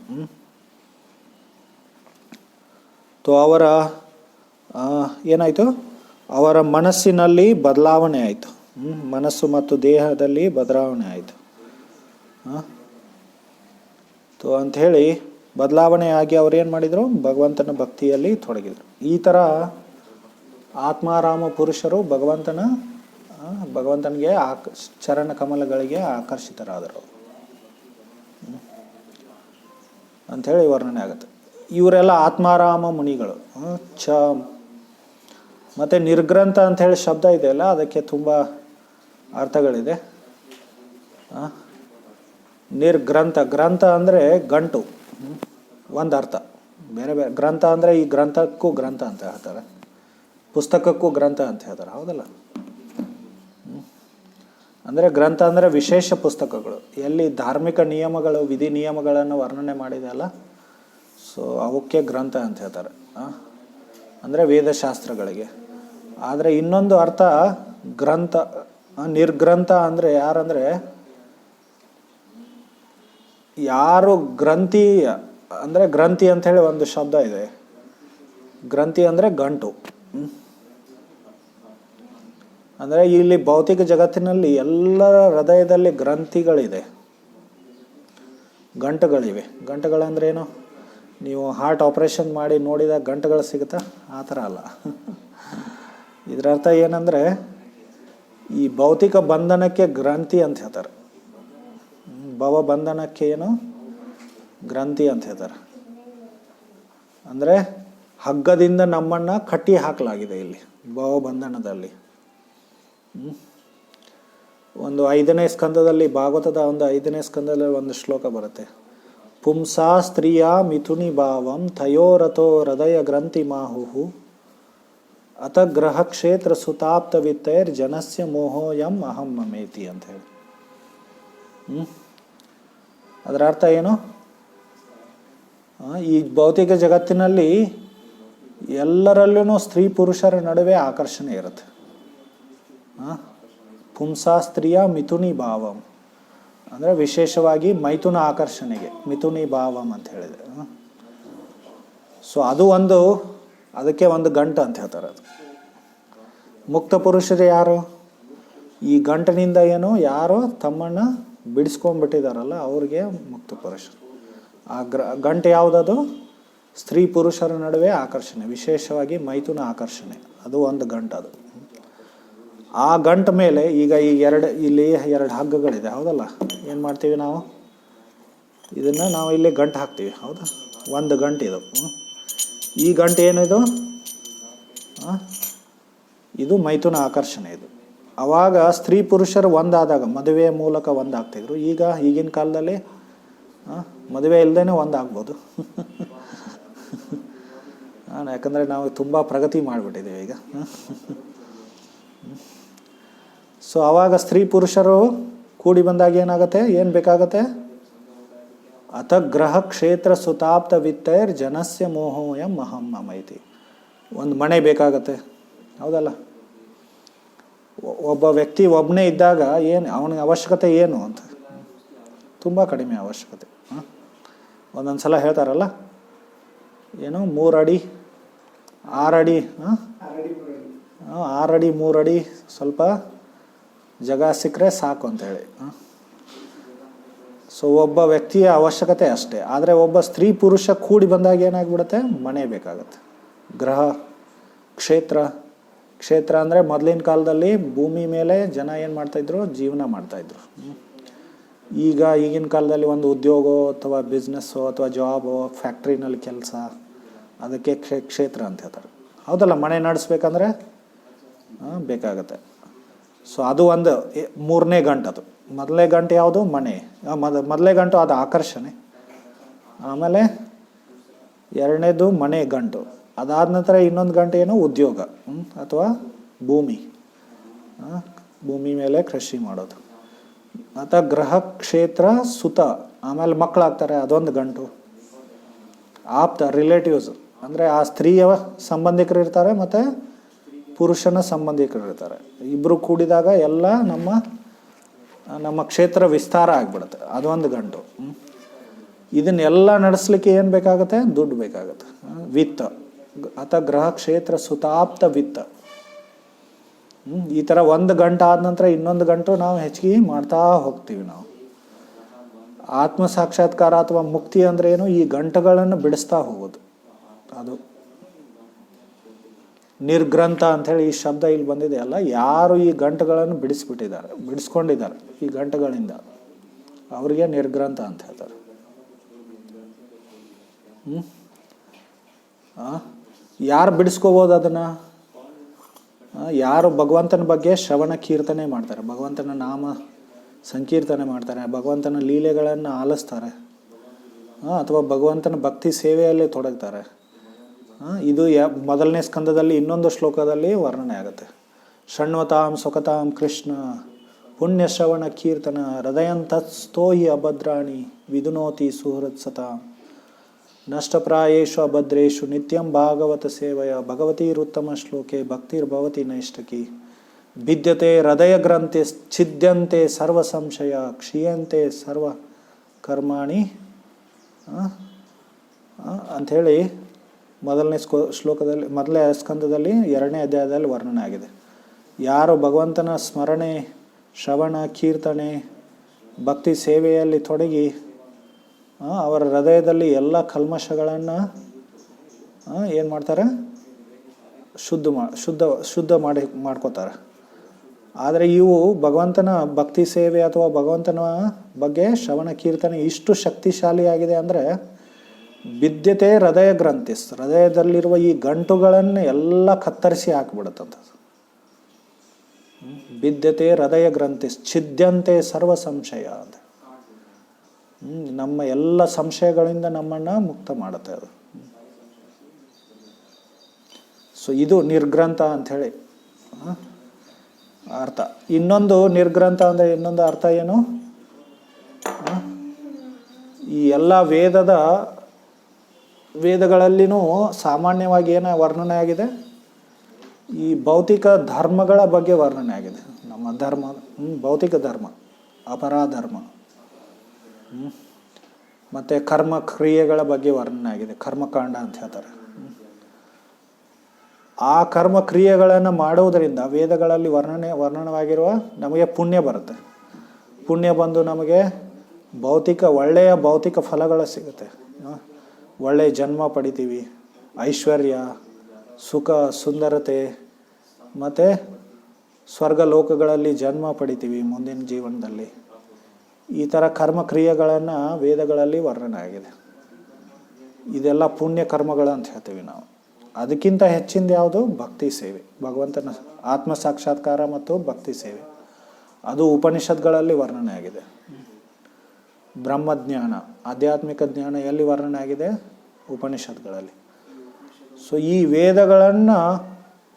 ತೋ ಅವರ ಏನಾಯಿತು, ಅವರ ಮನಸ್ಸಿನಲ್ಲಿ ಬದಲಾವಣೆ ಆಯಿತು, ಮನಸ್ಸು ಮತ್ತು ದೇಹದಲ್ಲಿ ಬದಲಾವಣೆ ಆಯಿತು. ತೋ ಅಂಥೇಳಿ ಬದಲಾವಣೆ ಆಗಿ ಅವ್ರೇನು ಮಾಡಿದರು, ಭಗವಂತನ ಭಕ್ತಿಯಲ್ಲಿ ತೊಡಗಿದರು. ಈ ಥರ ಆತ್ಮಾರಾಮ ಪುರುಷರು ಭಗವಂತನಿಗೆ ಚರಣ ಕಮಲಗಳಿಗೆ ಆಕರ್ಷಿತರಾದರು ಅಂಥೇಳಿ ವರ್ಣನೆ ಆಗುತ್ತೆ. ಇವರೆಲ್ಲ ಆತ್ಮಾರಾಮ ಮುನಿಗಳು. ಮತ್ತು ನಿರ್ಗ್ರಂಥ ಅಂಥೇಳಿ ಶಬ್ದ ಇದೆಯಲ್ಲ, ಅದಕ್ಕೆ ತುಂಬ ಅರ್ಥಗಳಿದೆ. ಗ್ರಂಥ ಅಂದರೆ ಗಂಟು, ಒಂದು ಅರ್ಥ. ಬೇರೆ ಬೇರೆ ಗ್ರಂಥ ಅಂದರೆ ಈ ಗ್ರಂಥಕ್ಕೂ ಗ್ರಂಥ ಅಂತ ಹೇಳ್ತಾರೆ, ಪುಸ್ತಕಕ್ಕೂ ಗ್ರಂಥ ಅಂತ ಹೇಳ್ತಾರೆ, ಹೌದಲ್ಲ. ಅಂದರೆ ಗ್ರಂಥ ಅಂದರೆ ವಿಶೇಷ ಪುಸ್ತಕಗಳು, ಎಲ್ಲಿ ಧಾರ್ಮಿಕ ನಿಯಮಗಳು ವಿಧಿ ನಿಯಮಗಳನ್ನು ವರ್ಣನೆ ಮಾಡಿದೆಯಲ್ಲ, ಸೊ ಅವಕ್ಕೆ ಗ್ರಂಥ ಅಂತ ಹೇಳ್ತಾರೆ, ಅಂದರೆ ವೇದಶಾಸ್ತ್ರಗಳಿಗೆ. ಆದರೆ ಇನ್ನೊಂದು ಅರ್ಥ ಗ್ರಂಥ, ನಿರ್ಗ್ರಂಥ ಅಂದರೆ ಯಾರಂದರೆ ಯಾರು ಗ್ರಂಥಿ, ಅಂದರೆ ಗ್ರಂಥಿ ಅಂಥೇಳಿ ಒಂದು ಶಬ್ದ ಇದೆ. ಗ್ರಂಥಿ ಅಂದರೆ ಗಂಟು. ಅಂದರೆ ಇಲ್ಲಿ ಭೌತಿಕ ಜಗತ್ತಿನಲ್ಲಿ ಎಲ್ಲರ ಹೃದಯದಲ್ಲಿ ಗ್ರಂಥಿಗಳಿದೆ, ಗಂಟುಗಳಿವೆ. ಗಂಟುಗಳಂದ್ರೆ ಏನು, ನೀವು ಹಾರ್ಟ್ ಆಪ್ರೇಷನ್ ಮಾಡಿ ನೋಡಿದಾಗ ಗಂಟುಗಳು ಸಿಗುತ್ತಾ, ಆ ಥರ ಅಲ್ಲ. ಇದರ ಅರ್ಥ ಏನಂದರೆ ಈ ಭೌತಿಕ ಬಂಧನಕ್ಕೆ ಗ್ರಂಥಿ ಅಂತ ಹೇಳ್ತಾರೆ, ಭವಬಂಧನಕ್ಕೆ ಏನು ಗ್ರಂಥಿ ಅಂತ ಹೇಳ್ತಾರೆ. ಅಂದರೆ ಹಗ್ಗದಿಂದ ನಮ್ಮನ್ನು ಕಟ್ಟಿ ಹಾಕಲಾಗಿದೆ ಇಲ್ಲಿ ಭವಬಂಧನದಲ್ಲಿ. ಒಂದು 5ನೇ ಸ್ಕಂದದಲ್ಲಿ, ಭಾಗವತದ ಒಂದು 5ನೇ ಸ್ಕಂದದಲ್ಲಿ ಒಂದು ಶ್ಲೋಕ ಬರುತ್ತೆ. ಪುಂಸಾ ಸ್ತ್ರೀಯ ಮಿಥುನಿ ಭಾವಂ ತಯೋರಥೋ ಹೃದಯ ಗ್ರಂಥಿ ಮಾಹುಹು ಅತ ಗ್ರಹ ಕ್ಷೇತ್ರ ಸುತಾಪ್ತ ವಿತ್ತೈರ್ ಜನಸ್ಯ ಮೋಹೋಯಂ ಅಹಂ ಮಮೇತಿ ಅಂತ ಹೇಳಿ. ಅದರ ಅರ್ಥ ಏನು, ಈ ಭೌತಿಕ ಜಗತ್ತಿನಲ್ಲಿ ಎಲ್ಲರಲ್ಲೂ ಸ್ತ್ರೀ ಪುರುಷರ ನಡುವೆ ಆಕರ್ಷಣೆ ಇರುತ್ತೆ. ಪುಂಸಾ ಸ್ತ್ರೀಯ ಮಿಥುನಿ ಭಾವಂ ಅಂದರೆ ವಿಶೇಷವಾಗಿ ಮೈಥುನ ಆಕರ್ಷಣೆಗೆ ಮಿಥುನಿ ಭಾವಂ ಅಂತ ಹೇಳಿದೆ. ಸೊ ಅದು ಅದಕ್ಕೆ ಒಂದು ಗಂಟು ಅಂತ ಹೇಳ್ತಾರೆ. ಅದು ಮುಕ್ತ ಪುರುಷರು ಯಾರು, ಈ ಗಂಟನಿಂದ ಏನು ಯಾರು ತಮ್ಮನ್ನು ಬಿಡಿಸ್ಕೊಂಡ್ಬಿಟ್ಟಿದಾರಲ್ಲ ಅವ್ರಿಗೆ ಮುಕ್ತ ಪುರುಷರು. ಆ ಗಂಟು ಯಾವುದದು, ಸ್ತ್ರೀ ಪುರುಷರ ನಡುವೆ ಆಕರ್ಷಣೆ, ವಿಶೇಷವಾಗಿ ಮೈಥುನ ಆಕರ್ಷಣೆ, ಅದು ಒಂದು ಗಂಟು. ಅದು ಆ ಗಂಟು ಮೇಲೆ ಈಗ ಇಲ್ಲಿ ಎರಡು ಹಗ್ಗಗಳಿದೆ ಹೌದಲ್ಲ, ಏನು ಮಾಡ್ತೀವಿ ನಾವು, ಇದನ್ನು ನಾವು ಇಲ್ಲಿ ಗಂಟು ಹಾಕ್ತೀವಿ ಹೌದಾ, ಒಂದು ಗಂಟು ಇದು. ಈ ಗಂಟು ಏನಿದು, ಇದು ಮೈಥುನ ಆಕರ್ಷಣೆ. ಇದು ಆವಾಗ ಸ್ತ್ರೀ ಪುರುಷರು ಒಂದಾದಾಗ ಮದುವೆಯ ಮೂಲಕ ಒಂದಾಗ್ತಿದ್ರು. ಈಗಿನ ಕಾಲದಲ್ಲಿ ಮದುವೆ ಇಲ್ಲದೇ ಒಂದಾಗ್ಬೋದು. ಯಾಕಂದರೆ ನಾವು ತುಂಬ ಪ್ರಗತಿ ಮಾಡಿಬಿಟ್ಟಿದ್ದೀವಿ ಈಗ. ಸೊ ಆವಾಗ ಸ್ತ್ರೀ ಪುರುಷರು ಕೂಡಿ ಬಂದಾಗ ಏನಾಗುತ್ತೆ, ಏನು ಬೇಕಾಗತ್ತೆ, ಅಥ ಗ್ರಹ ಕ್ಷೇತ್ರ ಸುತಾಪ್ತ ವಿತ್ತೈರ್ ಜನಸ್ಯ ಮೋಹೋಯಂ ಮಹಂ ಮಮೈತಿ. ಒಂದು ಮನೆ ಬೇಕಾಗತ್ತೆ ಹೌದಲ್ಲ. ಒಬ್ಬ ವ್ಯಕ್ತಿ ಒಬ್ಬನೇ ಇದ್ದಾಗ ಅವನಿಗೆ ಅವಶ್ಯಕತೆ ಏನು ಅಂತ, ತುಂಬ ಕಡಿಮೆ ಅವಶ್ಯಕತೆ. ಒಂದೊಂದು ಸಲ ಹೇಳ್ತಾರಲ್ಲ, ಏನು 3 ಅಡಿ 6 ಅಡಿ 6 ಅಡಿ 3 ಅಡಿ ಸ್ವಲ್ಪ ಜಾಗ ಸಿಕ್ಕರೆ ಸಾಕು ಅಂತೇಳಿ. ಸೊ ಒಬ್ಬ ವ್ಯಕ್ತಿಯ ಅವಶ್ಯಕತೆ ಅಷ್ಟೇ. ಆದರೆ ಒಬ್ಬ ಸ್ತ್ರೀ ಪುರುಷ ಕೂಡಿ ಬಂದಾಗ ಏನಾಗ್ಬಿಡುತ್ತೆ, ಮನೆ ಬೇಕಾಗತ್ತೆ. ಗ್ರಹ ಕ್ಷೇತ್ರ ಅಂದರೆ ಮೊದಲಿನ ಕಾಲದಲ್ಲಿ ಭೂಮಿ ಮೇಲೆ ಜನ ಏನು ಮಾಡ್ತಾಯಿದ್ರು, ಜೀವನ ಮಾಡ್ತಾಯಿದ್ರು. ಈಗಿನ ಕಾಲದಲ್ಲಿ ಒಂದು ಉದ್ಯೋಗ ಅಥವಾ ಬಿಸ್ನೆಸ್ಸು ಅಥವಾ ಜಾಬು, ಫ್ಯಾಕ್ಟ್ರಿನಲ್ಲಿ ಕೆಲಸ, ಅದಕ್ಕೆ ಕ್ಷೇತ್ರ ಅಂತ ಹೇಳ್ತಾರೆ ಹೌದಲ್ಲ. ಮನೆ ನಡೆಸ್ಬೇಕಂದ್ರೆ ಬೇಕಾಗತ್ತೆ. ಸೊ ಅದು ಒಂದು 3ನೇ ಗಂಟು. ಅದು ಮೊದಲನೇ ಗಂಟು ಯಾವುದು, ಮನೆ. ಮೊದಲನೇ ಗಂಟು ಅದು ಆಕರ್ಷಣೆ. ಆಮೇಲೆ 2ನೇದು ಮನೆ ಗಂಟು. ಅದಾದ ನಂತರ ಇನ್ನೊಂದು ಗಂಟೆ ಏನು, ಉದ್ಯೋಗ ಅಥವಾ ಭೂಮಿ ಮೇಲೆ ಕೃಷಿ ಮಾಡೋದು. ಅಥವಾ ಗ್ರಹ ಕ್ಷೇತ್ರ ಸುತ, ಆಮೇಲೆ ಮಕ್ಕಳಾಗ್ತಾರೆ, ಅದೊಂದು ಗಂಟು. ಆಪ್ತ ರಿಲೇಟಿವ್ಸ್ ಅಂದರೆ ಆ ಸ್ತ್ರೀಯ ಸಂಬಂಧಿಕರು ಇರ್ತಾರೆ ಮತ್ತು ಪುರುಷನ ಸಂಬಂಧಿಕರು ಇರ್ತಾರೆ. ಇಬ್ಬರು ಕೂಡಿದಾಗ ಎಲ್ಲ ನಮ್ಮ ಕ್ಷೇತ್ರ ವಿಸ್ತಾರ ಆಗಿಬಿಡುತ್ತೆ. ಅದೊಂದು ಗಂಟು. ಇದನ್ನೆಲ್ಲ ನಡೆಸಲಿಕ್ಕೆ ಏನು ಬೇಕಾಗುತ್ತೆ, ದುಡ್ಡು ಬೇಕಾಗುತ್ತೆ, ವಿತ್ತ. ಅಥವಾ ಗ್ರಹ ಕ್ಷೇತ್ರ ಸುತಾಪ್ತ ವಿತ್ತ. ಈ ಥರ ಒಂದು ಗಂಟು ಆದ ನಂತರ ಇನ್ನೊಂದು ಗಂಟು ನಾವು ಹೆಚ್ಚಿಗೆ ಮಾಡ್ತಾ ಹೋಗ್ತೀವಿ. ನಾವು ಆತ್ಮ ಸಾಕ್ಷಾತ್ಕಾರ ಅಥವಾ ಮುಕ್ತಿ ಅಂದ್ರೆ ಏನು, ಈ ಗಂಟುಗಳನ್ನು ಬಿಡಿಸ್ತಾ ಹೋಗೋದು. ಅದು ನಿರ್ಗ್ರಂಥ ಅಂಥೇಳಿ ಈ ಶಬ್ದ ಇಲ್ಲಿ ಬಂದಿದೆ ಅಲ್ಲ, ಯಾರು ಈ ಗಂಟುಗಳನ್ನು ಬಿಡಿಸ್ಕೊಂಡಿದ್ದಾರೆ ಈ ಗಂಟುಗಳಿಂದ, ಅವರಿಗೆ ನಿರ್ಗ್ರಂಥ ಅಂತ ಹೇಳ್ತಾರೆ. ಯಾರು ಬಿಡಿಸ್ಕೋಬೋದು ಅದನ್ನು, ಯಾರು ಭಗವಂತನ ಬಗ್ಗೆ ಶ್ರವಣ ಕೀರ್ತನೆ ಮಾಡ್ತಾರೆ, ಭಗವಂತನ ನಾಮ ಸಂಕೀರ್ತನೆ ಮಾಡ್ತಾರೆ, ಭಗವಂತನ ಲೀಲೆಗಳನ್ನು ಆಲಿಸ್ತಾರೆ, ಅಥವಾ ಭಗವಂತನ ಭಕ್ತಿ ಸೇವೆಯಲ್ಲಿ ತೊಡಗ್ತಾರೆ. ಇದು ಮೊದಲನೇ ಸ್ಕಂದದಲ್ಲಿ ಇನ್ನೊಂದು ಶ್ಲೋಕದಲ್ಲಿ ವರ್ಣನೆ ಆಗುತ್ತೆ. ಷಣ್ವತಾಂ ಸುಖತಾಂ ಕೃಷ್ಣ ಪುಣ್ಯ ಶ್ರವಣ ಕೀರ್ತನ ಹೃದಯಂತಸ್ತೋಹಿ ಅಭದ್ರಾಣಿ ವಿದುನೋತಿ ಸುಹೃತ್ಸತಾಂ ನಷ್ಟಪ್ರಾಯೇಷು ಅಭದ್ರೇಷು ನಿತ್ಯಂ ಭಾಗವತ ಸೇವಯ ಭಗವತೀರುತ್ತಮ ಶ್ಲೋಕೆ ಭಕ್ತಿರ್ಭವತಿ ನೈಷ್ಟಕಿ ಭಿದ್ಯತೆ ಹೃದಯ ಗ್ರಂಥಿ ಛಿದ್ಯಂತೆ ಸರ್ವ ಸಂಶಯ ಕ್ಷೀಯಂತೆ ಸರ್ವ ಕರ್ಮಾಣಿ ಅಂಥೇಳಿ ಮೊದಲನೇ ಶ್ಲೋಕದಲ್ಲಿ, ಮೊದಲನೇ ಸ್ಕಂದದಲ್ಲಿ 2ನೇ ಅಧ್ಯಾಯದಲ್ಲಿ ವರ್ಣನೆ ಆಗಿದೆ. ಯಾರು ಭಗವಂತನ ಸ್ಮರಣೆ, ಶ್ರವಣ ಕೀರ್ತನೆ, ಭಕ್ತಿ ಸೇವೆಯಲ್ಲಿ ತೊಡಗಿ ಅವರ ಹೃದಯದಲ್ಲಿ ಎಲ್ಲ ಕಲ್ಮಶಗಳನ್ನು ಏನು ಮಾಡ್ತಾರೆ, ಶುದ್ಧ ಮಾಡ್ಕೋತಾರೆ. ಆದರೆ ಇವು ಭಗವಂತನ ಭಕ್ತಿ ಸೇವೆ ಅಥವಾ ಭಗವಂತನ ಬಗ್ಗೆ ಶ್ರವಣ ಕೀರ್ತನೆ ಇಷ್ಟು ಶಕ್ತಿಶಾಲಿಯಾಗಿದೆ ಅಂದರೆ, ಬಿದ್ಯತೆ ಹೃದಯ ಗ್ರಂಥಿಸ್, ಹೃದಯದಲ್ಲಿರುವ ಈ ಗಂಟುಗಳನ್ನು ಎಲ್ಲ ಕತ್ತರಿಸಿ ಹಾಕಿಬಿಡುತ್ತಂಥದ್ದು. ಬಿದ್ಯತೆ ಹೃದಯ ಗ್ರಂಥಿಸ್ ಛಿದ್ಯಂತೆ ಸರ್ವ ಸಂಶಯ ಅಂತ. ನಮ್ಮ ಎಲ್ಲ ಸಂಶಯಗಳಿಂದ ನಮ್ಮನ್ನು ಮುಕ್ತ ಮಾಡುತ್ತೆ ಅದು. ಸೊ ಇದು ನಿರ್ಗ್ರಂಥ ಅಂಥೇಳಿ ಅರ್ಥ. ಇನ್ನೊಂದು ನಿರ್ಗ್ರಂಥ ಅಂದರೆ ಇನ್ನೊಂದು ಅರ್ಥ ಏನು, ಈ ಎಲ್ಲ ವೇದಗಳಲ್ಲಿನೂ ಸಾಮಾನ್ಯವಾಗಿ ಏನು ವರ್ಣನೆ ಆಗಿದೆ, ಈ ಭೌತಿಕ ಧರ್ಮಗಳ ಬಗ್ಗೆ ವರ್ಣನೆ ಆಗಿದೆ. ನಮ್ಮ ಧರ್ಮ, ಭೌತಿಕ ಧರ್ಮ, ಅಪರಾಧರ್ಮ, ಮತ್ತು ಕರ್ಮ ಕ್ರಿಯೆಗಳ ಬಗ್ಗೆ ವರ್ಣನೆ ಆಗಿದೆ. ಕರ್ಮಕಾಂಡ ಅಂತ ಹೇಳ್ತಾರೆ. ಆ ಕರ್ಮ ಕ್ರಿಯೆಗಳನ್ನು ಮಾಡುವುದರಿಂದ ವೇದಗಳಲ್ಲಿ ವರ್ಣನವಾಗಿರುವ ನಮಗೆ ಪುಣ್ಯ ಬರುತ್ತೆ. ಪುಣ್ಯ ಬಂದು ನಮಗೆ ಒಳ್ಳೆಯ ಭೌತಿಕ ಫಲಗಳು ಸಿಗುತ್ತೆ. ಒಳ್ಳೆಯ ಜನ್ಮ ಪಡಿತೀವಿ, ಐಶ್ವರ್ಯ, ಸುಖ, ಸುಂದರತೆ ಮತ್ತು ಸ್ವರ್ಗ ಲೋಕಗಳಲ್ಲಿ ಜನ್ಮ ಪಡಿತೀವಿ ಮುಂದಿನ ಜೀವನದಲ್ಲಿ. ಈ ಥರ ಕರ್ಮ ಕ್ರಿಯೆಗಳನ್ನು ವೇದಗಳಲ್ಲಿ ವರ್ಣನೆ ಆಗಿದೆ. ಇದೆಲ್ಲ ಪುಣ್ಯ ಕರ್ಮಗಳು ಅಂತ ಹೇಳ್ತೀವಿ ನಾವು. ಅದಕ್ಕಿಂತ ಹೆಚ್ಚಿಂದ ಯಾವುದು? ಭಕ್ತಿ ಸೇವೆ, ಭಗವಂತನ ಆತ್ಮ ಸಾಕ್ಷಾತ್ಕಾರ ಮತ್ತು ಭಕ್ತಿ ಸೇವೆ. ಅದು ಉಪನಿಷತ್ಗಳಲ್ಲಿ ವರ್ಣನೆ ಆಗಿದೆ. ಬ್ರಹ್ಮಜ್ಞಾನ, ಆಧ್ಯಾತ್ಮಿಕ ಜ್ಞಾನ ಎಲ್ಲಿ ವರ್ಣನೆ ಆಗಿದೆ? ಉಪನಿಷತ್ಗಳಲ್ಲಿ. ಸೊ ಈ ವೇದಗಳನ್ನು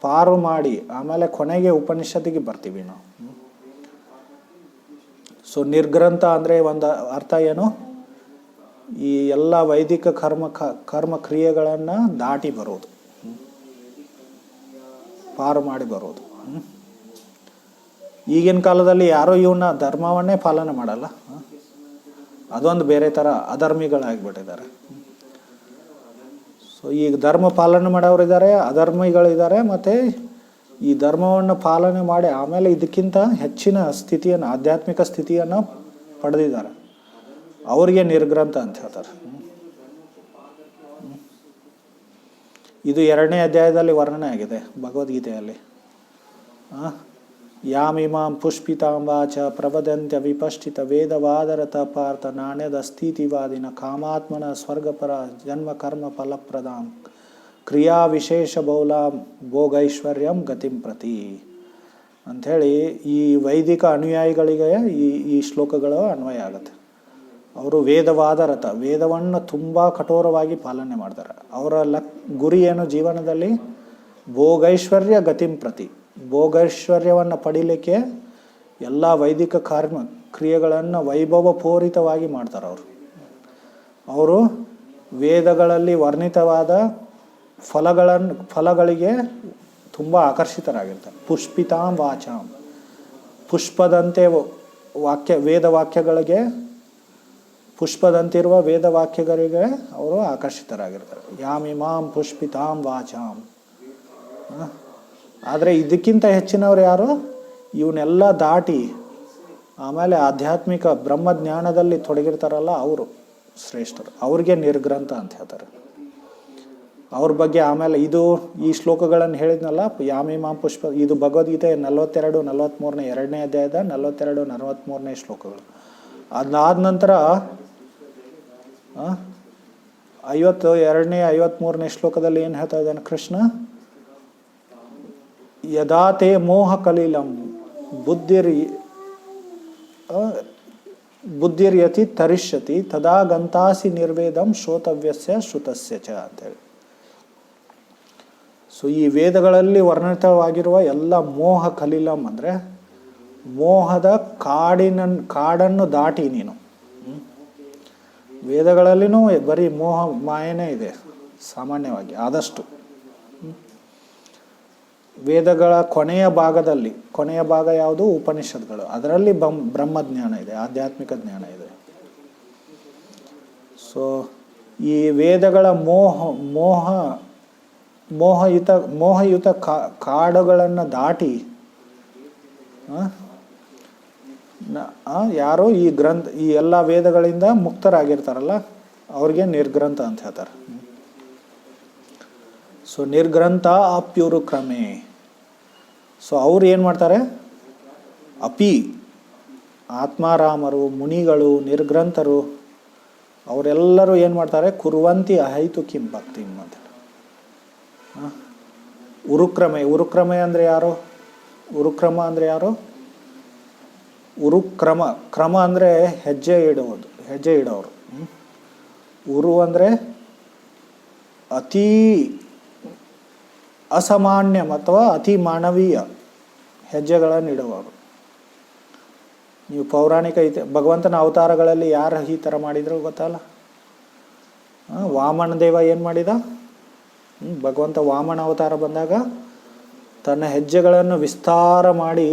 ಪಾರು ಮಾಡಿ ಆಮೇಲೆ ಕೊನೆಗೆ ಉಪನಿಷತ್ತಿಗೆ ಬರ್ತೀವಿ ನಾವು. ಸೊ ನಿರ್ಗ್ರಂಥ ಅಂದರೆ ಒಂದು ಅರ್ಥ ಏನು? ಈ ಎಲ್ಲ ವೈದಿಕ ಕರ್ಮ ಕ್ರಿಯೆಗಳನ್ನು ದಾಟಿ ಬರೋದು, ಪಾರು ಮಾಡಿ ಬರೋದು. ಈಗಿನ ಕಾಲದಲ್ಲಿ ಯಾರೋ ಇವನ್ನ ಧರ್ಮವನ್ನೇ ಪಾಲನೆ ಮಾಡಲ್ಲ. ಅದೊಂದು ಬೇರೆ ಥರ ಅಧರ್ಮಿಗಳಾಗಿಬಿಟ್ಟಿದ್ದಾರೆ. ಸೊ ಈಗ ಧರ್ಮ ಪಾಲನೆ ಮಾಡೋರಿದ್ದಾರೆ, ಅಧರ್ಮಿಗಳಿದ್ದಾರೆ, ಮತ್ತು ಈ ಧರ್ಮವನ್ನು ಪಾಲನೆ ಮಾಡಿ ಆಮೇಲೆ ಇದಕ್ಕಿಂತ ಹೆಚ್ಚಿನ ಸ್ಥಿತಿಯನ್ನು, ಆಧ್ಯಾತ್ಮಿಕ ಸ್ಥಿತಿಯನ್ನು ಪಡೆದಿದ್ದಾರೆ. ಅವರಿಗೆ ನಿರ್ಗ್ರಂಥ ಅಂತ ಹೇಳ್ತಾರೆ. ಇದು 2ನೇ ಅಧ್ಯಾಯದಲ್ಲಿ ವರ್ಣನೆ ಆಗಿದೆ ಭಗವದ್ಗೀತೆಯಲ್ಲಿ. ಯಾಮಿಮಾಂ ಪುಷ್ಪಿತಾಂಬಾಚ ಪ್ರವದಂತ್ಯ ವಿಪಶ್ಚಿತ ವೇದವಾದರತ ಪಾರ್ಥ ನಾಣ್ಯದಸ್ಥಿತಿವಾದಿನ ಕಾಮಾತ್ಮನ ಸ್ವರ್ಗಪರ ಜನ್ಮ ಕರ್ಮ ಫಲಪ್ರದಾಂ ಕ್ರಿಯಾ ವಿಶೇಷ ಬಹುಲಾಂ ಭೋಗೈಶ್ವರ್ಯಂ ಗತಿಂ ಪ್ರತಿ ಅಂಥೇಳಿ ಈ ವೈದಿಕ ಅನುಯಾಯಿಗಳಿಗೆ ಈ ಶ್ಲೋಕಗಳು ಅನ್ವಯ ಆಗುತ್ತೆ. ಅವರು ವೇದವಾದರತ, ವೇದವನ್ನು ತುಂಬ ಕಠೋರವಾಗಿ ಪಾಲನೆ ಮಾಡ್ತಾರೆ. ಅವರ ಗುರಿ ಏನು ಜೀವನದಲ್ಲಿ? ಭೋಗೈಶ್ವರ್ಯ ಗತಿಂ ಪ್ರತಿ, ಭೋಗೈಶ್ವರ್ಯವನ್ನು ಪಡೀಲಿಕ್ಕೆ ಎಲ್ಲ ವೈದಿಕ ಕರ್ಮ ಕ್ರಿಯೆಗಳನ್ನು ವೈಭವಪೂರಿತವಾಗಿ ಮಾಡ್ತಾರೆ. ಅವರು ವೇದಗಳಲ್ಲಿ ವರ್ಣಿತವಾದ ಫಲಗಳಿಗೆ ತುಂಬ ಆಕರ್ಷಿತರಾಗಿರ್ತಾರೆ. ಪುಷ್ಪಿತಾಂ ವಾಚಾಂ, ಪುಷ್ಪದಂತೆ ವೇದವಾಕ್ಯಗಳಿಗೆ, ಪುಷ್ಪದಂತಿರುವ ವೇದವಾಕ್ಯಗಳಿಗೆ ಅವರು ಆಕರ್ಷಿತರಾಗಿರ್ತಾರೆ. ಯಾಮಿಮಾಂ ಪುಷ್ಪಿತಾಂ ವಾಚಾಂ. ಆದರೆ ಇದಕ್ಕಿಂತ ಹೆಚ್ಚಿನವ್ರು ಯಾರು? ಇವನ್ನೆಲ್ಲ ದಾಟಿ ಆಮೇಲೆ ಆಧ್ಯಾತ್ಮಿಕ ಬ್ರಹ್ಮಜ್ಞಾನದಲ್ಲಿ ತೊಡಗಿರ್ತಾರಲ್ಲ, ಅವರು ಶ್ರೇಷ್ಠರು. ಅವ್ರಿಗೆ ನಿರ್ಗ್ರಂಥ ಅಂತ ಹೇಳ್ತಾರೆ. ಅವ್ರ ಬಗ್ಗೆ ಆಮೇಲೆ ಈ ಶ್ಲೋಕಗಳನ್ನು ಹೇಳಿದ್ನಲ್ಲ, ಯಾಮಿಮಾಂ ಪುಷ್ಪ, ಇದು ಭಗವದ್ಗೀತೆ 42-43 2ನೇ ಅಧ್ಯಾಯದ 42-43 ಶ್ಲೋಕಗಳು. ಅದಾದ ನಂತರ 52ನೇ ಶ್ಲೋಕದಲ್ಲಿ ಏನು ಹೇಳ್ತಾ ಇದ್ದಾನೆ ಕೃಷ್ಣ? ಯದಾತೆ ಮೋಹ ಕಲೀಲಂ ಬುದ್ಧಿರ್ಯತಿ ತರಿಷ್ಯತಿ ತದಾ ಗಂತಾಸಿ ನಿರ್ವೇದಂ ಶ್ರೋತವ್ಯಸ್ಯ ಶ್ರುತಸ್ಯ ಚ ಅಂತೇಳಿ. ಸೊ ಈ ವೇದಗಳಲ್ಲಿ ವರ್ಣಿತವಾಗಿರುವ ಎಲ್ಲ ಮೋಹ ಕಲೀಲಂ ಅಂದರೆ ಮೋಹದ ಕಾಡನ್ನು ದಾಟಿ ನೀನು. ವೇದಗಳಲ್ಲಿನೂ ಬರೀ ಮೋಹ ಮಾಯನೇ ಇದೆ ಸಾಮಾನ್ಯವಾಗಿ. ಆದಷ್ಟು ವೇದಗಳ ಕೊನೆಯ ಭಾಗ ಯಾವುದು? ಉಪನಿಷತ್ಗಳು. ಅದರಲ್ಲಿ ಬ್ರಹ್ಮಜ್ಞಾನ ಇದೆ, ಆಧ್ಯಾತ್ಮಿಕ ಜ್ಞಾನ ಇದೆ. ಸೊ ಈ ವೇದಗಳ ಮೋಹಯುತ ಕಾಡುಗಳನ್ನು ದಾಟಿ ಯಾರು ಈ ಎಲ್ಲ ವೇದಗಳಿಂದ ಮುಕ್ತರಾಗಿರ್ತಾರಲ್ಲ, ಅವ್ರಿಗೆ ನಿರ್ಗ್ರಂಥ ಅಂತ ಹೇಳ್ತಾರೆ. ಸೊ ನಿರ್ಗ್ರಂಥ ಅಪ್ಯುರುಕ್ರಮೆ. ಸೊ ಅವ್ರು ಏನು ಮಾಡ್ತಾರೆ? ಆತ್ಮಾರಾಮರು, ಮುನಿಗಳು, ನಿರ್ಗ್ರಂಥರು ಅವರೆಲ್ಲರೂ ಏನು ಮಾಡ್ತಾರೆ? ಕುರುವಂತಿ ಅಹೈತು ಕಿಂ ಭಕ್ತಿಂ ಅಂತ. ಉರುಕ್ರಮೆ ಅಂದರೆ ಯಾರು? ಉರುಕ್ರಮ ಅಂದರೆ ಯಾರು? ಕ್ರಮ ಅಂದರೆ ಹೆಜ್ಜೆ ಇಡೋರು. ಉರು ಅಂದರೆ ಅತಿ ಅಸಾಮಾನ್ಯ ಅಥವಾ ಅತಿ ಮಾನವೀಯ ಹೆಜ್ಜೆಗಳನ್ನು ಇಡುವವರು. ನೀವು ಪೌರಾಣಿಕ ಭಗವಂತನ ಅವತಾರಗಳಲ್ಲಿ ಯಾರು ಈ ಥರ ಮಾಡಿದ್ರು ಗೊತ್ತಲ್ಲ? ವಾಮನ ದೇವ ಏನು ಮಾಡಿದ? ಭಗವಂತ ವಾಮನ ಅವತಾರ ಬಂದಾಗ ತನ್ನ ಹೆಜ್ಜೆಗಳನ್ನು ವಿಸ್ತಾರ ಮಾಡಿ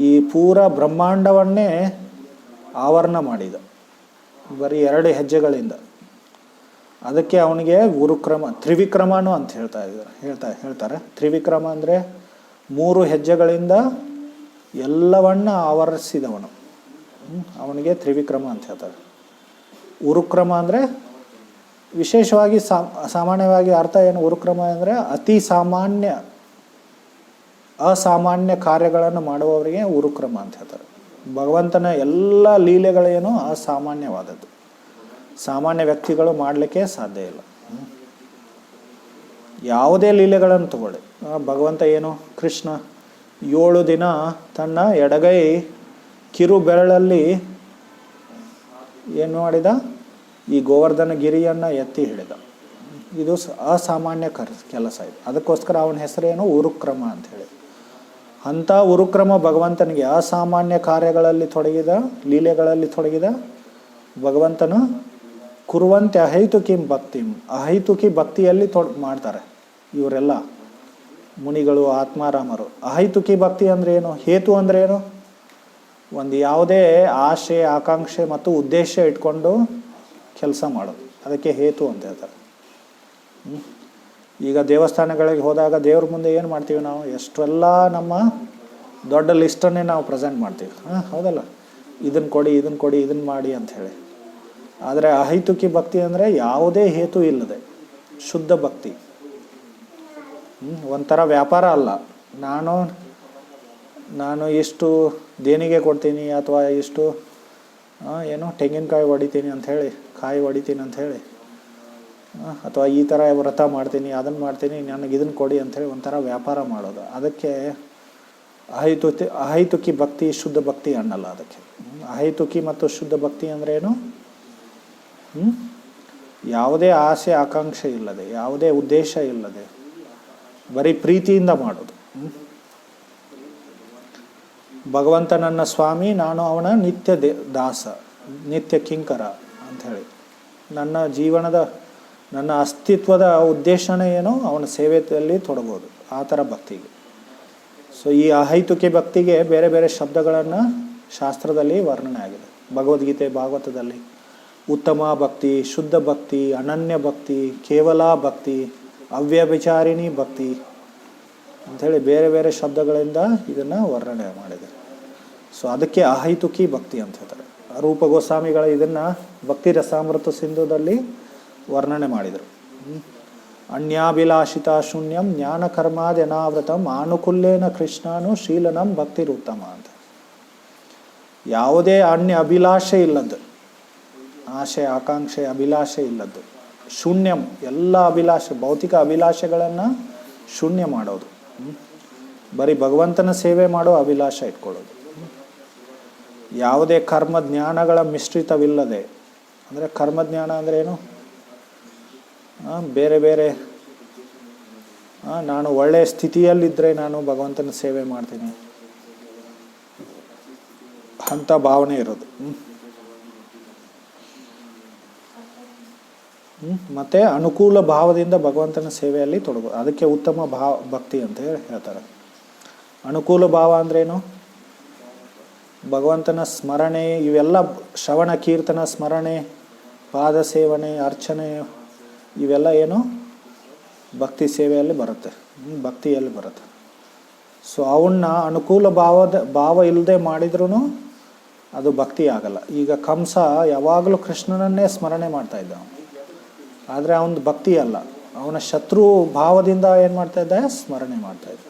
ಈ ಪೂರ ಬ್ರಹ್ಮಾಂಡವನ್ನೇ ಆವರಣ ಮಾಡಿದ, ಬರೀ 2 ಹೆಜ್ಜೆಗಳಿಂದ. ಅದಕ್ಕೆ ಅವನಿಗೆ ತ್ರಿವಿಕ್ರಮನು ಅಂತ ಹೇಳ್ತಾರೆ. ತ್ರಿವಿಕ್ರಮ ಅಂದರೆ 3 ಹೆಜ್ಜೆಗಳಿಂದ ಎಲ್ಲವನ್ನ ಆವರಿಸಿದವನು, ಅವನಿಗೆ ತ್ರಿವಿಕ್ರಮ ಅಂತ ಹೇಳ್ತಾರೆ. ಉರುಕ್ರಮ ಅಂದರೆ ವಿಶೇಷವಾಗಿ ಸಾಮಾನ್ಯವಾಗಿ ಅರ್ಥ ಏನು? ಉರುಕ್ರಮ ಅಂದರೆ ಅತಿ ಸಾಮಾನ್ಯ ಅಸಾಮಾನ್ಯ ಕಾರ್ಯಗಳನ್ನು ಮಾಡುವವರಿಗೆ ಉರುಕ್ರಮ ಅಂತ ಹೇಳ್ತಾರೆ. ಭಗವಂತನ ಎಲ್ಲ ಲೀಲೆಗಳೇನು ಅಸಾಮಾನ್ಯವಾದದ್ದು, ಸಾಮಾನ್ಯ ವ್ಯಕ್ತಿಗಳು ಮಾಡಲಿಕ್ಕೆ ಸಾಧ್ಯ ಇಲ್ಲ. ಯಾವುದೇ ಲೀಲೆಗಳನ್ನು ತಗೊಳ್ಳಿ, ಭಗವಂತ ಏನು ಕೃಷ್ಣ 7 ದಿನ ತನ್ನ ಎಡಗೈ ಕಿರು ಬೆರಳಲ್ಲಿ ಏನು ಮಾಡಿದ, ಈ ಗೋವರ್ಧನ ಗಿರಿಯನ್ನು ಎತ್ತಿ ಹಿಡಿದ. ಇದು ಅಸಾಮಾನ್ಯ ಕೆಲಸ ಇದು. ಅದಕ್ಕೋಸ್ಕರ ಅವನ ಹೆಸರೇನು ಉರುಕ್ರಮ ಅಂತ ಹೇಳಿ. ಅಂಥ ಉರುಕ್ರಮ ಭಗವಂತನಿಗೆ ಅಸಾಮಾನ್ಯ ಕಾರ್ಯಗಳಲ್ಲಿ ತೊಡಗಿದ, ಲೀಲೆಗಳಲ್ಲಿ ತೊಡಗಿದ ಭಗವಂತನು ಕುರುವಂತೆ ಅಹೈತುಕಿಂ ಭಕ್ತಿಂ, ಅಹೈತುಕಿ ಭಕ್ತಿಯಲ್ಲಿ ಮಾಡ್ತಾರೆ ಇವರೆಲ್ಲ ಮುನಿಗಳು, ಆತ್ಮಾರಾಮರು. ಅಹೈತುಕಿ ಭಕ್ತಿ ಅಂದರೆ ಏನು, ಹೇತು ಅಂದರೆ ಏನು, ಒಂದು ಯಾವುದೇ ಆಶೆ, ಆಕಾಂಕ್ಷೆ ಮತ್ತು ಉದ್ದೇಶ ಇಟ್ಕೊಂಡು ಕೆಲಸ ಮಾಡೋದು, ಅದಕ್ಕೆ ಹೇತು ಅಂತ ಹೇಳ್ತಾರೆ. ಈಗ ದೇವಸ್ಥಾನಗಳಿಗೆ ಹೋದಾಗ ದೇವ್ರ ಮುಂದೆ ಏನು ಮಾಡ್ತೀವಿ ನಾವು, ಎಷ್ಟೆಲ್ಲ ನಮ್ಮ ದೊಡ್ಡ ಲಿಸ್ಟನ್ನೇ ನಾವು ಪ್ರೆಸೆಂಟ್ ಮಾಡ್ತೀವಿ. ಹೌದಲ್ಲ, ಇದನ್ನು ಕೊಡಿ, ಇದನ್ನು ಕೊಡಿ, ಇದನ್ನು ಮಾಡಿ ಅಂಥೇಳಿ. ಆದರೆ ಅಹೈತುಕಿ ಭಕ್ತಿ ಅಂದರೆ ಯಾವುದೇ ಹೇತು ಇಲ್ಲದೆ ಶುದ್ಧ ಭಕ್ತಿ. ಒಂಥರ ವ್ಯಾಪಾರ ಅಲ್ಲ, ನಾನು ಇಷ್ಟು ದೇಣಿಗೆ ಕೊಡ್ತೀನಿ ಅಥವಾ ಇಷ್ಟು ಏನು ತೆಂಗಿನಕಾಯಿ ಹೊಡಿತೀನಿ ಅಂಥೇಳಿ, ಕಾಯಿ ಹೊಡಿತೀನಿ ಅಂಥೇಳಿ, ಅಥವಾ ಈ ಥರ ವ್ರತ ಮಾಡ್ತೀನಿ, ಅದನ್ನು ಮಾಡ್ತೀನಿ, ನನಗೆ ಇದನ್ನು ಕೊಡಿ ಅಂಥೇಳಿ ಒಂಥರ ವ್ಯಾಪಾರ ಮಾಡೋದು. ಅದಕ್ಕೆ ಅಹೈತುಕಿ ಭಕ್ತಿ ಶುದ್ಧ ಭಕ್ತಿ ಅನ್ನಲ್ಲ. ಅದಕ್ಕೆ ಅಹೈತುಕಿ ಮತ್ತು ಶುದ್ಧ ಭಕ್ತಿ ಅಂದರೆ ಏನು, ಯಾವುದೇ ಆಸೆ ಆಕಾಂಕ್ಷೆ ಇಲ್ಲದೆ, ಯಾವುದೇ ಉದ್ದೇಶ ಇಲ್ಲದೆ ಬರೀ ಪ್ರೀತಿಯಿಂದ ಮಾಡೋದು. ಭಗವಂತ ನನ್ನ ಸ್ವಾಮಿ, ನಾನು ಅವನ ನಿತ್ಯ ದಾಸ, ನಿತ್ಯ ಕಿಂಕರ ಅಂಥೇಳಿ. ನನ್ನ ಜೀವನದ, ನನ್ನ ಅಸ್ತಿತ್ವದ ಉದ್ದೇಶನೇ ಏನೋ ಅವನ ಸೇವೆಯಲ್ಲಿ ತೊಡಗೋದು, ಆ ಥರ ಭಕ್ತಿಗೆ. ಸೊ ಈ ಅಹೈತುಕಿ ಭಕ್ತಿಗೆ ಬೇರೆ ಬೇರೆ ಶಬ್ದಗಳನ್ನು ಶಾಸ್ತ್ರದಲ್ಲಿ ವರ್ಣನೆ ಆಗಿದೆ. ಭಗವದ್ಗೀತೆ, ಭಾಗವತದಲ್ಲಿ ಉತ್ತಮ ಭಕ್ತಿ, ಶುದ್ಧ ಭಕ್ತಿ, ಅನನ್ಯ ಭಕ್ತಿ, ಕೇವಲ ಭಕ್ತಿ, ಅವ್ಯಭಿಚಾರಿಣಿ ಭಕ್ತಿ ಅಂಥೇಳಿ ಬೇರೆ ಬೇರೆ ಶಬ್ದಗಳಿಂದ ಇದನ್ನು ವರ್ಣನೆ ಮಾಡಿದೆ. ಸೊ ಅದಕ್ಕೆ ಅಹೈತುಕಿ ಭಕ್ತಿ ಅಂತ ಹೇಳ್ತಾರೆ. ರೂಪ ಗೋಸ್ವಾಮಿಗಳ ಇದನ್ನು ಭಕ್ತಿ ರಸಾಮೃತ ಸಿಂಧುದಲ್ಲಿ ವರ್ಣನೆ ಮಾಡಿದರು. ಅನ್ಯಾಭಿಲಾಷಿತ ಶೂನ್ಯಂ ಜ್ಞಾನ ಕರ್ಮಾದ್ಯನಾವೃತಂ ಆನುಕೂಲ್ಯೇನ ಕೃಷ್ಣನು ಶೀಲನಂ ಭಕ್ತಿರುತ್ತಮ ಅಂತ. ಯಾವುದೇ ಅನ್ಯ ಅಭಿಲಾಷೆ ಇಲ್ಲದ್ದು, ಆಶೆ ಆಕಾಂಕ್ಷೆ ಅಭಿಲಾಷೆ ಇಲ್ಲದ್ದು, ಶೂನ್ಯಂ, ಎಲ್ಲ ಅಭಿಲಾಷೆ, ಭೌತಿಕ ಅಭಿಲಾಷೆಗಳನ್ನು ಶೂನ್ಯ ಮಾಡೋದು, ಬರೀ ಭಗವಂತನ ಸೇವೆ ಮಾಡೋ ಅಭಿಲಾಷೆ ಇಟ್ಕೊಳ್ಳೋದು. ಯಾವುದೇ ಕರ್ಮ ಜ್ಞಾನಗಳ ಮಿಶ್ರಿತವಿಲ್ಲದೆ, ಅಂದರೆ ಕರ್ಮಜ್ಞಾನ ಅಂದರೆ ಏನು, ಬೇರೆ ಬೇರೆ ನಾನು ಒಳ್ಳೆಯ ಸ್ಥಿತಿಯಲ್ಲಿದ್ದರೆ ನಾನು ಭಗವಂತನ ಸೇವೆ ಮಾಡ್ತೀನಿ ಅಂಥ ಭಾವನೆ ಇರೋದು. ಮತ್ತು ಅನುಕೂಲ ಭಾವದಿಂದ ಭಗವಂತನ ಸೇವೆಯಲ್ಲಿ ತೊಡಗು, ಅದಕ್ಕೆ ಉತ್ತಮ ಭಕ್ತಿ ಅಂತ ಹೇಳ್ತಾರೆ. ಅನುಕೂಲ ಭಾವ ಅಂದ್ರೇನು, ಭಗವಂತನ ಸ್ಮರಣೆ, ಇವೆಲ್ಲ ಶ್ರವಣ ಕೀರ್ತನ ಸ್ಮರಣೆ, ಪಾದ ಸೇವನೆ, ಅರ್ಚನೆ, ಇವೆಲ್ಲ ಏನು ಭಕ್ತಿ ಸೇವೆಯಲ್ಲಿ ಬರುತ್ತೆ, ಭಕ್ತಿಯಲ್ಲಿ ಬರುತ್ತೆ. ಸೊ ಅವನ್ನ ಅನುಕೂಲ ಭಾವ ಇಲ್ಲದೆ ಮಾಡಿದ್ರೂ ಅದು ಭಕ್ತಿ ಆಗಲ್ಲ. ಈಗ ಕಂಸ ಯಾವಾಗಲೂ ಕೃಷ್ಣನನ್ನೇ ಸ್ಮರಣೆ ಮಾಡ್ತಾ ಇದ್ದ, ಆದರೆ ಅವನ ಭಕ್ತಿ ಅಲ್ಲ, ಅವನ ಶತ್ರು ಭಾವದಿಂದ ಏನು ಮಾಡ್ತಾ ಇದ್ದ, ಸ್ಮರಣೆ ಮಾಡ್ತಾ ಇದ್ದ.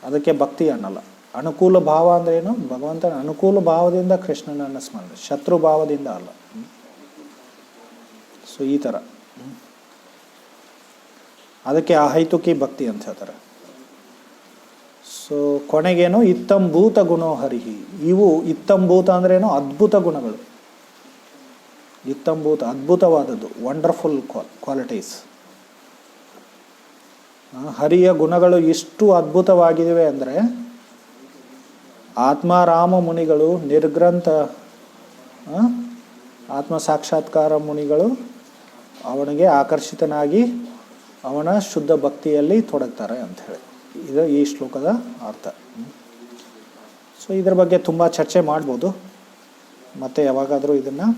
ಅದಕ್ಕೆ ಭಕ್ತಿ ಅನ್ನಲ್ಲ. ಅನುಕೂಲ ಭಾವ ಅಂದ್ರೆ ಏನು, ಭಗವಂತನ ಅನುಕೂಲ ಭಾವದಿಂದ ಕೃಷ್ಣನನ್ನು ಸ್ಮರಣೆ, ಶತ್ರು ಭಾವದಿಂದ ಅಲ್ಲ. ಸೊ ಈ ಥರ, ಅದಕ್ಕೆ ಅಹೈತುಕಿ ಭಕ್ತಿ ಅಂತ ಹೇಳ್ತಾರೆ. ಸೊ ಕೊನೆಗೇನು, ಇತ್ತಂಭೂತ ಗುಣೋಹರಿಹಿ. ಇವು ಇತ್ತಂಭೂತ ಅಂದ್ರೇನು, ಅದ್ಭುತ ಗುಣಗಳು. ಇತ್ತಂಭೂತ, ಅದ್ಭುತವಾದದ್ದು, ವಂಡರ್ಫುಲ್ ಕ್ವಾಲಿಟೀಸ್. ಹರಿಯ ಗುಣಗಳು ಇಷ್ಟು ಅದ್ಭುತವಾಗಿವೆ ಅಂದರೆ ಆತ್ಮಾರಾಮ ಮುನಿಗಳು, ನಿರ್ಗ್ರಂಥ ಆತ್ಮ ಸಾಕ್ಷಾತ್ಕಾರ ಮುನಿಗಳು ಅವನಿಗೆ ಆಕರ್ಷಿತನಾಗಿ ಅವನ ಶುದ್ಧ ಭಕ್ತಿಯಲ್ಲಿ ತೊಡಗ್ತಾರೆ ಅಂಥೇಳಿ ಇದು ಈ ಶ್ಲೋಕದ ಅರ್ಥ. ಸೊ ಇದರ ಬಗ್ಗೆ ತುಂಬ ಚರ್ಚೆ ಮಾಡ್ಬೋದು, ಮತ್ತೆ ಯಾವಾಗಾದರೂ ಇದನ್ನು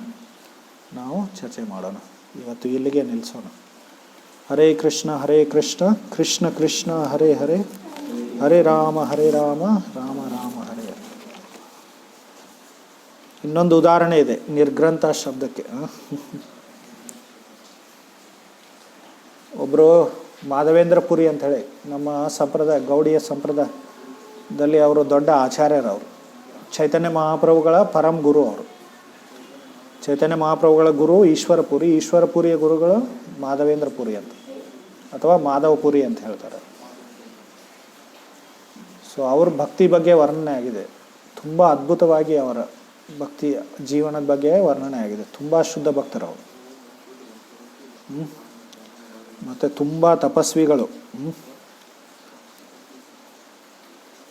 ನಾವು ಚರ್ಚೆ ಮಾಡೋಣ. ಇವತ್ತು ಇಲ್ಲಿಗೆ ನಿಲ್ಲಿಸೋಣ. ಹರೇ ಕೃಷ್ಣ ಕೃಷ್ಣ ಕೃಷ್ಣ ಹರೇ ಹರೇ, ಹರೇ ರಾಮ ರಾಮ ರಾಮ ಹರೇ ಹರೇ. ಇನ್ನೊಂದು ಉದಾಹರಣೆ ಇದೆ ನಿರ್ಗ್ರಂಥ ಶಬ್ದಕ್ಕೆ. ಒಬ್ಬರು ಮಾಧವೇಂದ್ರ ಪುರಿ ಅಂಥೇಳಿ ನಮ್ಮ ಸಂಪ್ರದಾಯ ಗೌಡಿಯ ಸಂಪ್ರದಾಯದಲ್ಲಿ ಅವರು ದೊಡ್ಡ ಆಚಾರ್ಯರವರು. ಚೈತನ್ಯ ಮಹಾಪ್ರಭುಗಳ ಪರಂ ಗುರು ಅವರು. ಚೈತನ್ಯ ಮಹಾಪ್ರಭುಗಳ ಗುರು ಈಶ್ವರಪುರಿಯ ಗುರುಗಳು ಮಾಧವೇಂದ್ರ ಪುರಿ ಅಂತ ಅಥವಾ ಮಾಧವಪುರಿ ಅಂತ ಹೇಳ್ತಾರೆ. ಸೊ ಅವ್ರ ಭಕ್ತಿ ಬಗ್ಗೆ ವರ್ಣನೆ ಆಗಿದೆ. ತುಂಬ ಅದ್ಭುತವಾಗಿ ಅವರ ಭಕ್ತಿ ಜೀವನದ ಬಗ್ಗೆ ವರ್ಣನೆ ಆಗಿದೆ. ತುಂಬ ಶುದ್ಧ ಭಕ್ತರವರು. ಮತ್ತು ತುಂಬ ತಪಸ್ವಿಗಳು.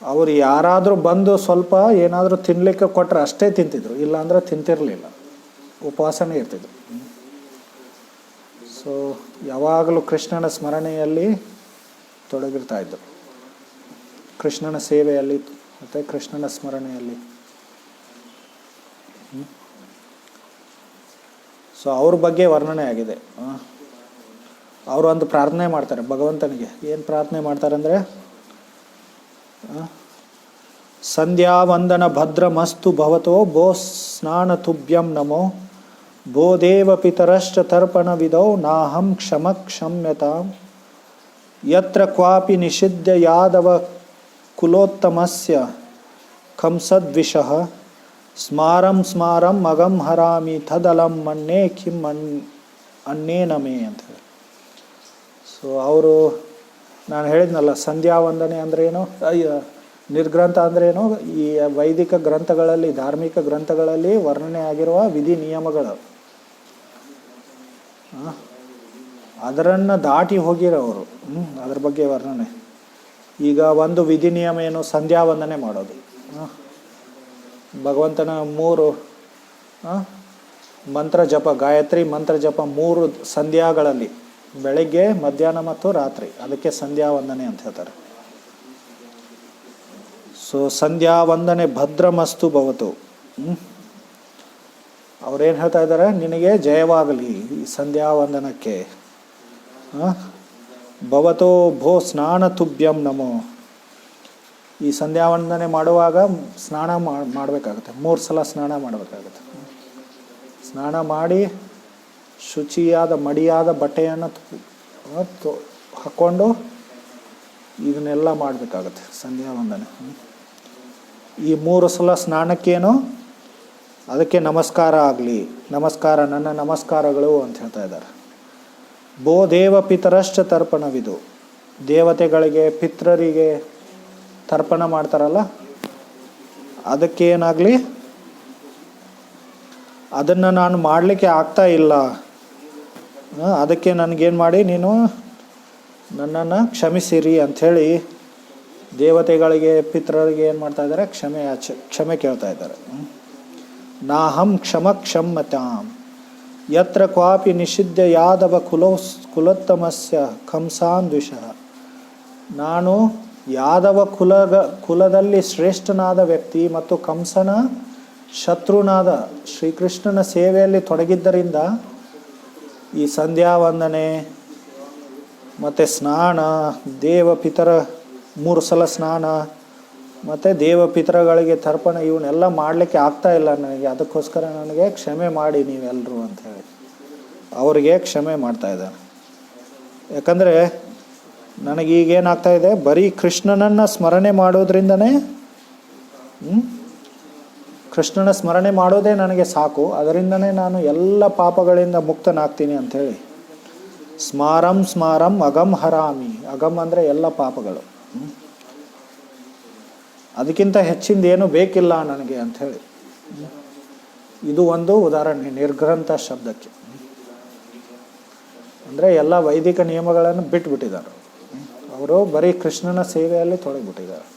ಅವರು ಯಾರಾದರೂ ಬಂದು ಸ್ವಲ್ಪ ಏನಾದರೂ ತಿನ್ನಲಿಕ್ಕೆ ಕೊಟ್ಟರೆ ಅಷ್ಟೇ ತಿಂತಿದ್ರು, ಇಲ್ಲಾಂದ್ರೆ ತಿಂತಿರಲಿಲ್ಲ, ಉಪವಾಸನೇ ಇರ್ತಿದ್ರು. ಸೊ ಯಾವಾಗಲೂ ಕೃಷ್ಣನ ಸ್ಮರಣೆಯಲ್ಲಿ ತೊಡಗಿರ್ತಾ ಇದ್ದರು, ಕೃಷ್ಣನ ಸೇವೆಯಲ್ಲಿ ಮತ್ತು ಕೃಷ್ಣನ ಸ್ಮರಣೆಯಲ್ಲಿ. ಸೊ ಅವ್ರ ಬಗ್ಗೆ ವರ್ಣನೆ ಆಗಿದೆ. ಅವರು ಒಂದು ಪ್ರಾರ್ಥನೆ ಮಾಡ್ತಾರೆ ಭಗವಂತನಿಗೆ. ಏನು ಪ್ರಾರ್ಥನೆ ಮಾಡ್ತಾರೆ ಅಂದರೆ, ಸಂಧ್ಯಾ ವಂದನ ಭದ್ರಮಸ್ತು ಭವತೋ ಭೋ ಸ್ನಾನ ತುಭ್ಯಂ ನಮೋ ಭೋ ದೇವ ಪಿತರಶ್ಚ ತರ್ಪಣ ವಿಧೌ ನಾಹಂ ಕ್ಷಮ್ಯತಾಂ ಯತ್ರ ಕ್ವಾಪಿ ನಿಷಿದ್ಧ ಯಾದವ ಕುಲೋತ್ತಮಸ್ಯ ಕಂಸದ್ವಿಷಃ ಸ್ಮಾರಂ ಅಗಂ ಹರಾಮಿ ತದಲಂ ಮನ್ನೇ ಕಿಂ ಅನ್ನೇನ ಮೇ ಅಂತ ಹೇಳಿ. ಸೊ ಅವರು, ನಾನು ಹೇಳಿದ್ನಲ್ಲ ಸಂಧ್ಯಾ ವಂದನೆ ಅಂದ್ರೇನು, ನಿರ್ಗ್ರಂಥ ಅಂದ್ರೇನು, ಈ ವೈದಿಕ ಗ್ರಂಥಗಳಲ್ಲಿ, ಧಾರ್ಮಿಕ ಗ್ರಂಥಗಳಲ್ಲಿ ವರ್ಣನೆ ಆಗಿರುವ ವಿಧಿ ನಿಯಮಗಳು, ಅದರನ್ನು ದಾಟಿ ಹೋಗಿರೋರು. ಅದ್ರ ಬಗ್ಗೆ ವರ್ಣನೆ. ಈಗ ಒಂದು ವಿಧಿ ನಿಯಮ ಏನು, ಸಂಧ್ಯಾ ವಂದನೆ ಮಾಡೋದು. ಭಗವಂತನ 3 ಮಂತ್ರ ಜಪ, ಗಾಯತ್ರಿ ಮಂತ್ರ ಜಪ 3 ಸಂಧ್ಯಾಗಳಲ್ಲಿ, ಬೆಳಗ್ಗೆ ಮಧ್ಯಾಹ್ನ ಮತ್ತು ರಾತ್ರಿ, ಅದಕ್ಕೆ ಸಂಧ್ಯಾ ವಂದನೆ ಅಂತ ಹೇಳ್ತಾರೆ. ಸೊ ಸಂಧ್ಯಾ ವಂದನೆ ಭದ್ರಮಸ್ತು ಭವತು. ಅವ್ರೇನು ಹೇಳ್ತಾ ಇದ್ದಾರೆ, ನಿನಗೆ ಜಯವಾಗಲಿ ಈ ಸಂಧ್ಯಾ ವಂದನಕ್ಕೆ. ಭವತೋ ಭೋ ಸ್ನಾನ ತುಭ್ಯಂ ನಮೋ. ಈ ಸಂಧ್ಯಾ ವಂದನೆ ಮಾಡುವಾಗ ಸ್ನಾನ ಮಾಡಬೇಕಾಗುತ್ತೆ, 3 ಸಲ ಸ್ನಾನ ಮಾಡಬೇಕಾಗುತ್ತೆ. ಸ್ನಾನ ಮಾಡಿ ಶುಚಿಯಾದ ಮಡಿಯಾದ ಬಟ್ಟೆಯನ್ನು ಹಾಕ್ಕೊಂಡು ಇದನ್ನೆಲ್ಲ ಮಾಡಬೇಕಾಗುತ್ತೆ ಸಂಧ್ಯಾ ವಂದನೆ. ಈ 3 ಸಲ ಸ್ನಾನಕ್ಕೇನು, ಅದಕ್ಕೆ ನಮಸ್ಕಾರ ಆಗಲಿ, ನಮಸ್ಕಾರ, ನನ್ನ ನಮಸ್ಕಾರಗಳು ಅಂತ ಹೇಳ್ತಾ ಇದ್ದಾರೆ. ಭೋ ದೇವ ಪಿತರಶ್ಚ ತರ್ಪಣವಿದು. ದೇವತೆಗಳಿಗೆ, ಪಿತೃರಿಗೆ ತರ್ಪಣ ಮಾಡ್ತಾರಲ್ಲ, ಅದಕ್ಕೇನಾಗಲಿ, ಅದನ್ನು ನಾನು ಮಾಡಲಿಕ್ಕೆ ಆಗ್ತಾ ಇಲ್ಲ, ಅದಕ್ಕೆ ನನಗೇನು ಮಾಡಿ ನೀನು ನನ್ನನ್ನು ಕ್ಷಮಿಸಿರಿ ಅಂಥೇಳಿ ದೇವತೆಗಳಿಗೆ, ಪಿತೃರಿಗೆ ಏನು ಮಾಡ್ತಾ ಇದ್ದಾರೆ, ಕ್ಷಮೆ ಕೇಳ್ತಾ ಇದ್ದಾರೆ. ನಾಹಂ ಕ್ಷಮ್ಯತಾಂ ಯತ್ರ ಕ್ವಾಪಿ ನಿಷಿದ್ಧ ಯಾದವ ಕುಲೋತ್ತಮಸ್ಯ ಕಂಸಾನ್ವಿಷಃ. ನಾನು ಯಾದವ ಕುಲದಲ್ಲಿ ಶ್ರೇಷ್ಠನಾದ ವ್ಯಕ್ತಿ ಮತ್ತು ಕಂಸನ ಶತ್ರುನಾದ ಶ್ರೀಕೃಷ್ಣನ ಸೇವೆಯಲ್ಲಿ ತೊಡಗಿದ್ದರಿಂದ ಈ ಸಂಧ್ಯಾ ವಂದನೆ ಮತ್ತು ಸ್ನಾನ, ದೇವಪಿತರ 3 ಸಲ ಸ್ನಾನ ಮತ್ತು ದೇವಪಿತರಗಳಿಗೆ ತರ್ಪಣ, ಇವನ್ನೆಲ್ಲ ಮಾಡಲಿಕ್ಕೆ ಆಗ್ತಾ ಇಲ್ಲ ನನಗೆ, ಅದಕ್ಕೋಸ್ಕರ ನನಗೆ ಕ್ಷಮೆ ಮಾಡಿ ನೀವೆಲ್ಲರೂ ಅಂಥೇಳಿ ಅವರಿಗೆ ಕ್ಷಮೆ ಮಾಡ್ತಾ ಇದ್ದಾರೆ. ಯಾಕಂದರೆ ನನಗೀಗೇನಾಗ್ತಾ ಇದೆ, ಬರೀ ಕೃಷ್ಣನನ್ನು ಸ್ಮರಣೆ ಮಾಡೋದ್ರಿಂದನೇ, ಕೃಷ್ಣನ ಸ್ಮರಣೆ ಮಾಡೋದೇ ನನಗೆ ಸಾಕು, ಅದರಿಂದನೇ ನಾನು ಎಲ್ಲ ಪಾಪಗಳಿಂದ ಮುಕ್ತನಾಗ್ತೀನಿ ಅಂಥೇಳಿ. ಸ್ಮಾರಂ ಅಗಂ ಹರಾಮಿ. ಅಗಮ್ ಅಂದರೆ ಎಲ್ಲ ಪಾಪಗಳು, ಅದಕ್ಕಿಂತ ಹೆಚ್ಚಿಂದ ಏನು ಬೇಕಿಲ್ಲ ನನಗೆ ಅಂಥೇಳಿ. ಇದು ಒಂದು ಉದಾಹರಣೆ ನಿರ್ಗ್ರಂಥ ಶಬ್ದಕ್ಕೆ. ಅಂದರೆ ಎಲ್ಲ ವೈದಿಕ ನಿಯಮಗಳನ್ನು ಬಿಟ್ಟುಬಿಟ್ಟಿದ್ದಾರೆ, ಅವರು ಬರೀ ಕೃಷ್ಣನ ಸೇವೆಯಲ್ಲಿ ತೊಡಗಿಬಿಟ್ಟಿದ್ದಾರೆ.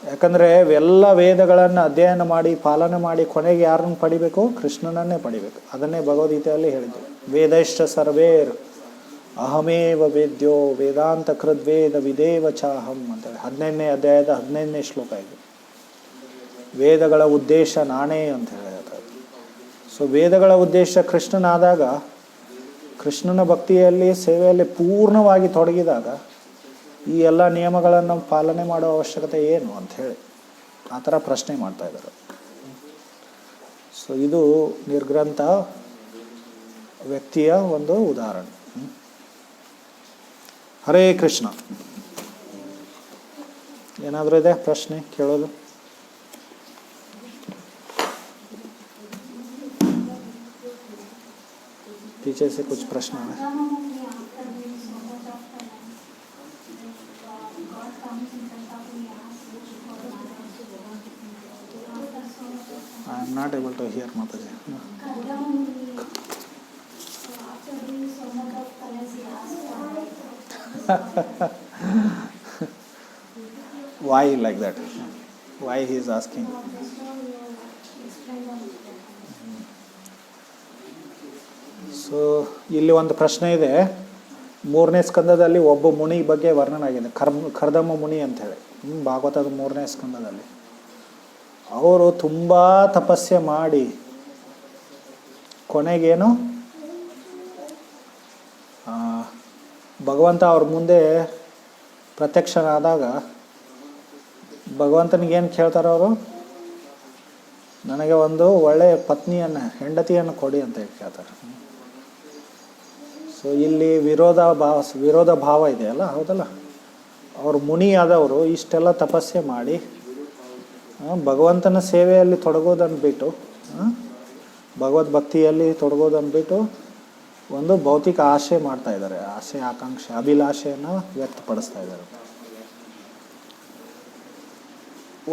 ಯಾಕಂದರೆ ಎಲ್ಲ ವೇದಗಳನ್ನು ಅಧ್ಯಯನ ಮಾಡಿ ಪಾಲನೆ ಮಾಡಿ ಕೊನೆಗೆ ಯಾರನ್ನು ಪಡಿಬೇಕು, ಕೃಷ್ಣನನ್ನೇ ಪಡಿಬೇಕು. ಅದನ್ನೇ ಭಗವದ್ಗೀತೆಯಲ್ಲಿ ಹೇಳಿದ್ದು, ವೇದೈಶ್ಚ ಸರ್ವೇರ್ ಅಹಮೇವ ವೇದ್ಯೋ ವೇದಾಂತ ಕೃದ್ವೇದ ವಿದೇವ ಚಾಹಂ ಅಂತೇಳಿ 15ನೇ ಅಧ್ಯಾಯದ 15ನೇ ಶ್ಲೋಕ ಇದು. ವೇದಗಳ ಉದ್ದೇಶ ನಾನೇ ಅಂತ ಹೇಳ್ತಾರೆ. ಸೊ ವೇದಗಳ ಉದ್ದೇಶ ಕೃಷ್ಣನಾದಾಗ, ಕೃಷ್ಣನ ಭಕ್ತಿಯಲ್ಲಿ ಸೇವೆಯಲ್ಲಿ ಪೂರ್ಣವಾಗಿ ತೊಡಗಿದಾಗ ಈ ಎಲ್ಲ ನಿಯಮಗಳನ್ನು ಪಾಲನೆ ಮಾಡೋ ಅವಶ್ಯಕತೆ ಏನು ಅಂಥೇಳಿ ಆ ಥರ ಪ್ರಶ್ನೆ ಮಾಡ್ತಾ ಇದ್ದಾರೆ. ಸೊ ಇದು ನಿರ್ಗ್ರಂಥ ವ್ಯಕ್ತಿಯ ಒಂದು ಉದಾಹರಣೆ. ಹರೇ ಕೃಷ್ಣ. ಏನಾದರೂ ಇದೆ ಪ್ರಶ್ನೆ ಕೇಳೋದು? पीछे से कुछ प्रश्न है? I am not able to hear Mataji. Why like that? Why he is asking? So ಇಲ್ಲಿ ಒಂದು ಪ್ರಶ್ನೆ ಇದೆ. 3ನೇ ಸ್ಕಂದದಲ್ಲಿ ಒಬ್ಬ ಮುನಿ ಬಗ್ಗೆ ವರ್ಣನೆ ಆಗಿದೆ, ಕರ್ದಮ ಮುನಿ ಅಂಥೇಳಿ. ಭಾಗವತದ 3ನೇ ಸ್ಕಂದದಲ್ಲಿ ಅವರು ತುಂಬ ತಪಸ್ಸೆ ಮಾಡಿ ಕೊನೆಗೇನು ಭಗವಂತ ಅವ್ರ ಮುಂದೆ ಪ್ರತ್ಯಕ್ಷನಾದಾಗ ಭಗವಂತನಿಗೇನು ಕೇಳ್ತಾರೆ ಅವರು? ನನಗೆ ಒಂದು ಒಳ್ಳೆಯ ಹೆಂಡತಿಯನ್ನು ಕೊಡಿ ಅಂತ ಕೇಳ್ತಾರೆ. ಸೊ ಇಲ್ಲಿ ವಿರೋಧ ಭಾವ ಇದೆಯಲ್ಲ, ಹೌದಲ್ಲ? ಅವರು ಮುನಿ ಆದವರು ಇಷ್ಟೆಲ್ಲ ತಪಸ್ಸೆ ಮಾಡಿ ಭಗವಂತನ ಸೇವೆಯಲ್ಲಿ ತೊಡಗೋದನ್ನು ಬಿಟ್ಟು, ಭಗವದ್ ಭಕ್ತಿಯಲ್ಲಿ ತೊಡಗೋದನ್ನು ಬಿಟ್ಟು ಒಂದು ಭೌತಿಕ ಆಸೆ ಮಾಡ್ತಾ ಇದ್ದಾರೆ. ಆಸೆ, ಆಕಾಂಕ್ಷೆ, ಅಭಿಲಾಷೆಯನ್ನು ವ್ಯಕ್ತಪಡಿಸ್ತಾ ಇದ್ದಾರೆ.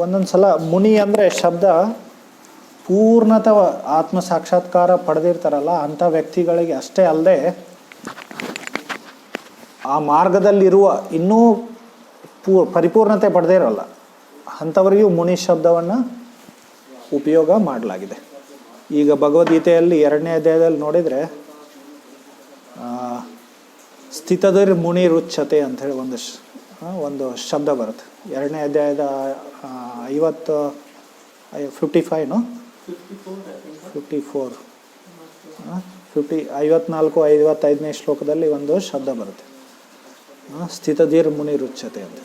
ಒಂದೊಂದು ಸಲ ಮುನಿ ಅಂದರೆ ಶಬ್ದ ಪೂರ್ಣತ ಆತ್ಮ ಸಾಕ್ಷಾತ್ಕಾರ ಪಡೆದಿರ್ತಾರಲ್ಲ ಅಂಥ ವ್ಯಕ್ತಿಗಳಿಗೆ ಅಷ್ಟೇ ಅಲ್ಲದೆ ಆ ಮಾರ್ಗದಲ್ಲಿರುವ ಇನ್ನೂ ಪರಿಪೂರ್ಣತೆ ಪಡೆದೇ ಇರೋಲ್ಲ ಅಂಥವರಿಗೂ ಮುನಿ ಶಬ್ದವನ್ನು ಉಪಯೋಗ ಮಾಡಲಾಗಿದೆ. ಈಗ ಭಗವದ್ಗೀತೆಯಲ್ಲಿ 2ನೇ ಅಧ್ಯಾಯದಲ್ಲಿ ನೋಡಿದರೆ ಸ್ಥಿತದಿರ್ ಮುನಿ ರುಚ್ಯತೆ ಅಂಥೇಳಿ ಒಂದು ಶಬ್ದ ಬರುತ್ತೆ. 2ನೇ ಅಧ್ಯಾಯದ 54 55ನೇ ಶ್ಲೋಕದಲ್ಲಿ ಒಂದು ಶಬ್ದ ಬರುತ್ತೆ, ಸ್ಥಿತದಿರ್ ಮುನಿ ರುಚ್ಯತೆ ಅಂತ.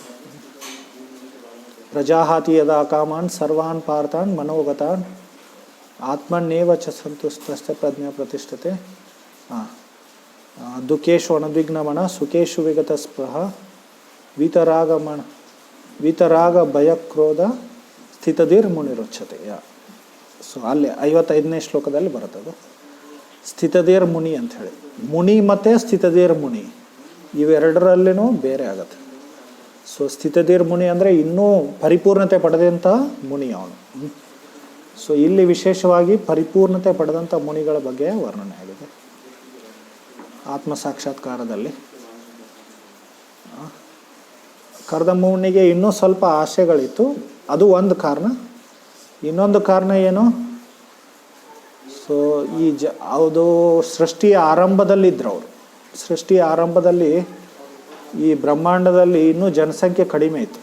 ಪ್ರಜಾಹಾತಿ ಯದಾ ಕಾಮಾನ್ ಸರ್ವಾನ್ ಪಾರ್ಥಾನ್ ಮನೋಗತಾನ್ ಆತ್ಮನ್ನೇವ ಚ ಸಂತುಷ್ಟಸ್ಯ ಪ್ರಜ್ಞಾ ಪ್ರತಿಷ್ಠತೆ. ದುಃಖೇಶು ಅನದ್ವಿಗ್ನಮನ ಸುಖೇಶು ವಿಗತ ಸ್ಪೃಹ ವೀತರಾಗ ಭಯಕ್ರೋಧ ಸ್ಥಿತದಿರ್ ಮುನಿ ರುಚ್ಯತೆ. ಸೊ ಅಲ್ಲಿ 55ನೇ ಶ್ಲೋಕದಲ್ಲಿ ಬರುತ್ತದು ಸ್ಥಿತದಿರ್ ಮುನಿ ಅಂಥೇಳಿ. ಮುನಿ ಮತ್ತು ಸ್ಥಿತದಿರ್ ಮುನಿ ಇವೆರಡರಲ್ಲಿನೂ ಬೇರೆ ಆಗತ್ತೆ. ಸೊ ಸ್ಥಿತದಿರ್ ಮುನಿ ಅಂದರೆ ಇನ್ನೂ ಪರಿಪೂರ್ಣತೆ ಪಡೆದಂಥ ಮುನಿ ಅವನು. ಸೊ ಇಲ್ಲಿ ವಿಶೇಷವಾಗಿ ಪರಿಪೂರ್ಣತೆ ಪಡೆದಂಥ ಮುನಿಗಳ ಬಗ್ಗೆ ವರ್ಣನೆ ಆಗಿದೆ ಆತ್ಮ ಸಾಕ್ಷಾತ್ಕಾರದಲ್ಲಿ. ಕರ್ದಮ ಮುನಿಗೆ ಇನ್ನೂ ಸ್ವಲ್ಪ ಆಸೆಗಳಿತ್ತು, ಅದು ಒಂದು ಕಾರಣ. ಇನ್ನೊಂದು ಕಾರಣ ಏನು? ಸೊ ಅದು ಸೃಷ್ಟಿಯ ಆರಂಭದಲ್ಲಿದ್ದರು ಅವರು. ಸೃಷ್ಟಿಯ ಆರಂಭದಲ್ಲಿ ಈ ಬ್ರಹ್ಮಾಂಡದಲ್ಲಿ ಇನ್ನೂ ಜನಸಂಖ್ಯೆ ಕಡಿಮೆ ಇತ್ತು.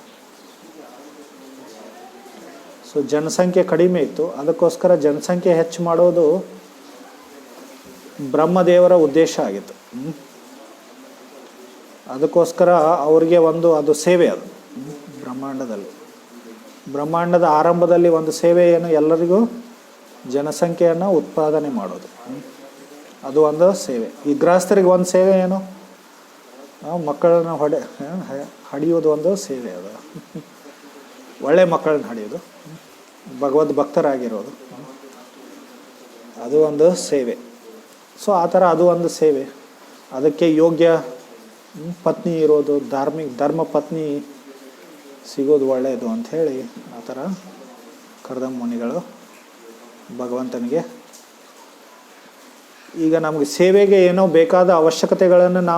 ಸೊ ಜನಸಂಖ್ಯೆ ಕಡಿಮೆ ಇತ್ತು, ಅದಕ್ಕೋಸ್ಕರ ಜನಸಂಖ್ಯೆ ಹೆಚ್ಚು ಮಾಡೋದು ಬ್ರಹ್ಮದೇವರ ಉದ್ದೇಶ ಆಗಿತ್ತು. ಅದಕ್ಕೋಸ್ಕರ ಅವರಿಗೆ ಅದು ಸೇವೆ, ಅದು ಬ್ರಹ್ಮಾಂಡದ ಆರಂಭದಲ್ಲಿ ಒಂದು ಸೇವೆ ಏನು, ಎಲ್ಲರಿಗೂ ಜನಸಂಖ್ಯೆಯನ್ನು ಉತ್ಪಾದನೆ ಮಾಡೋದು, ಅದು ಒಂದು ಸೇವೆ. ಈ ಗೃಹಸ್ಥರಿಗೆ ಒಂದು ಸೇವೆ ಏನು, ಮಕ್ಕಳನ್ನು ಹಡಿಯೋದು ಒಂದು ಸೇವೆ. ಅದು ಒಳ್ಳೆ ಮಕ್ಕಳನ್ನ ಹಡಿಯೋದು, ಭಗವದ್ ಭಕ್ತರಾಗಿರೋದು, ಅದು ಒಂದು ಸೇವೆ. ಸೊ ಆ ಥರ ಅದು ಒಂದು ಸೇವೆ. ಅದಕ್ಕೆ ಯೋಗ್ಯ ಪತ್ನಿ ಇರೋದು, ಧರ್ಮ ಪತ್ನಿ ಸಿಗೋದು ಒಳ್ಳೆಯದು ಅಂಥೇಳಿ ಆ ಥರ ಕರ್ದಮ ಮುನಿಗಳು ಭಗವಂತನಿಗೆ. ಈಗ ನಮಗೆ ಸೇವೆಗೆ ಏನೋ ಬೇಕಾದ ಅವಶ್ಯಕತೆಗಳನ್ನು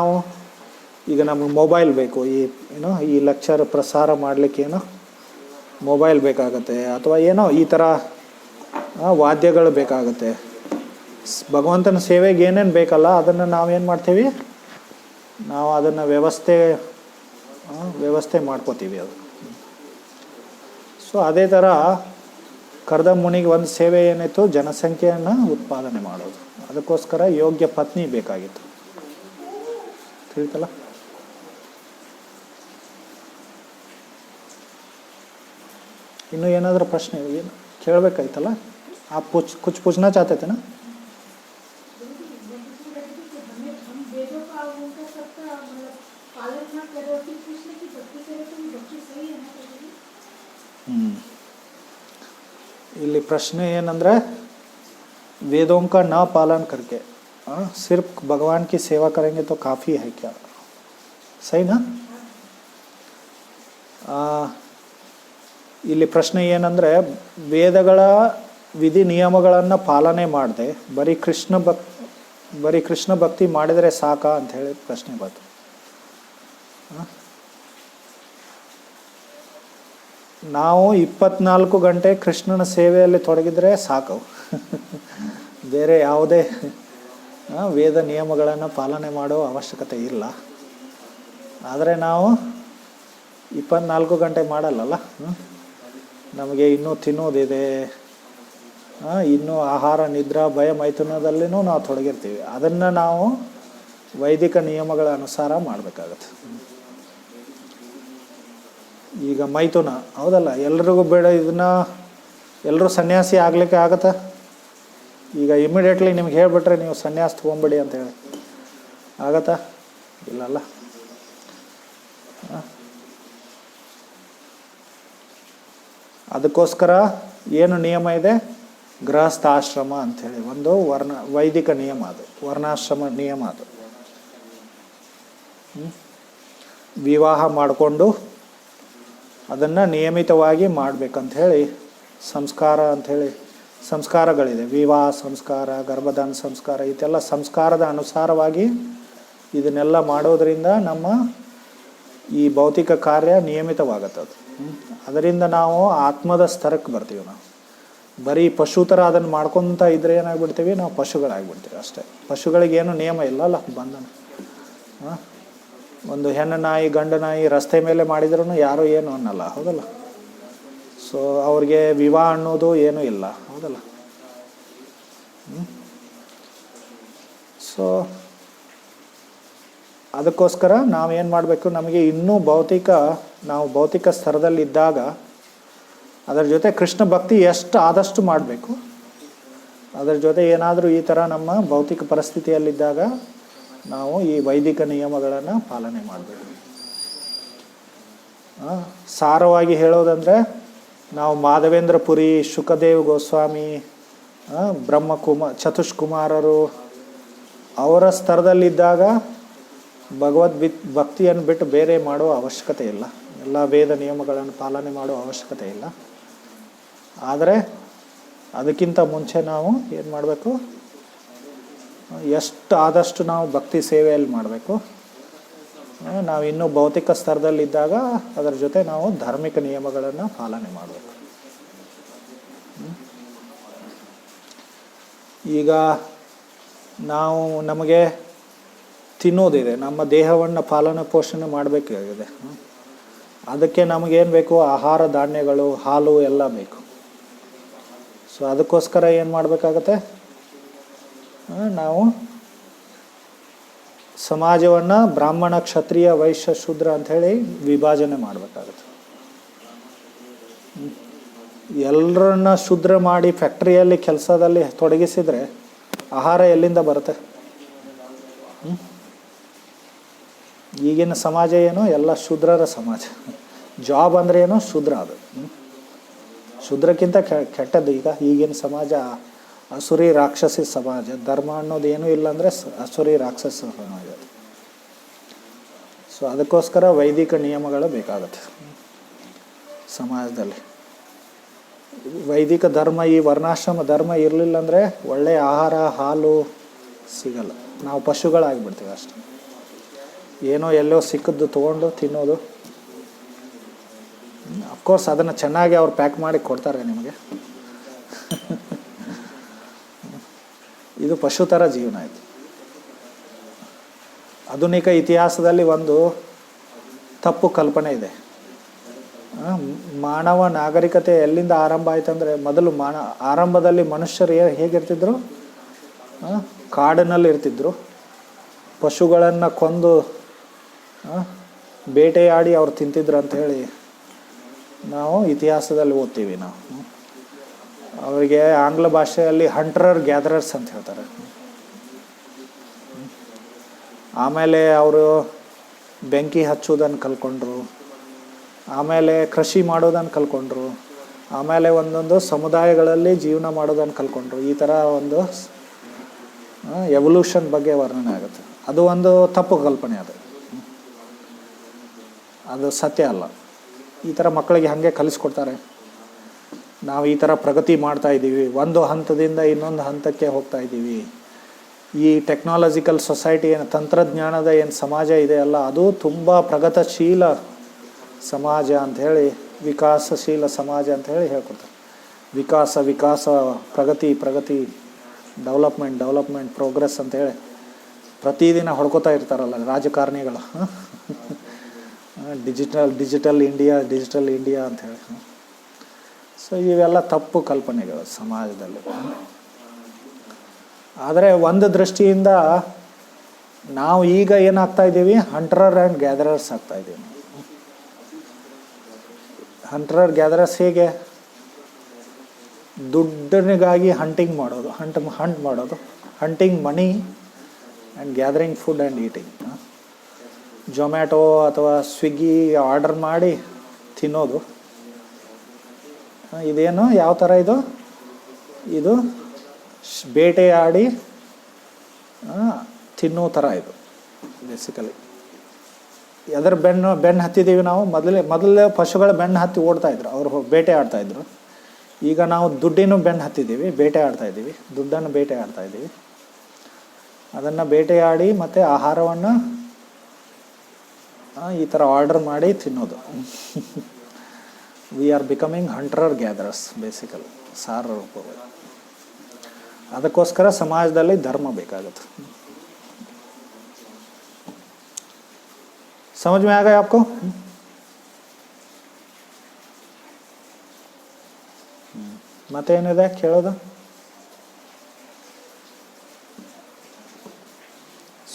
ಈಗ ನಮಗೆ ಮೊಬೈಲ್ ಬೇಕು, ಈ ಲೆಕ್ಚರ್ ಪ್ರಸಾರ ಮಾಡಲಿಕ್ಕೇನೋ ಮೊಬೈಲ್ ಬೇಕಾಗತ್ತೆ, ಅಥವಾ ಏನೋ ಈ ಥರ ವಾದ್ಯಗಳು ಬೇಕಾಗುತ್ತೆ. ಭಗವಂತನ ಸೇವೆಗೆ ಏನೇನು ಬೇಕಲ್ಲ ಅದನ್ನು ನಾವೇನು ಮಾಡ್ತೀವಿ, ನಾವು ಅದನ್ನು ವ್ಯವಸ್ಥೆ ಮಾಡ್ಕೋತೀವಿ ಅದು. ಸೊ ಅದೇ ಥರ ಕರ್ದಮ ಮುನಿಗೆ ಒಂದು ಸೇವೆ ಏನಿತ್ತು, ಜನಸಂಖ್ಯೆಯನ್ನು ಉತ್ಪಾದನೆ ಮಾಡೋದು. ಅದಕ್ಕೋಸ್ಕರ ಯೋಗ್ಯ ಪತ್ನಿ ಬೇಕಾಗಿತ್ತು. ತಿಳಿತಲ್ಲ? ಇನ್ನೂ ಏನಾದರೂ ಪ್ರಶ್ನೆ ಏನು ಕೇಳಬೇಕಾಯ್ತಲ್ಲ? कुछ पूछना चाहते थे ना? पालन ना करे और फिर कृष्ण की भक्ति करे तो वो भक्ति सही है ना प्रभु जी? ಇಲ್ಲಿ ಪ್ರಶ್ನೆ ಏನಂದರೆ वेदों का ना पालन करके सिर्फ भगवान की सेवा करेंगे तो काफ़ी है क्या? सही ना? ಇಲ್ಲಿ ಪ್ರಶ್ನೆ ಏನಂದರೆ ವೇದಗಳ ವಿಧಿ ನಿಯಮಗಳನ್ನು ಪಾಲನೆ ಮಾಡದೆ ಬರೀ ಕೃಷ್ಣ ಭಕ್ತಿ ಮಾಡಿದರೆ ಸಾಕಾ ಅಂತ ಹೇಳಿ ಪ್ರಶ್ನೆ ಬಂತು. ನಾವು 24 ಗಂಟೆ ಕೃಷ್ಣನ ಸೇವೆಯಲ್ಲಿ ತೊಡಗಿದರೆ ಸಾಕು. ಬೇರೆ ಯಾವುದೇ ವೇದ ನಿಯಮಗಳನ್ನು ಪಾಲನೆ ಮಾಡೋ ಅವಶ್ಯಕತೆ ಇಲ್ಲ. ಆದರೆ ನಾವು 24 ಗಂಟೆ ಮಾಡಲ್ಲಲ್ಲ. ನಮಗೆ ಇನ್ನೂ ತಿನ್ನೋದಿದೆ, ಇನ್ನೂ ಆಹಾರ ನಿದ್ರಾ ಭಯ ಮೈಥುನದಲ್ಲಿನೂ ನಾವು ತೊಡಗಿರ್ತೀವಿ. ಅದನ್ನು ನಾವು ವೈದಿಕ ನಿಯಮಗಳ ಅನುಸಾರ ಮಾಡಬೇಕಾಗತ್ತೆ. ಈಗ ಮೈಥುನ ಹೌದಲ್ಲ, ಎಲ್ರಿಗೂ ಬೇಡ ಇದನ್ನು ಎಲ್ಲರೂ ಸನ್ಯಾಸಿ ಆಗಲಿಕ್ಕೆ ಆಗತ್ತಾ? ಈಗ ಇಮಿಡಿಯೇಟ್ಲಿ ನಿಮ್ಗೆ ಹೇಳಿಬಿಟ್ರೆ ನೀವು ಸನ್ಯಾಸ ತೊಗೊಂಬೇಡಿ ಅಂತೇಳಿ ಆಗತ್ತಾ? ಇಲ್ಲಲ್ಲ. ಅದಕ್ಕೋಸ್ಕರ ಏನು ನಿಯಮ ಇದೆ? ಗೃಹಸ್ಥಾಶ್ರಮ ಅಂಥೇಳಿ ಒಂದು ವೈದಿಕ ನಿಯಮ, ಅದು ವರ್ಣಾಶ್ರಮ ನಿಯಮ. ಅದು ವಿವಾಹ ಮಾಡಿಕೊಂಡು ಅದನ್ನು ನಿಯಮಿತವಾಗಿ ಮಾಡಬೇಕಂಥೇಳಿ ಸಂಸ್ಕಾರಗಳಿದೆ. ವಿವಾಹ ಸಂಸ್ಕಾರ, ಗರ್ಭಧಾನ ಸಂಸ್ಕಾರ, ಇದೆಲ್ಲ ಸಂಸ್ಕಾರದ ಅನುಸಾರವಾಗಿ ಇದನ್ನೆಲ್ಲ ಮಾಡೋದರಿಂದ ನಮ್ಮ ಈ ಭೌತಿಕ ಕಾರ್ಯ ನಿಯಮಿತವಾಗುತ್ತದೆ. ಅದರಿಂದ ನಾವು ಆತ್ಮದ ಸ್ತರಕ್ಕೆ ಬರ್ತೀವಿ. ನಾವು ಬರೀ ಪಶು ಥರ ಅದನ್ನು ಮಾಡ್ಕೊತ ಇದ್ರೆ ಏನಾಗ್ಬಿಡ್ತೀವಿ? ನಾವು ಪಶುಗಳಾಗ್ಬಿಡ್ತೀವಿ ಅಷ್ಟೇ. ಪಶುಗಳಿಗೇನು ನಿಯಮ ಇಲ್ಲಲ್ಲ, ಬಂಧನ. ಒಂದು ಹೆಣ್ಣು ನಾಯಿ ಗಂಡು ನಾಯಿ ರಸ್ತೆ ಮೇಲೆ ಮಾಡಿದ್ರೂ ಯಾರೂ ಏನು ಅನ್ನಲ್ಲ, ಹೌದಲ್ಲ. ಸೊ ಅವ್ರಿಗೆ ವಿವಾಹ ಅನ್ನೋದು ಏನೂ ಇಲ್ಲ, ಹೌದಲ್ಲ. ಸೊ ಅದಕ್ಕೋಸ್ಕರ ನಾವೇನು ಮಾಡಬೇಕು? ನಮಗೆ ಇನ್ನೂ ನಾವು ಭೌತಿಕ ಸ್ತರದಲ್ಲಿದ್ದಾಗ ಅದರ ಜೊತೆ ಕೃಷ್ಣ ಭಕ್ತಿ ಎಷ್ಟು ಆದಷ್ಟು ಮಾಡಬೇಕು. ಅದರ ಜೊತೆ ಏನಾದರೂ ಈ ಥರ ನಮ್ಮ ಭೌತಿಕ ಪರಿಸ್ಥಿತಿಯಲ್ಲಿದ್ದಾಗ ನಾವು ಈ ವೈದಿಕ ನಿಯಮಗಳನ್ನು ಪಾಲನೆ ಮಾಡಬೇಕು. ಸಾರವಾಗಿ ಹೇಳೋದಂದರೆ ನಾವು ಮಾಧವೇಂದ್ರ ಪುರಿ, ಶುಕದೇವ್ ಗೋಸ್ವಾಮಿ, ಚತುಷ್ಕುಮಾರರು ಅವರ ಸ್ತರದಲ್ಲಿದ್ದಾಗ ಭಕ್ತಿಯನ್ನು ಬಿಟ್ಟು ಬೇರೆ ಮಾಡೋ ಅವಶ್ಯಕತೆ ಇಲ್ಲ. ಎಲ್ಲ ವೇದ ನಿಯಮಗಳನ್ನು ಪಾಲನೆ ಮಾಡೋ ಅವಶ್ಯಕತೆ ಇಲ್ಲ. ಆದರೆ ಅದಕ್ಕಿಂತ ಮುಂಚೆ ನಾವು ಏನು ಮಾಡಬೇಕು? ಎಷ್ಟು ಆದಷ್ಟು ನಾವು ಭಕ್ತಿ ಸೇವೆಯಲ್ಲಿ ಮಾಡಬೇಕು. ನಾವು ಇನ್ನೂ ಭೌತಿಕ ಸ್ತರದಲ್ಲಿದ್ದಾಗ ಅದರ ಜೊತೆ ನಾವು ಧಾರ್ಮಿಕ ನಿಯಮಗಳನ್ನು ಪಾಲನೆ ಮಾಡಬೇಕು. ಈಗ ನಮಗೆ ತಿನ್ನೋದಿದೆ, ನಮ್ಮ ದೇಹವನ್ನು ಪಾಲನೆ ಪೋಷಣೆ ಮಾಡಬೇಕಾಗಿದೆ. ಅದಕ್ಕೆ ನಮಗೇನು ಬೇಕು? ಆಹಾರ ಧಾನ್ಯಗಳು, ಹಾಲು ಎಲ್ಲ ಬೇಕು. ಸೊ ಅದಕ್ಕೋಸ್ಕರ ಏನು ಮಾಡಬೇಕಾಗತ್ತೆ? ನಾವು ಸಮಾಜವನ್ನು ಬ್ರಾಹ್ಮಣ, ಕ್ಷತ್ರಿಯ, ವೈಶ್ಯ, ಶೂದ್ರ ಅಂಥೇಳಿ ವಿಭಾಜನೆ ಮಾಡಬೇಕಾಗತ್ತೆ. ಎಲ್ಲರನ್ನ ಶೂದ್ರ ಮಾಡಿ ಫ್ಯಾಕ್ಟ್ರಿಯಲ್ಲಿ ಕೆಲಸದಲ್ಲಿ ತೊಡಗಿಸಿದರೆ ಆಹಾರ ಎಲ್ಲಿಂದ ಬರುತ್ತೆ? ಈಗಿನ ಸಮಾಜ ಏನು? ಎಲ್ಲ ಶೂದ್ರರ ಸಮಾಜ. ಜಾಬ್ ಅಂದರೆ ಏನು? ಶೂದ್ರ. ಅದು ಶೂದ್ರಕ್ಕಿಂತ ಕೆಟ್ಟದ್ದು ಈಗಿನ ಸಮಾಜ. ಅಸುರಿ ರಾಕ್ಷಸಿ ಸಮಾಜ. ಧರ್ಮ ಅನ್ನೋದು ಏನೂ ಇಲ್ಲ ಅಂದರೆ ಅಸುರಿ ರಾಕ್ಷಸ ಸಮಾಜ. ಸೊ ಅದಕ್ಕೋಸ್ಕರ ವೈದಿಕ ನಿಯಮಗಳು ಬೇಕಾಗುತ್ತೆ ಸಮಾಜದಲ್ಲಿ. ವೈದಿಕ ಧರ್ಮ, ಈ ವರ್ಣಾಶ್ರಮ ಧರ್ಮ ಇರಲಿಲ್ಲ ಅಂದರೆ ಒಳ್ಳೆಯ ಆಹಾರ, ಹಾಲು ಸಿಗಲ್ಲ. ನಾವು ಪಶುಗಳಾಗಿಬಿಡ್ತೀವಿ ಅಷ್ಟೆ. ಏನೋ ಎಲ್ಲೋ ಸಿಕ್ಕದ್ದು ತೊಗೊಂಡು ತಿನ್ನೋದು. ಅಫ್ಕೋರ್ಸ್ ಅದನ್ನು ಚೆನ್ನಾಗಿ ಅವ್ರು ಪ್ಯಾಕ್ ಮಾಡಿ ಕೊಡ್ತಾರೆ ನಿಮಗೆ. ಇದು ಪಶು ಥರ ಜೀವನ ಆಯಿತು. ಆಧುನಿಕ ಇತಿಹಾಸದಲ್ಲಿ ಒಂದು ತಪ್ಪು ಕಲ್ಪನೆ ಇದೆ. ಮಾನವ ನಾಗರಿಕತೆ ಎಲ್ಲಿಂದ ಆರಂಭ ಆಯ್ತಂದರೆ, ಮೊದಲು ಆರಂಭದಲ್ಲಿ ಮನುಷ್ಯರು ಹೇಗಿರ್ತಿದ್ರು? ಕಾಡಿನಲ್ಲಿ ಇರ್ತಿದ್ರು. ಪಶುಗಳನ್ನು ಕೊಂದು ಬೇಟೆಯಾಡಿ ಅವ್ರು ತಿಂತಿದ್ರು ಅಂಥೇಳಿ ನಾವು ಇತಿಹಾಸದಲ್ಲಿ ಓದ್ತೀವಿ. ನಾವು ಅವರಿಗೆ ಆಂಗ್ಲ ಭಾಷೆಯಲ್ಲಿ ಹಂಟರರ್ ಗ್ಯಾದರರ್ಸ್ ಅಂತ ಹೇಳ್ತಾರೆ. ಆಮೇಲೆ ಅವರು ಬೆಂಕಿ ಹಚ್ಚೋದನ್ನು ಕಲ್ಕೊಂಡ್ರು, ಆಮೇಲೆ ಕೃಷಿ ಮಾಡೋದನ್ನು ಕಲ್ಕೊಂಡ್ರು, ಆಮೇಲೆ ಒಂದೊಂದು ಸಮುದಾಯಗಳಲ್ಲಿ ಜೀವನ ಮಾಡೋದನ್ನು ಕಲ್ಕೊಂಡ್ರು. ಈ ಥರ ಒಂದು ಎವಲ್ಯೂಷನ್ ಬಗ್ಗೆ ವರ್ಣನೆ ಆಗುತ್ತೆ. ಅದು ಒಂದು ತಪ್ಪು ಕಲ್ಪನೆ, ಅದು ಸತ್ಯ ಅಲ್ಲ. ಈ ಥರ ಮಕ್ಕಳಿಗೆ ಹಾಗೆ ಕಲಿಸ್ಕೊಡ್ತಾರೆ. ನಾವು ಈ ಥರ ಪ್ರಗತಿ ಮಾಡ್ತಾ ಇದ್ದೀವಿ, ಒಂದು ಹಂತದಿಂದ ಇನ್ನೊಂದು ಹಂತಕ್ಕೆ ಹೋಗ್ತಾ ಇದ್ದೀವಿ. ಈ ಟೆಕ್ನಾಲಜಿಕಲ್ ಸೊಸೈಟಿ ಏನು, ತಂತ್ರಜ್ಞಾನದ ಏನು ಸಮಾಜ ಇದೆಯಲ್ಲ, ಅದು ತುಂಬ ಪ್ರಗತಿಶೀಲ ಸಮಾಜ ಅಂಥೇಳಿ, ವಿಕಾಸಶೀಲ ಸಮಾಜ ಅಂಥೇಳಿ ಹೇಳ್ಕೊಡ್ತಾರೆ. ವಿಕಾಸ ಪ್ರಗತಿ ಡೆವಲಪ್ಮೆಂಟ್ ಪ್ರೋಗ್ರೆಸ್ ಅಂಥೇಳಿ ಪ್ರತಿದಿನ ಹೊಡ್ಕೋತಾ ಇರ್ತಾರಲ್ಲ ರಾಜಕಾರಣಿಗಳು. ಡಿಜಿಟಲ್ ಇಂಡಿಯಾ ಅಂಥೇಳಿ. ಸೊ ಇವೆಲ್ಲ ತಪ್ಪು ಕಲ್ಪನೆಗಳು ಸಮಾಜದಲ್ಲಿ. ಆದರೆ ಒಂದು ದೃಷ್ಟಿಯಿಂದ ನಾವು ಈಗ ಏನಾಗ್ತಾ ಇದ್ದೀವಿ, ಹಂಟರರ್ ಆ್ಯಂಡ್ ಗ್ಯಾದರರ್ಸ್ ಆಗ್ತಾ ಇದ್ದೀವಿ. ಹಂಟರರ್ ಗ್ಯಾದರರ್ಸ್ ಹೇಗೆ? ದುಡ್ಡಿನಿಗಾಗಿ ಹಂಟಿಂಗ್ ಮಾಡೋದು, ಹಂಟ್ ಮಾಡೋದು, hunting money and gathering food and eating. Zomato ಅಥವಾ ಸ್ವಿಗ್ಗಿ ಆರ್ಡರ್ ಮಾಡಿ ತಿನ್ನೋದು. ಇದೇನು ಯಾವ ಥರ ಇದು ಬೇಟೆಯಾಡಿ ತಿನ್ನೋ ಥರ ಇದು ಬೇಸಿಕಲಿ. ಎದರ ಬೆನ್ನು ಹತ್ತಿದ್ದೀವಿ ನಾವು? ಮೊದಲೇ ಪಶುಗಳ ಬೆನ್ನು ಹತ್ತಿ ಓಡ್ತಾಯಿದ್ರು, ಅವರು ಬೇಟೆ ಆಡ್ತಾಯಿದ್ರು. ಈಗ ನಾವು ದುಡ್ಡಿನ ಬೆನ್ನು ಹತ್ತಿದ್ದೀವಿ, ಬೇಟೆ ಆಡ್ತಾಯಿದ್ದೀವಿ, ದುಡ್ಡನ್ನು ಬೇಟೆ ಆಡ್ತಾಯಿದ್ದೀವಿ. ಅದನ್ನು ಬೇಟೆಯಾಡಿ ಮತ್ತು ಆಹಾರವನ್ನು ಈ ಥರ ಆರ್ಡರ್ ಮಾಡಿ ತಿನ್ನೋದು. ವಿ ಆರ್ ಬಿಕಮಿಂಗ್ ಹಂಟರರ್ ಗ್ಯಾದರರ್ಸ್ ಬೇಸಿಕಲಿ, ಸಾರ ರೂಪವಾಗಿ. ಅದಕ್ಕೋಸ್ಕರ ಸಮಾಜದಲ್ಲಿ ಧರ್ಮ ಬೇಕಾಗುತ್ತೆ. समझ में आ गया आपको? ಮತ್ತೇನಿದೆ ಕೇಳೋದು?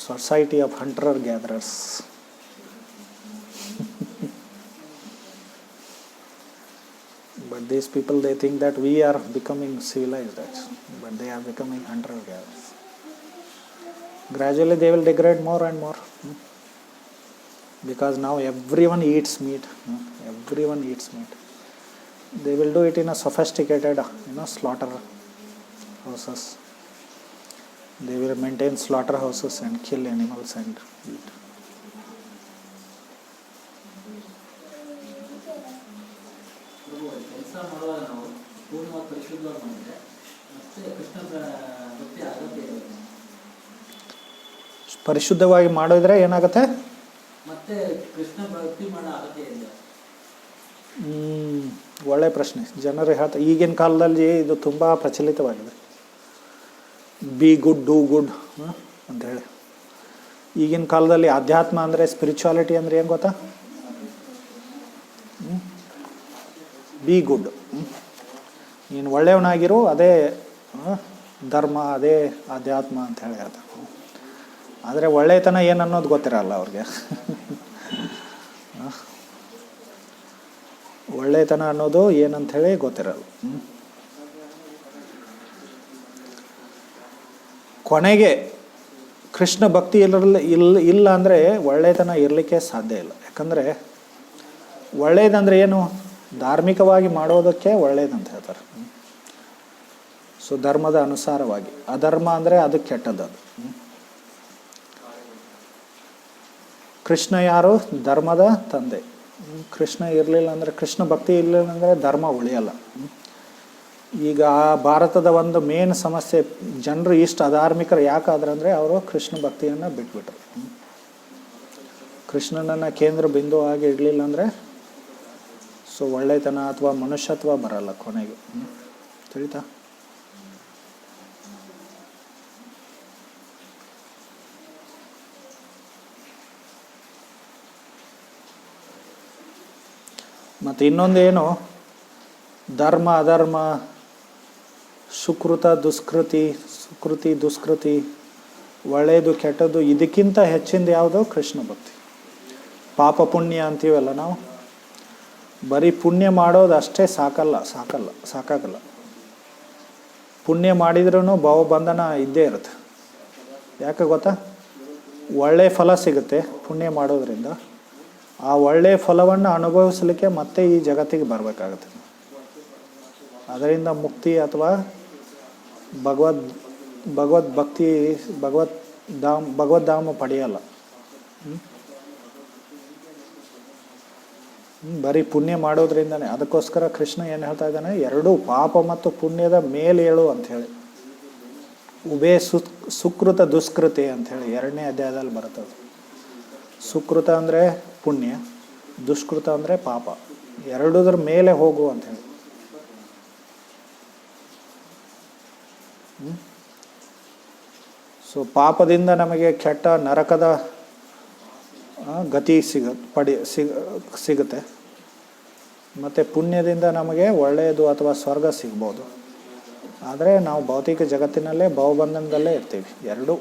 Society of hunter gatherers. But these people, they think that we are becoming civilized, but they are becoming hunter gatherers. Gradually they will degrade more and more, because now everyone eats meat. They will do it in a sophisticated, slaughter houses. They will maintain slaughter houses and kill animals and eat. ಕೆಲಸ ಮಾಡುವಾಗ ನಾವು ಪೂರ್ಣವಾಗಿ ಪರಿಶುದ್ಧವಾಗಿ ಮಾಡಿದ್ರೆ ಮತ್ತೆ ಕೃಷ್ಣ ಭಕ್ತಿ ಅಗತ್ಯ ಇರುತ್ತೆ. ಪರಿಶುದ್ಧವಾಗಿ ಮಾಡಿದ್ರೆ ಏನಾಗುತ್ತೆ? ಮತ್ತೆ ಕೃಷ್ಣ ಭಕ್ತಿ ಮಾಡೋ ಅಗತ್ಯ ಇಲ್ಲ. ಒಳ್ಳೆ ಪ್ರಶ್ನೆ. ಜನರು ಹೇಳ್ತಾರೆ, ಈಗಿನ ಕಾಲದಲ್ಲಿ ಇದು ತುಂಬ ಪ್ರಚಲಿತವಾಗಿದೆ, ಬಿ ಗುಡ್ ಡೂ ಗುಡ್ ಅಂತ ಹೇಳಿ. ಈಗಿನ ಕಾಲದಲ್ಲಿ ಅಧ್ಯಾತ್ಮ ಅಂದರೆ, ಸ್ಪಿರಿಚುವಾಲಿಟಿ ಅಂದರೆ ಏನು ಗೊತ್ತಾ? ಬಿ ಗುಡ್, ನೀನು ಒಳ್ಳೆಯವನಾಗಿರು, ಅದೇ ಧರ್ಮ, ಅದೇ ಅಧ್ಯಾತ್ಮ ಅಂತ ಹೇಳಿ ಹೇಳ್ತಾರೆ. ಆದರೆ ಒಳ್ಳೆಯತನ ಏನು ಅನ್ನೋದು ಗೊತ್ತಿರಲ್ಲ ಅವ್ರಿಗೆ. ಒಳ್ಳೆಯತನ ಅನ್ನೋದು ಏನಂಥೇಳಿ ಗೊತ್ತಿರಲ್ಲ. ಕೊನೆಗೆ ಕೃಷ್ಣ ಭಕ್ತಿ ಇಲ್ಲ ಅಂದರೆ ಒಳ್ಳೆಯತನ ಇರಲಿಕ್ಕೆ ಸಾಧ್ಯ ಇಲ್ಲ. ಯಾಕಂದರೆ ಒಳ್ಳೆಯದಂದರೆ ಏನು? ಧಾರ್ಮಿಕವಾಗಿ ಮಾಡೋದಕ್ಕೆ ಒಳ್ಳೆಯದಂತ ಹೇಳ್ತಾರೆ. ಸೊ ಧರ್ಮದ ಅನುಸಾರವಾಗಿ. ಅಧರ್ಮ ಅಂದರೆ ಅದು ಕೆಟ್ಟದ್ದು. ಕೃಷ್ಣ ಯಾರು? ಧರ್ಮದ ತಂದೆ. ಕೃಷ್ಣ ಇರಲಿಲ್ಲ ಅಂದರೆ, ಕೃಷ್ಣ ಭಕ್ತಿ ಇರಲಿಲ್ಲ ಅಂದರೆ ಧರ್ಮ ಉಳಿಯಲ್ಲ. ಈಗ ಭಾರತದ ಒಂದು ಮೇನ್ ಸಮಸ್ಯೆ, ಜನರು ಇಷ್ಟು ಅಧಾರ್ಮಿಕರು ಯಾಕಾದ್ರಂದರೆ ಅವರು ಕೃಷ್ಣ ಭಕ್ತಿಯನ್ನು ಬಿಟ್ಬಿಟ್ರು. ಕೃಷ್ಣನನ್ನು ಕೇಂದ್ರ ಬಿಂದು ಆಗಿ ಇಡಲಿಲ್ಲ ಅಂದರೆ ಸೊ ಒಳ್ಳೆತನ ಅಥವಾ ಮನುಷ್ಯತ್ವ ಬರಲ್ಲ ಕೊನೆಗೆ. ತಿಳಿತಾ? ಮತ್ತು ಇನ್ನೊಂದೇನು, ಧರ್ಮ ಅಧರ್ಮ, ಸುಕೃತ ದುಷ್ಕೃತಿ, ಒಳ್ಳೆಯದು ಕೆಟ್ಟದ್ದು, ಇದಕ್ಕಿಂತ ಹೆಚ್ಚಿಂದ ಯಾವುದು? ಕೃಷ್ಣ ಭಕ್ತಿ. ಪಾಪ ಪುಣ್ಯ ಅಂತೀವಲ್ಲ ನಾವು, ಬರೀ ಪುಣ್ಯ ಮಾಡೋದು ಅಷ್ಟೇ ಸಾಕಾಗಲ್ಲ. ಪುಣ್ಯ ಮಾಡಿದ್ರೂ ಭಾವಬಂಧನ ಇದ್ದೇ ಇರುತ್ತೆ. ಯಾಕೆ ಗೊತ್ತಾ? ಒಳ್ಳೆಯ ಫಲ ಸಿಗುತ್ತೆ ಪುಣ್ಯ ಮಾಡೋದ್ರಿಂದ. ಆ ಒಳ್ಳೆಯ ಫಲವನ್ನು ಅನುಭವಿಸಲಿಕ್ಕೆ ಮತ್ತೆ ಈ ಜಗತ್ತಿಗೆ ಬರಬೇಕಾಗುತ್ತೆ. ಅದರಿಂದ ಮುಕ್ತಿ ಅಥವಾ ಭಗವದ್ ಭಕ್ತಿ ಭಗವದ್ಧಾಮ ಪಡೆಯಲ್ಲ. ಬರೀ ಪುಣ್ಯ ಮಾಡೋದ್ರಿಂದನೇ. ಅದಕ್ಕೋಸ್ಕರ ಕೃಷ್ಣ ಏನು ಹೇಳ್ತಾ ಇದ್ದಾನೆ, ಎರಡೂ ಪಾಪ ಮತ್ತು ಪುಣ್ಯದ ಮೇಲೇಳು ಅಂಥೇಳಿ. ಉಭೇ ಸುಕೃತ ದುಷ್ಕೃತಿ ಅಂಥೇಳಿ 2ನೇ ಅಧ್ಯಾಯದಲ್ಲಿ ಬರ್ತದೆ. ಸುಕೃತ ಅಂದರೆ ಪುಣ್ಯ, ದುಷ್ಕೃತ ಅಂದರೆ ಪಾಪ. ಎರಡೂದ್ರ ಮೇಲೆ ಹೋಗು ಅಂಥೇಳಿ. ಸೊ ಪಾಪದಿಂದ ನಮಗೆ ಕೆಟ್ಟ ನರಕದ ಗತಿ ಸಿಗುತ್ತೆ. ಮತ್ತು ಪುಣ್ಯದಿಂದ ನಮಗೆ ಒಳ್ಳೆಯದು ಅಥವಾ ಸ್ವರ್ಗ ಸಿಗ್ಬೋದು. ಆದರೆ ನಾವು ಭೌತಿಕ ಜಗತ್ತಿನಲ್ಲೇ ಭಾವಬಂಧನದಲ್ಲೇ ಇರ್ತೀವಿ, ಎರಡೂ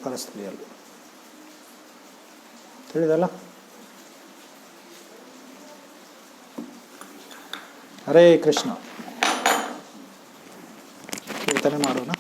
ಪರಿಸ್ಥಿತಿಯಲ್ಲಿ. ತಿಳಿದಲ್ಲ? ಹರೇ ಕೃಷ್ಣ. ಕೀರ್ತನೆ ಮಾಡೋಣ.